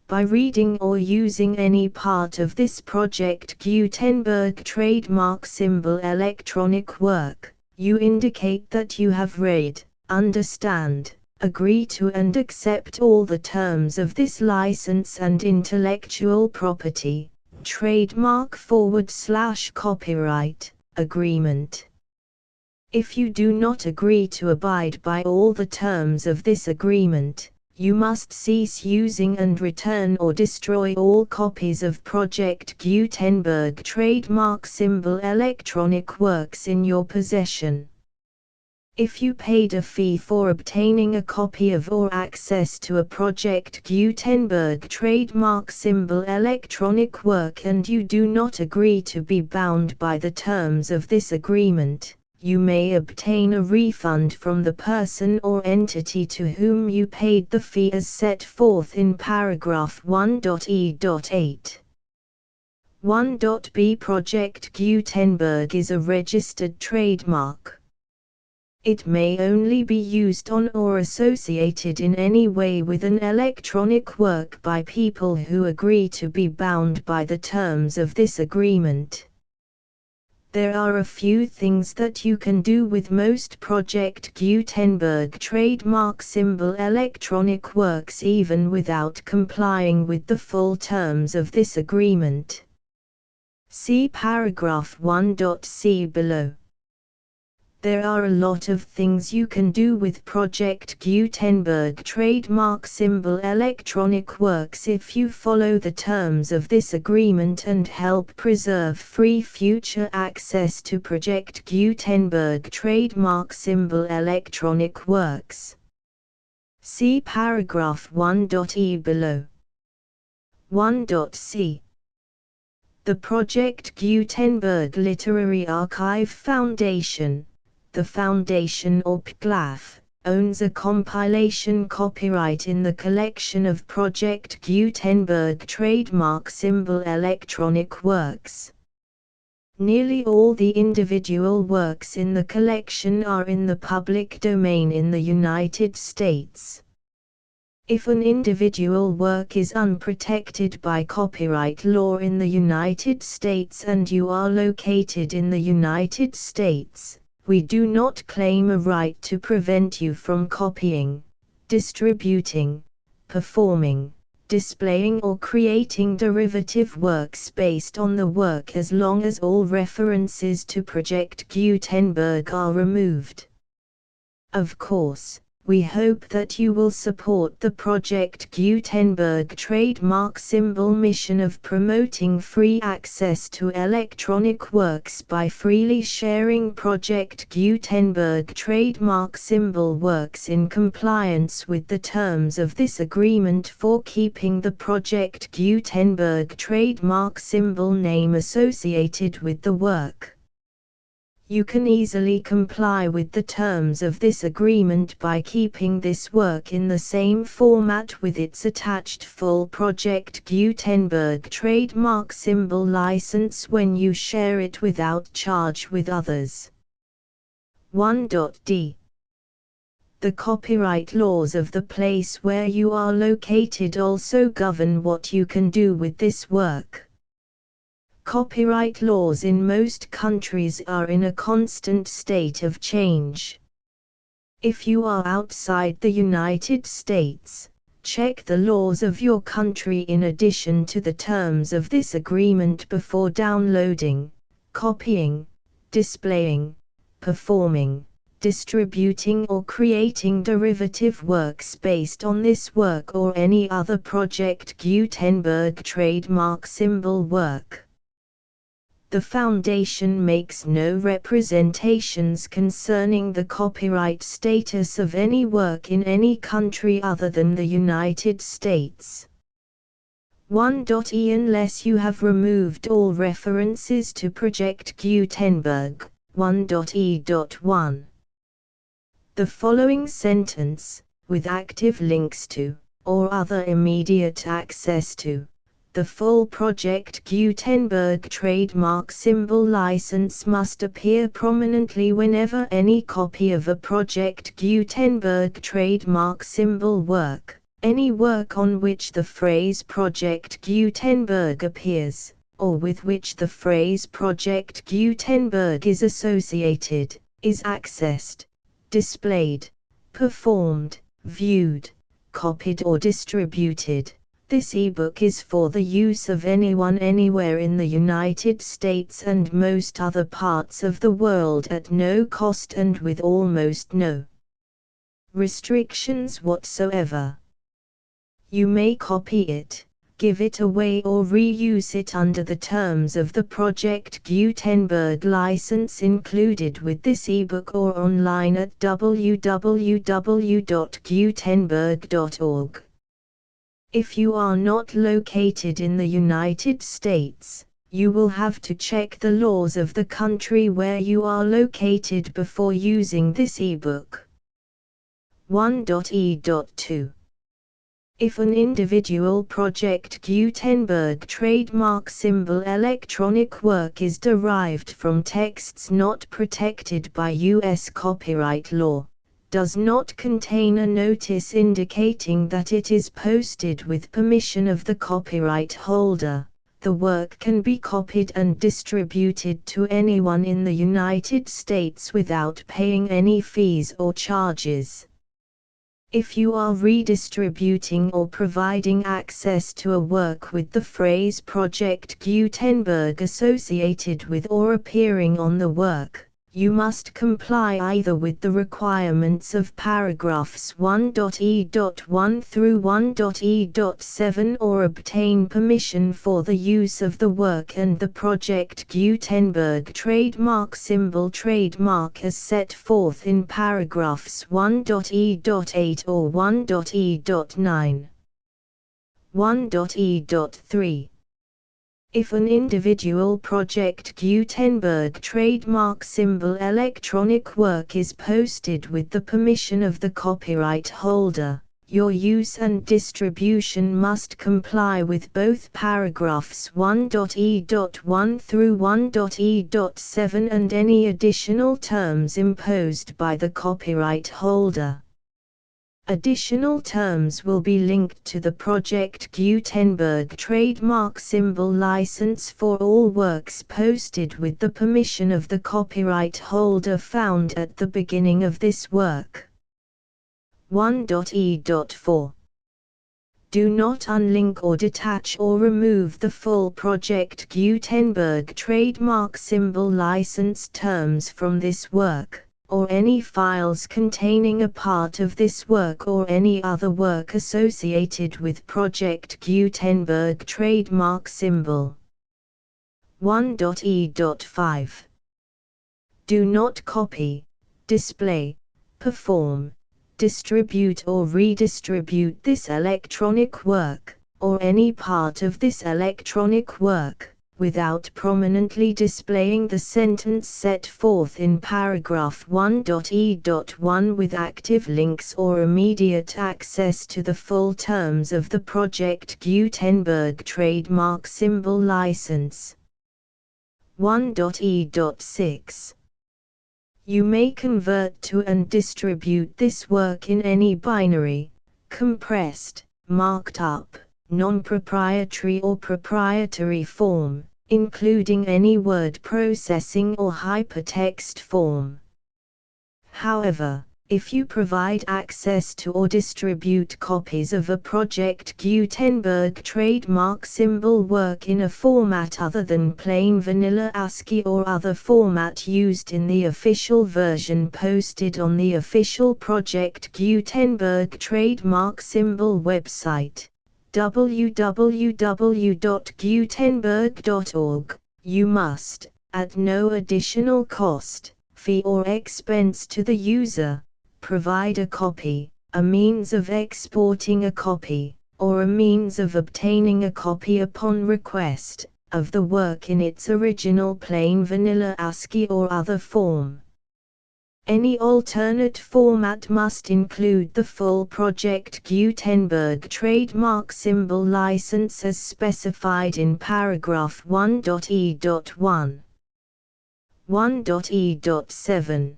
By reading or using any part of this Project Gutenberg trademark symbol electronic work, you indicate that you have read, understand, agree to and accept all the terms of this license and intellectual property, trademark/copyright, agreement. If you do not agree to abide by all the terms of this agreement, you must cease using and return or destroy all copies of Project Gutenberg trademark symbol electronic works in your possession. If you paid a fee for obtaining a copy of or access to a Project Gutenberg trademark symbol electronic work and you do not agree to be bound by the terms of this agreement, you may obtain a refund from the person or entity to whom you paid the fee as set forth in paragraph 1.e.8. 1.b Project Gutenberg is a registered trademark. It may only be used on or associated in any way with an electronic work by people who agree to be bound by the terms of this agreement. There are a few things that you can do with most Project Gutenberg trademark symbol electronic works even without complying with the full terms of this agreement. See paragraph 1.c below. There are a lot of things you can do with Project Gutenberg trademark symbol electronic works if you follow the terms of this agreement and help preserve free future access to Project Gutenberg trademark symbol electronic works. See paragraph 1.e below. 1.c. The Project Gutenberg Literary Archive Foundation, the Foundation or PGLAF, owns a compilation copyright in the collection of Project Gutenberg trademark symbol electronic works. Nearly all the individual works in the collection are in the public domain in the United States. If an individual work is unprotected by copyright law in the United States and you are located in the United States, we do not claim a right to prevent you from copying, distributing, performing, displaying or creating derivative works based on the work as long as all references to Project Gutenberg are removed. Of course, we hope that you will support the Project Gutenberg trademark symbol mission of promoting free access to electronic works by freely sharing Project Gutenberg trademark symbol works in compliance with the terms of this agreement for keeping the Project Gutenberg trademark symbol name associated with the work. You can easily comply with the terms of this agreement by keeping this work in the same format with its attached full Project Gutenberg trademark symbol license when you share it without charge with others. 1.d. The copyright laws of the place where you are located also govern what you can do with this work. Copyright laws in most countries are in a constant state of change. If you are outside the United States, check the laws of your country in addition to the terms of this agreement before downloading, copying, displaying, performing, distributing or creating derivative works based on this work or any other Project Gutenberg trademark symbol work. The Foundation makes no representations concerning the copyright status of any work in any country other than the United States. 1.e. Unless you have removed all references to Project Gutenberg, 1.e.1. The following sentence, with active links to, or other immediate access to, the full Project Gutenberg trademark symbol license must appear prominently whenever any copy of a Project Gutenberg trademark symbol work, any work on which the phrase Project Gutenberg appears, or with which the phrase Project Gutenberg is associated, is accessed, displayed, performed, viewed, copied or distributed. This ebook is for the use of anyone anywhere in the United States and most other parts of the world at no cost and with almost no restrictions whatsoever. You may copy it, give it away or reuse it under the terms of the Project Gutenberg license included with this ebook or online at www.gutenberg.org. If you are not located in the United States, you will have to check the laws of the country where you are located before using this ebook. 1.e.2. If an individual Project Gutenberg trademark symbol electronic work is derived from texts not protected by U.S. copyright law, does not contain a notice indicating that it is posted with permission of the copyright holder, the work can be copied and distributed to anyone in the United States without paying any fees or charges. If you are redistributing or providing access to a work with the phrase Project Gutenberg associated with or appearing on the work, you must comply either with the requirements of paragraphs 1.e.1 through 1.e.7 or obtain permission for the use of the work and the Project Gutenberg trademark symbol trademark as set forth in paragraphs 1.e.8 or 1.e.9. 1.e.3. If an individual Project Gutenberg trademark symbol electronic work is posted with the permission of the copyright holder, your use and distribution must comply with both paragraphs 1.e.1 through 1.e.7 and any additional terms imposed by the copyright holder. Additional terms will be linked to the Project Gutenberg trademark symbol license for all works posted with the permission of the copyright holder found at the beginning of this work. 1.e.4. Do not unlink or detach or remove the full Project Gutenberg trademark symbol license terms from this work, or any files containing a part of this work or any other work associated with Project Gutenberg trademark symbol. 1.e.5 Do not copy, display, perform, distribute or redistribute this electronic work, or any part of this electronic work, without prominently displaying the sentence set forth in paragraph 1.e.1 with active links or immediate access to the full terms of the Project Gutenberg trademark symbol license. 1.e.6 You may convert to and distribute this work in any binary, compressed, marked up, non-proprietary or proprietary form, including any word processing or hypertext form. However, if you provide access to or distribute copies of a Project Gutenberg trademark symbol work in a format other than plain vanilla ASCII or other format used in the official version posted on the official Project Gutenberg trademark symbol website, www.gutenberg.org, you must, at no additional cost, fee or expense to the user, provide a copy, a means of exporting a copy, or a means of obtaining a copy upon request, of the work in its original plain vanilla ASCII or other form. Any alternate format must include the full Project Gutenberg trademark symbol license as specified in paragraph 1.e.1. 1.e.7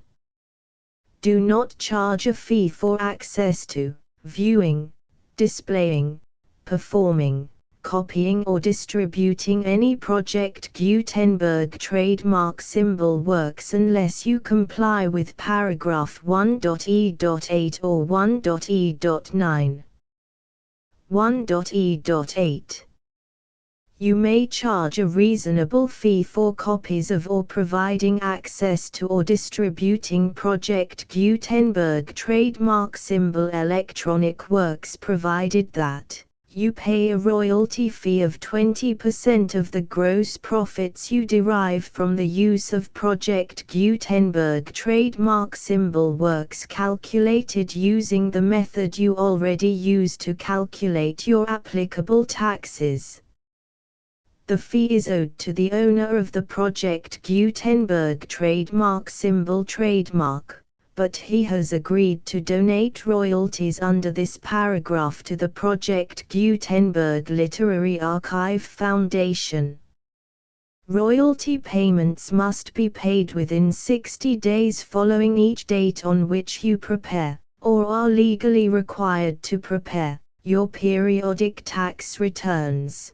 Do not charge a fee for access to, viewing, displaying, performing, copying or distributing any Project Gutenberg trademark symbol works unless you comply with paragraph 1.e.8 or 1.e.9. 1.e.8 You may charge a reasonable fee for copies of or providing access to or distributing Project Gutenberg trademark symbol electronic works provided that you pay a royalty fee of 20% of the gross profits you derive from the use of Project Gutenberg trademark symbol works calculated using the method you already use to calculate your applicable taxes. The fee is owed to the owner of the Project Gutenberg trademark symbol trademark, but he has agreed to donate royalties under this paragraph to the Project Gutenberg Literary Archive Foundation. Royalty payments must be paid within 60 days following each date on which you prepare, or are legally required to prepare, your periodic tax returns.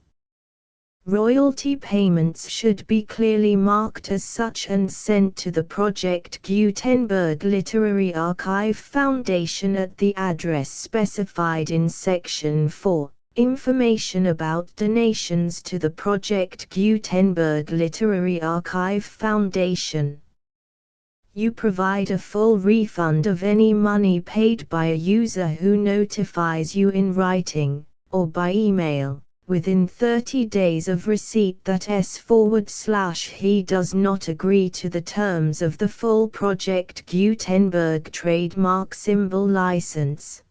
Royalty payments should be clearly marked as such and sent to the Project Gutenberg Literary Archive Foundation at the address specified in Section 4, Information about donations to the Project Gutenberg Literary Archive Foundation. You provide a full refund of any money paid by a user who notifies you in writing, or by email, within 30 days of receipt that he does not agree to the terms of the full Project Gutenberg trademark symbol license.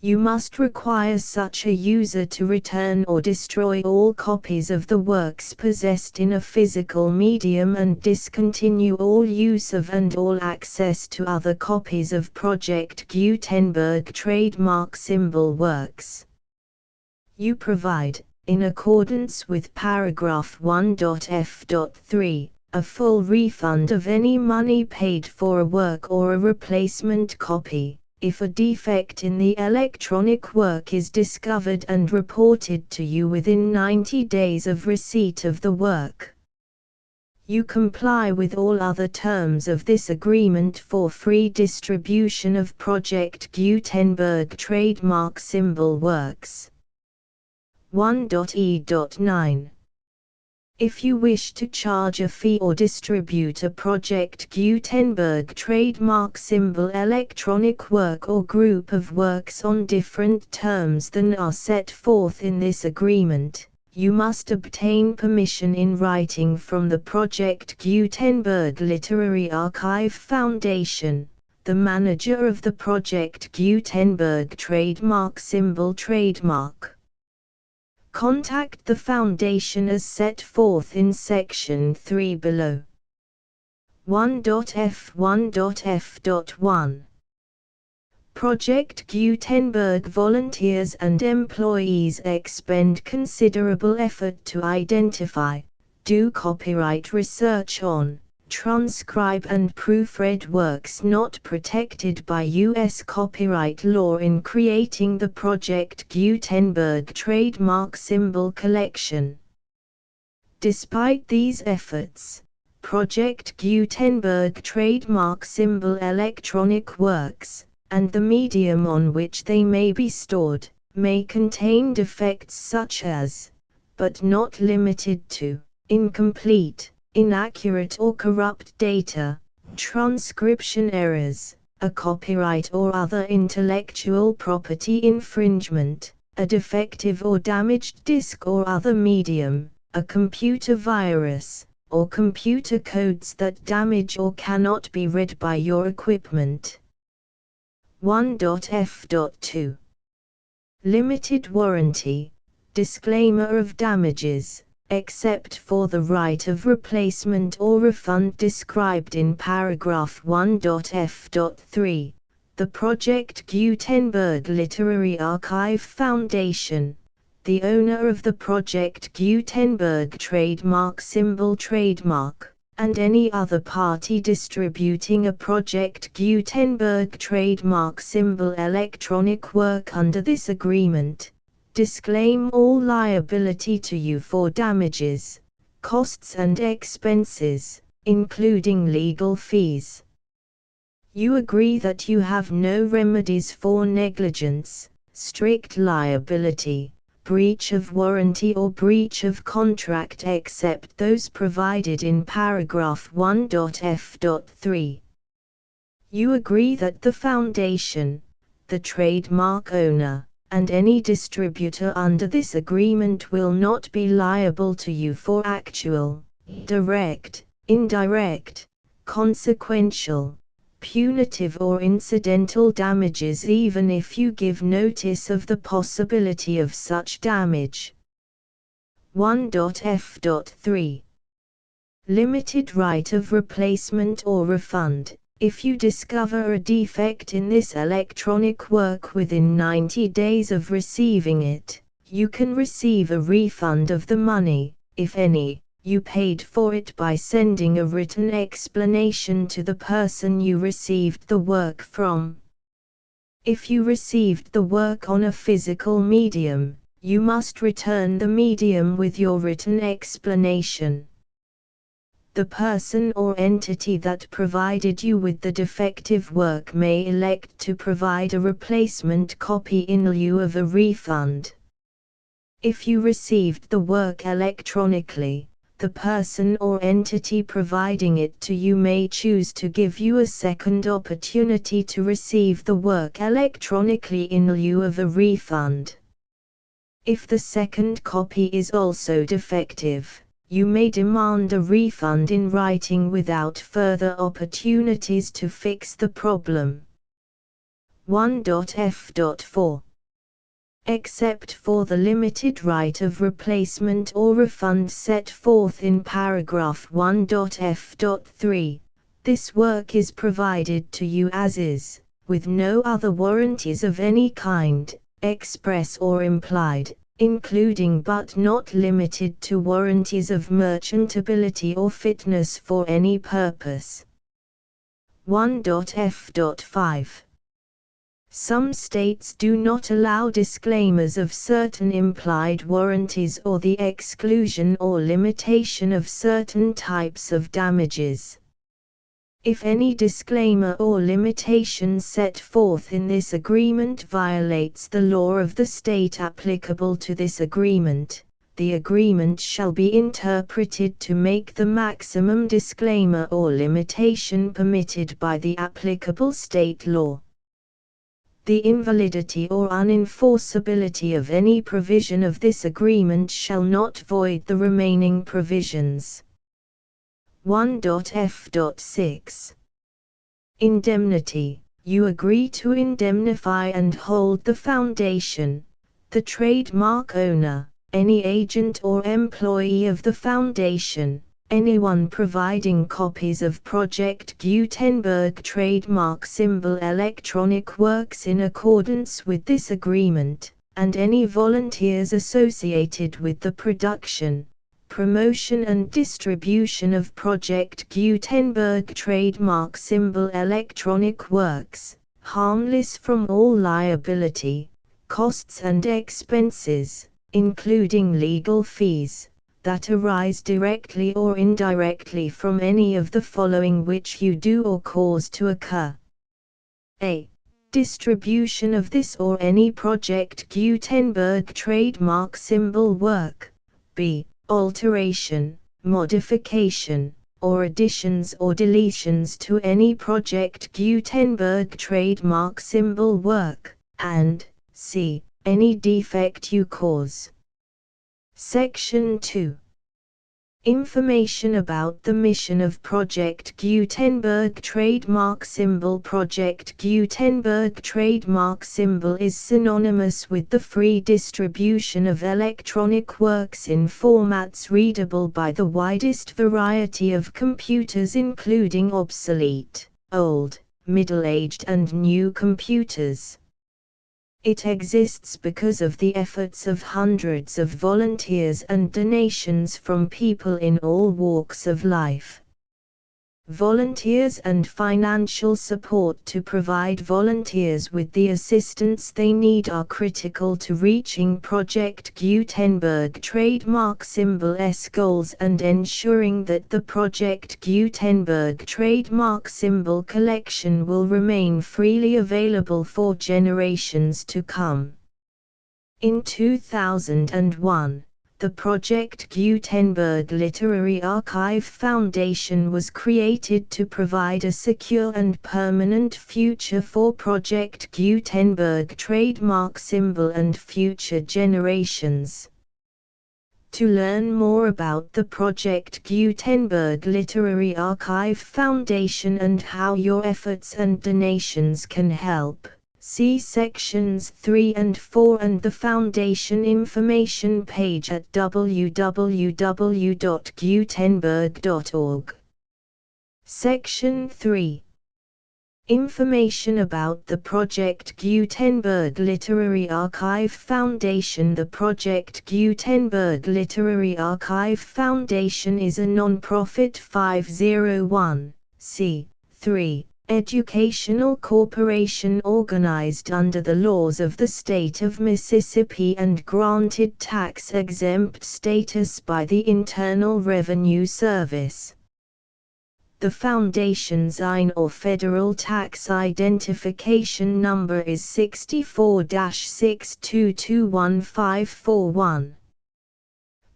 You must require such a user to return or destroy all copies of the works possessed in a physical medium and discontinue all use of and all access to other copies of Project Gutenberg trademark symbol works. You provide, in accordance with paragraph 1.f.3, a full refund of any money paid for a work or a replacement copy, if a defect in the electronic work is discovered and reported to you within 90 days of receipt of the work. You comply with all other terms of this agreement for free distribution of Project Gutenberg trademark symbol works. 1.e.9. If you wish to charge a fee or distribute a Project Gutenberg trademark symbol electronic work or group of works on different terms than are set forth in this agreement, you must obtain permission in writing from the Project Gutenberg Literary Archive Foundation, the manager of the Project Gutenberg trademark symbol trademark. Contact the Foundation as set forth in Section 3 below. 1.f1.f.1 Project Gutenberg volunteers and employees expend considerable effort to identify, do copyright research on, transcribe and proofread works not protected by U.S. copyright law in creating the Project Gutenberg trademark symbol collection. Despite these efforts, Project Gutenberg trademark symbol electronic works, and the medium on which they may be stored, may contain defects such as, but not limited to, incomplete, inaccurate or corrupt data, transcription errors, a copyright or other intellectual property infringement, a defective or damaged disk or other medium, a computer virus, or computer codes that damage or cannot be read by your equipment. 1.f.2 Limited warranty, disclaimer of damages, except for the right of replacement or refund described in paragraph 1.f.3, the Project Gutenberg Literary Archive Foundation, the owner of the Project Gutenberg trademark symbol trademark, and any other party distributing a Project Gutenberg trademark symbol electronic work under this agreement, disclaim all liability to you for damages, costs and expenses, including legal fees. You agree that you have no remedies for negligence, strict liability, breach of warranty or breach of contract except those provided in paragraph 1.f.3. You agree that the Foundation, the trademark owner, and any distributor under this agreement will not be liable to you for actual, direct, indirect, consequential, punitive or incidental damages even if you give notice of the possibility of such damage. 1.f.3 Limited right of replacement or refund. If you discover a defect in this electronic work within 90 days of receiving it, you can receive a refund of the money, if any, you paid for it by sending a written explanation to the person you received the work from. If you received the work on a physical medium, you must return the medium with your written explanation. The person or entity that provided you with the defective work may elect to provide a replacement copy in lieu of a refund. If you received the work electronically, the person or entity providing it to you may choose to give you a second opportunity to receive the work electronically in lieu of a refund. If the second copy is also defective, you may demand a refund in writing without further opportunities to fix the problem. 1.f.4 Except for the limited right of replacement or refund set forth in paragraph 1.f.3, this work is provided to you as is, with no other warranties of any kind, express or implied, including but not limited to warranties of merchantability or fitness for any purpose. 1.f.5 Some states do not allow disclaimers of certain implied warranties or the exclusion or limitation of certain types of damages. If any disclaimer or limitation set forth in this agreement violates the law of the state applicable to this agreement, the agreement shall be interpreted to make the maximum disclaimer or limitation permitted by the applicable state law. The invalidity or unenforceability of any provision of this agreement shall not void the remaining provisions. 1.f.6 Indemnity. You agree to indemnify and hold the foundation, the trademark owner, any agent or employee of the foundation, anyone providing copies of Project Gutenberg trademark symbol electronic works in accordance with this agreement, and any volunteers associated with the production, promotion and distribution of Project Gutenberg trademark symbol electronic works, harmless from all liability, costs and expenses, including legal fees, that arise directly or indirectly from any of the following which you do or cause to occur. A. Distribution of this or any Project Gutenberg trademark symbol work. B. Alteration, modification, or additions or deletions to any Project Gutenberg trademark symbol work, and C. Any defect you cause. Section 2. Information about the mission of Project Gutenberg trademark symbol. Project Gutenberg trademark symbol is synonymous with the free distribution of electronic works in formats readable by the widest variety of computers, including obsolete, old, middle-aged and new computers. It exists because of the efforts of hundreds of volunteers and donations from people in all walks of life. Volunteers and financial support to provide volunteers with the assistance they need are critical to reaching Project Gutenberg trademark symbol's goals and ensuring that the Project Gutenberg trademark symbol collection will remain freely available for generations to come. In 2001, the Project Gutenberg Literary Archive Foundation was created to provide a secure and permanent future for Project Gutenberg trademark symbol and future generations. To learn more about the Project Gutenberg Literary Archive Foundation and how your efforts and donations can help, see sections 3 and 4 and the Foundation information page at www.gutenberg.org. Section 3. Information about the Project Gutenberg Literary Archive Foundation. The Project Gutenberg Literary Archive Foundation is a non-profit 501(c)(3) educational corporation organized under the laws of the state of Mississippi and granted tax-exempt status by the Internal Revenue Service. The Foundation's IN or Federal Tax Identification Number is 64-6221541.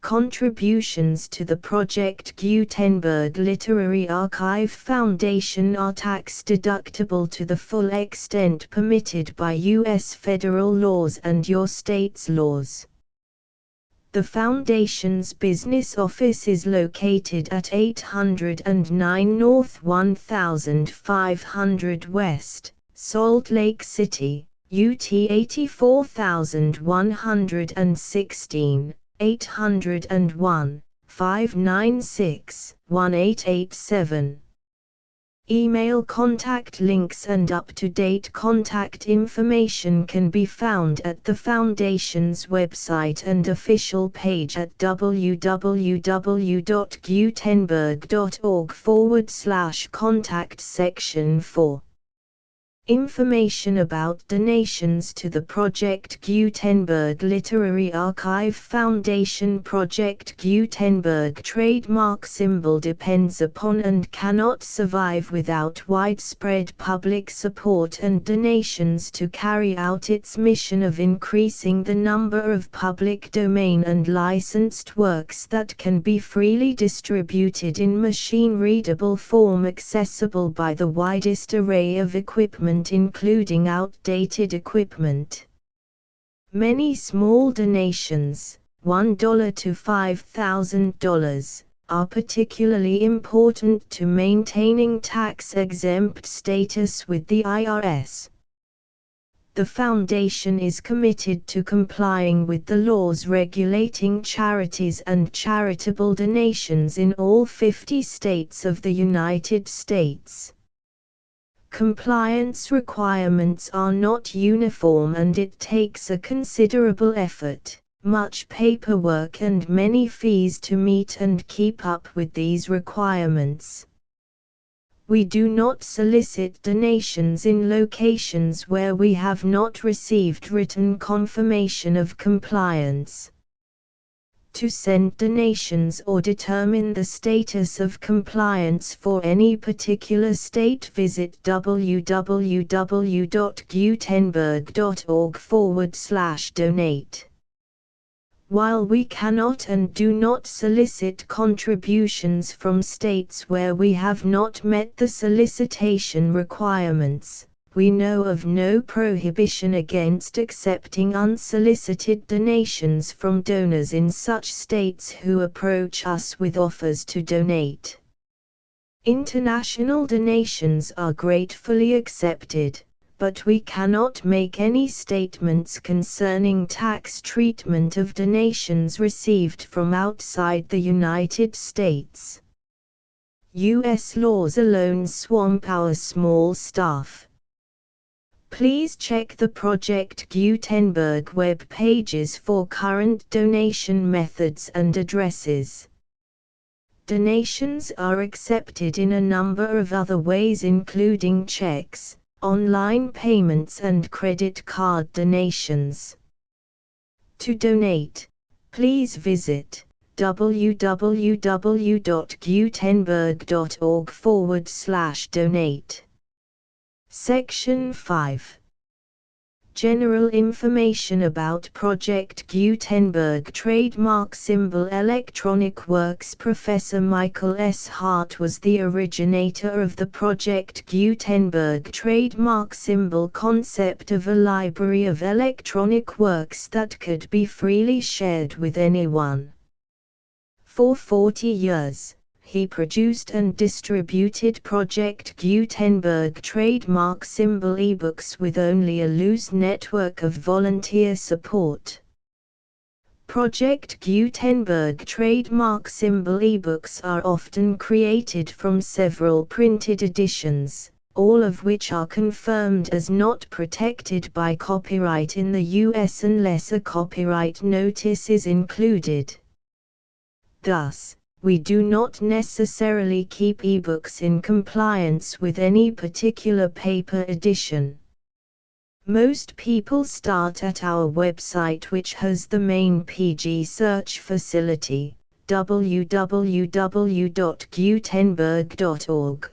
Contributions to the Project Gutenberg Literary Archive Foundation are tax-deductible to the full extent permitted by U.S. federal laws and your state's laws. The Foundation's business office is located at 809 North 1500 West, Salt Lake City, UT 84116. 801-596-1887. Email contact links and up-to-date contact information can be found at the Foundation's website and official page at www.gutenberg.org/contact section 4. Information about donations to the Project Gutenberg Literary Archive Foundation. Project Gutenberg trademark symbol depends upon and cannot survive without widespread public support and donations to carry out its mission of increasing the number of public domain and licensed works that can be freely distributed in machine-readable form accessible by the widest array of equipment, including outdated equipment. Many small donations, $1 to $5,000, are particularly important to maintaining tax-exempt status with the IRS. The Foundation is committed to complying with the laws regulating charities and charitable donations in all 50 states of the United States. Compliance requirements are not uniform and it takes a considerable effort, much paperwork and many fees to meet and keep up with these requirements. We do not solicit donations in locations where we have not received written confirmation of compliance. To send donations or determine the status of compliance for any particular state, visit www.gutenberg.org/donate. While we cannot and do not solicit contributions from states where we have not met the solicitation requirements, we know of no prohibition against accepting unsolicited donations from donors in such states who approach us with offers to donate. International donations are gratefully accepted, but we cannot make any statements concerning tax treatment of donations received from outside the United States. U.S. laws alone swamp our small staff. Please check the Project Gutenberg web pages for current donation methods and addresses. Donations are accepted in a number of other ways, including checks, online payments and credit card donations. To donate, please visit www.gutenberg.org/donate. Section 5. General information about Project Gutenberg trademark symbol. Electronic Works. Professor Michael S. Hart was the originator of the Project Gutenberg trademark symbol concept of a library of electronic works that could be freely shared with anyone. For 40 years, he produced and distributed Project Gutenberg trademark symbol ebooks with only a loose network of volunteer support. Project Gutenberg trademark symbol ebooks are often created from several printed editions, all of which are confirmed as not protected by copyright in the US unless a copyright notice is included. Thus, we do not necessarily keep ebooks in compliance with any particular paper edition. Most people start at our website, which has the main PG search facility, www.gutenberg.org.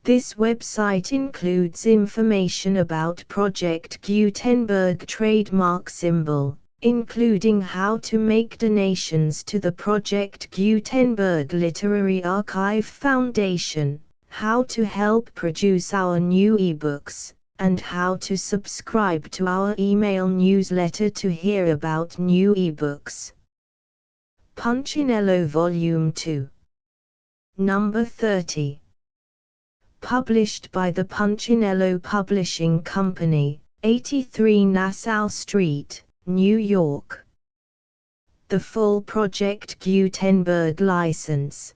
This website includes information about Project Gutenberg trademark symbol, including how to make donations to the Project Gutenberg Literary Archive Foundation, how to help produce our new ebooks, and how to subscribe to our email newsletter to hear about new ebooks. Punchinello Volume 2. Number 30. Published by the Punchinello Publishing Company, 83 Nassau Street, New York. The full Project Gutenberg license,